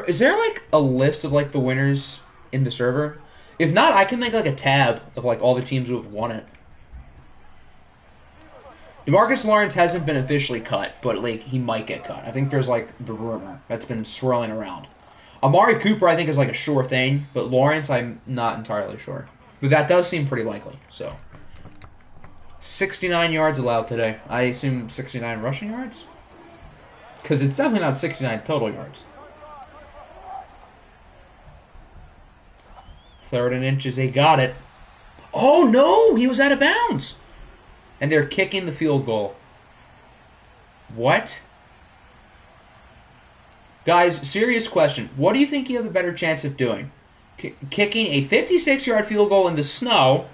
Is there like a list of like the winners in the server? If not, I can make like a tab of like all the teams who have won it. DeMarcus Lawrence hasn't been officially cut, but like he might get cut. I think there's like the rumor that's been swirling around. Amari Cooper I think is like a sure thing, but Lawrence I'm not entirely sure. But that does seem pretty likely. So 69 yards allowed today. I assume 69 rushing yards? Because it's definitely not 69 total yards. 3rd and inches, they got it. Oh, no, he was out of bounds. And they're kicking the field goal. What? Guys, serious question. What do you think you have a better chance of doing? Kicking a 56-yard field goal in the snow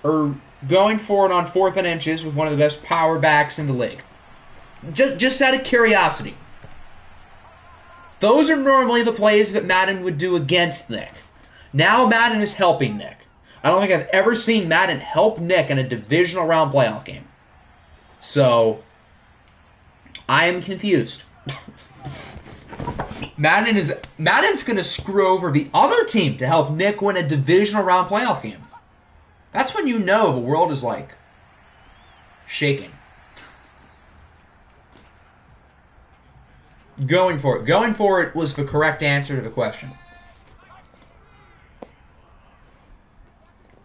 or going for it on 4th and inches with one of the best power backs in the league? Just out of curiosity. Those are normally the plays that Madden would do against Nick. Now Madden is helping Nick. I don't think I've ever seen Madden help Nick in a divisional round playoff game. So, I am confused. Madden's going to screw over the other team to help Nick win a divisional round playoff game. That's when you know the world is like shaking. Going for it. Going for it was the correct answer to the question.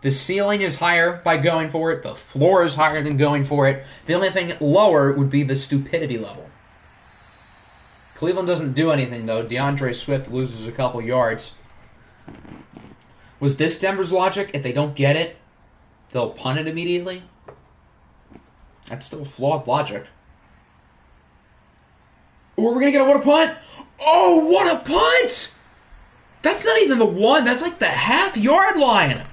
The ceiling is higher by going for it. The floor is higher than going for it. The only thing lower would be the stupidity level. Cleveland doesn't do anything, though. DeAndre Swift loses a couple yards. Was this Denver's logic? If they don't get it, they'll punt it immediately? That's still flawed logic. Or we're going to get a what a punt? Oh, what a punt! That's not even the one. That's like the half-yard line.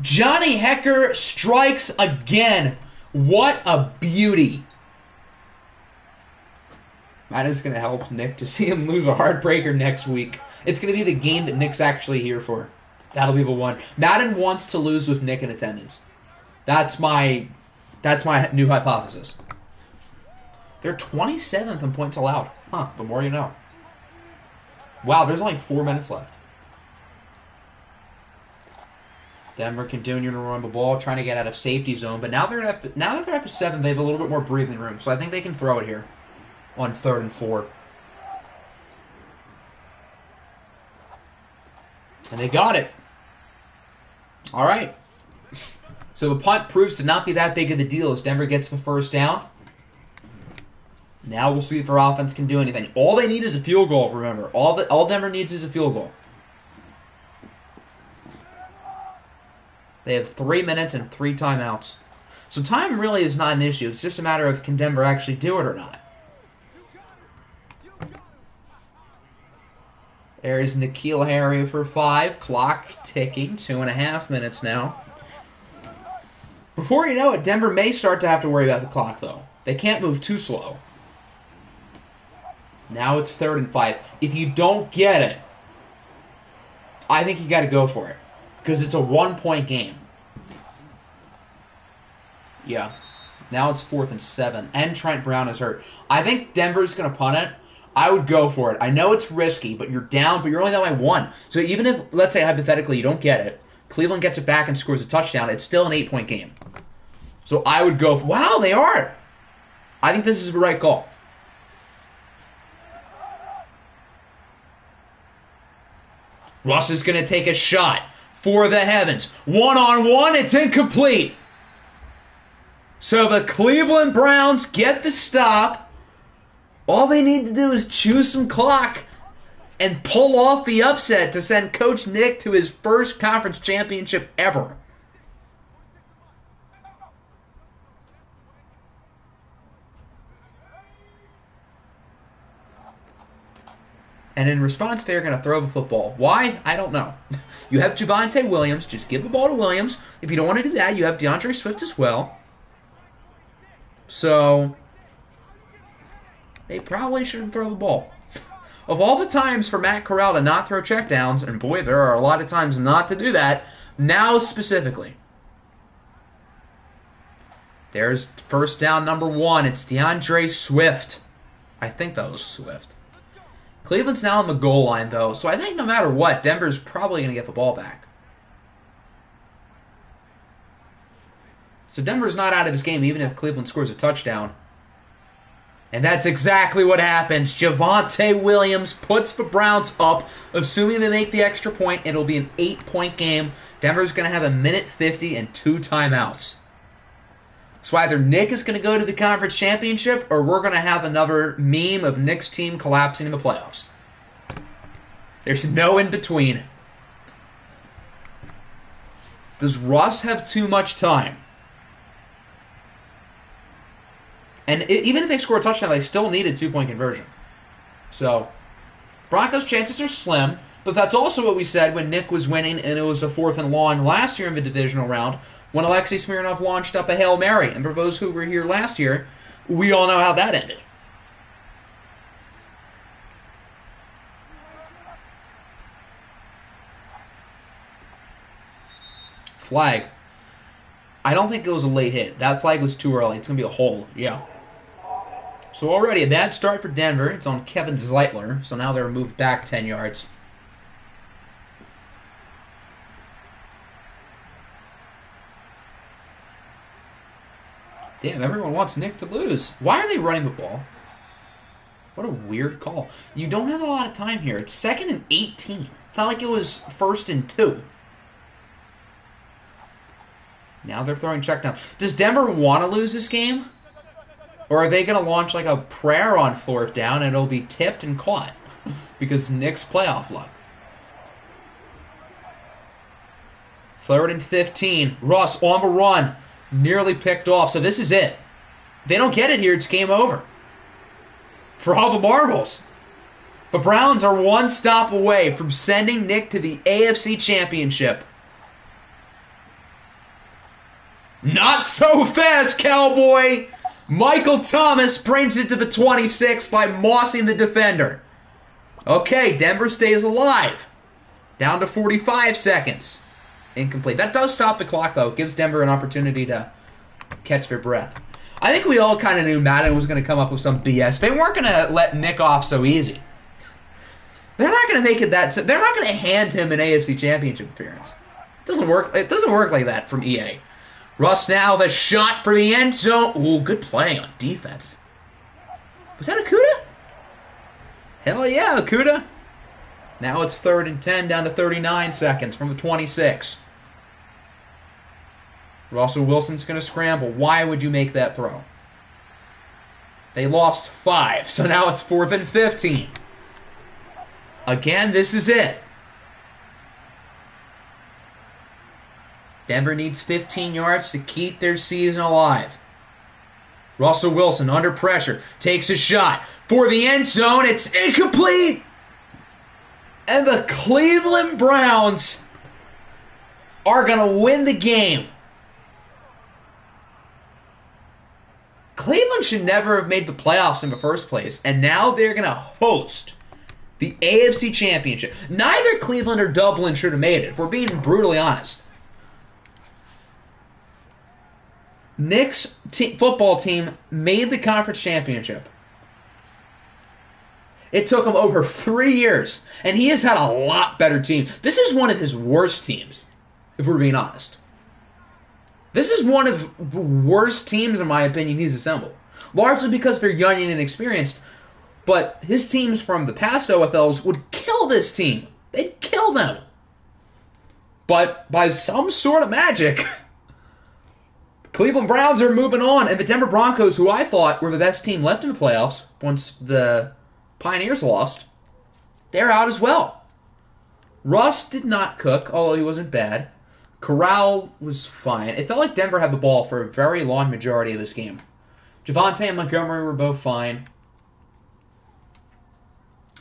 Johnny Hekker strikes again. What a beauty. That is going to help Nick to see him lose a heartbreaker next week. It's going to be the game that Nick's actually here for. That'll be the one. Madden wants to lose with Nick in attendance. That's my new hypothesis. They're 27th in points allowed. Huh, the more you know. Wow, there's only 4 minutes left. Denver continuing to run the ball, trying to get out of safety zone. But now that they're up to 7, they have a little bit more breathing room. So I think they can throw it here on 3rd and 4. And they got it. All right. So the punt proves to not be that big of a deal as Denver gets the first down. Now we'll see if their offense can do anything. All they need is a field goal, remember. All Denver needs is a field goal. They have 3 minutes and 3 timeouts. So time really is not an issue. It's just a matter of can Denver actually do it or not. There's N'Keal Harry for 5. Clock ticking. 2.5 minutes now. Before you know it, Denver may start to have to worry about the clock, though. They can't move too slow. Now it's 3rd and 5. If you don't get it, I think you got to go for it. Because it's a 1-point game. Yeah. Now it's 4th and 7. And Trent Brown is hurt. I think Denver's going to punt it. I would go for it. I know it's risky, but you're down, but you're only down by 1. So even if, let's say hypothetically, you don't get it, Cleveland gets it back and scores a touchdown, it's still an 8-point game. So I would go, wow, they are. I think this is the right call. Russ is going to take a shot for the heavens. 1-on-1, it's incomplete. So the Cleveland Browns get the stop. All they need to do is choose some clock and pull off the upset to send Coach Nick to his first conference championship ever. And in response, they're going to throw the football. Why? I don't know. You have Javonte Williams. Just give the ball to Williams. If you don't want to do that, you have DeAndre Swift as well. So, they probably shouldn't throw the ball. Of all the times for Matt Corral to not throw checkdowns, and boy, there are a lot of times not to do that, now specifically. There's first down number 1. It's DeAndre Swift. I think that was Swift. Cleveland's now on the goal line, though, so I think no matter what, Denver's probably going to get the ball back. So Denver's not out of this game, even if Cleveland scores a touchdown. And that's exactly what happens. Javonte Williams puts the Browns up. Assuming they make the extra point, it'll be an 8-point game. Denver's going to have 1:50 and 2 timeouts. So either Nick is going to go to the conference championship, or we're going to have another meme of Nick's team collapsing in the playoffs. There's no in between. Does Russ have too much time? And even if they score a touchdown, they still need a 2-point conversion. So, Broncos' chances are slim, but that's also what we said when Nick was winning and it was a 4th and long last year in the divisional round. when Alexei Smirnov launched up a Hail Mary. And for those who were here last year, we all know how that ended. Flag. I don't think it was a late hit. That flag was too early. It's going to be a hold. Yeah. So already a bad start for Denver. It's on Kevin Zeitler. So now they're moved back 10 yards. Damn, everyone wants Nick to lose. Why are they running the ball? What a weird call. You don't have a lot of time here. It's 2nd and 18. It's not like it was 1st and 2. Now they're throwing check down. Does Denver want to lose this game? Or are they going to launch like a prayer on 4th down and it'll be tipped and caught? Because Nick's playoff luck. 3rd and 15. Russ on the run. Nearly picked off. So this is it. If they don't get it here, it's game over. For all the marbles. The Browns are one stop away from sending Nick to the AFC Championship. Not so fast, Cowboy! Michael Thomas brings it to the 26 by mossing the defender. Okay, Denver stays alive. Down to 45 seconds. Incomplete. That does stop the clock, though. It gives Denver an opportunity to catch their breath. I think we all kind of knew Madden was going to come up with some BS. They weren't going to let Nick off so easy. They're not going to make it that... They're not going to hand him an AFC Championship appearance. It doesn't work like that from EA. Russ now, the shot for the end zone. Ooh, good play on defense. Was that Okuda? Hell yeah, Okuda. Now it's 3rd and 10, down to 39 seconds from the 26. Russell Wilson's going to scramble. Why would you make that throw? They lost 5, so now it's 4th and 15. Again, this is it. Denver needs 15 yards to keep their season alive. Russell Wilson under pressure takes a shot for the end zone. It's incomplete. And the Cleveland Browns are going to win the game. Cleveland should never have made the playoffs in the first place, and now they're going to host the AFC Championship. Neither Cleveland or Dublin should have made it, if we're being brutally honest. Nick's football team made the conference championship. It took him over 3 years, and he has had a lot better team. This is one of his worst teams, if we're being honest. This is one of the worst teams, in my opinion, he's assembled. Largely because they're young and inexperienced, but his teams from the past OFLs would kill this team. They'd kill them. But by some sort of magic, Cleveland Browns are moving on, and the Denver Broncos, who I thought were the best team left in the playoffs once the Pioneers lost, they're out as well. Russ did not cook, although he wasn't bad. Corral was fine. It felt like Denver had the ball for a very long majority of this game. Javonte and Montgomery were both fine.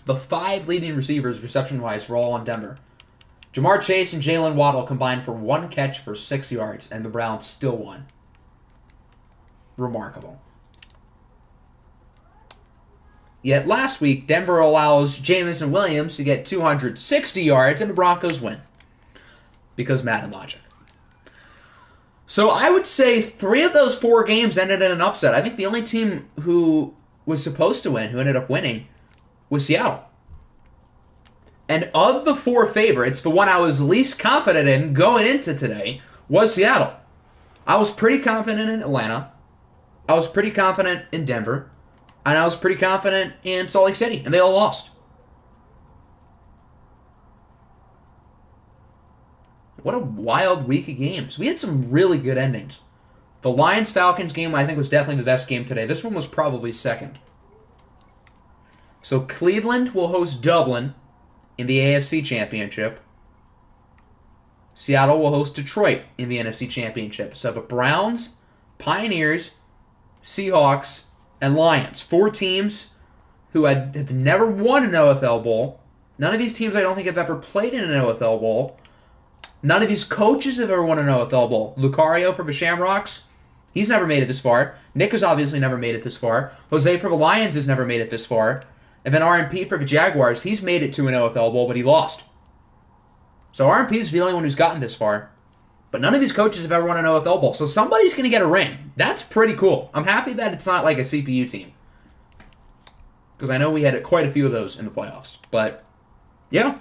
The 5 leading receivers, reception-wise, were all on Denver. Jamar Chase and Jalen Waddle combined for 1 catch for 6 yards, and the Browns still won. Remarkable. Yet last week, Denver allows Jamison Williams to get 260 yards, and the Broncos win. Because Madden logic. So I would say 3 of those 4 games ended in an upset. I think the only team who was supposed to win, who ended up winning, was Seattle. And of the 4 favorites, the one I was least confident in going into today was Seattle. I was pretty confident in Atlanta. I was pretty confident in Denver. And I was pretty confident in Salt Lake City. And they all lost. What a wild week of games. We had some really good endings. The Lions-Falcons game, I think, was definitely the best game today. This one was probably second. So Cleveland will host Dublin in the AFC Championship. Seattle will host Detroit in the NFC Championship. So the Browns, Pioneers, Seahawks, and Lions. 4 teams who have never won an OFL Bowl. None of these teams I don't think have ever played in an OFL Bowl. None of these coaches have ever won an OFL Bowl. Lucario for the Shamrocks, he's never made it this far. Nick has obviously never made it this far. Jose for the Lions has never made it this far. And then RMP for the Jaguars, he's made it to an OFL Bowl, but he lost. So RMP is the only one who's gotten this far. But none of these coaches have ever won an OFL Bowl. So somebody's going to get a ring. That's pretty cool. I'm happy that it's not like a CPU team. Because I know we had quite a few of those in the playoffs. But, yeah.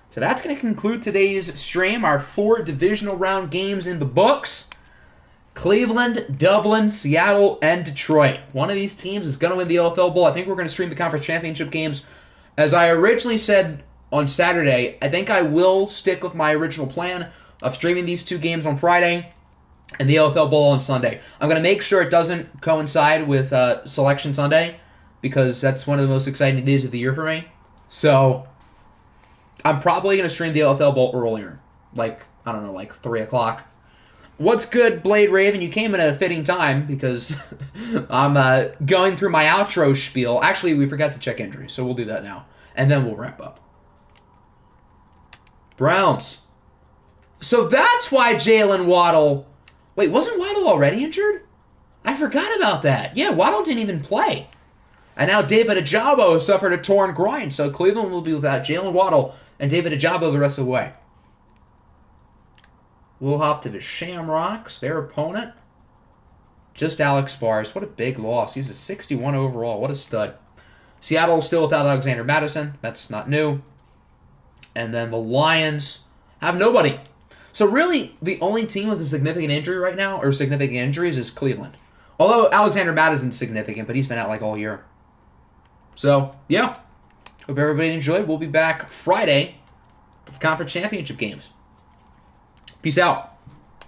So that's going to conclude today's stream. Our 4 divisional round games in the books. Cleveland, Dublin, Seattle, and Detroit. One of these teams is going to win the OFL Bowl. I think we're going to stream the conference championship games. As I originally said on Saturday, I think I will stick with my original plan of streaming these 2 games on Friday and the OFL Bowl on Sunday. I'm going to make sure it doesn't coincide with Selection Sunday because that's one of the most exciting days of the year for me. So I'm probably going to stream the OFL Bowl earlier, like 3 o'clock. What's good, Blade Raven? You came in at a fitting time because I'm going through my outro spiel. Actually, we forgot to check injuries, so we'll do that now. And then we'll wrap up. Browns. So that's why Jalen Waddle... Wait, wasn't Waddle already injured? I forgot about that. Yeah, Waddle didn't even play. And now David Ajabo suffered a torn groin, so Cleveland will be without Jalen Waddle and David Ajabo the rest of the way. We'll hop to the Shamrocks, their opponent. Just Alex Bars. What a big loss. He's a 61 overall. What a stud. Seattle still without Alexander Madison. That's not new. And then the Lions have nobody. So really, the only team with a significant injury right now, or significant injuries, is Cleveland. Although Alexander Madison's significant, but he's been out like all year. So, yeah. Hope everybody enjoyed. We'll be back Friday for the conference championship games. Peace out.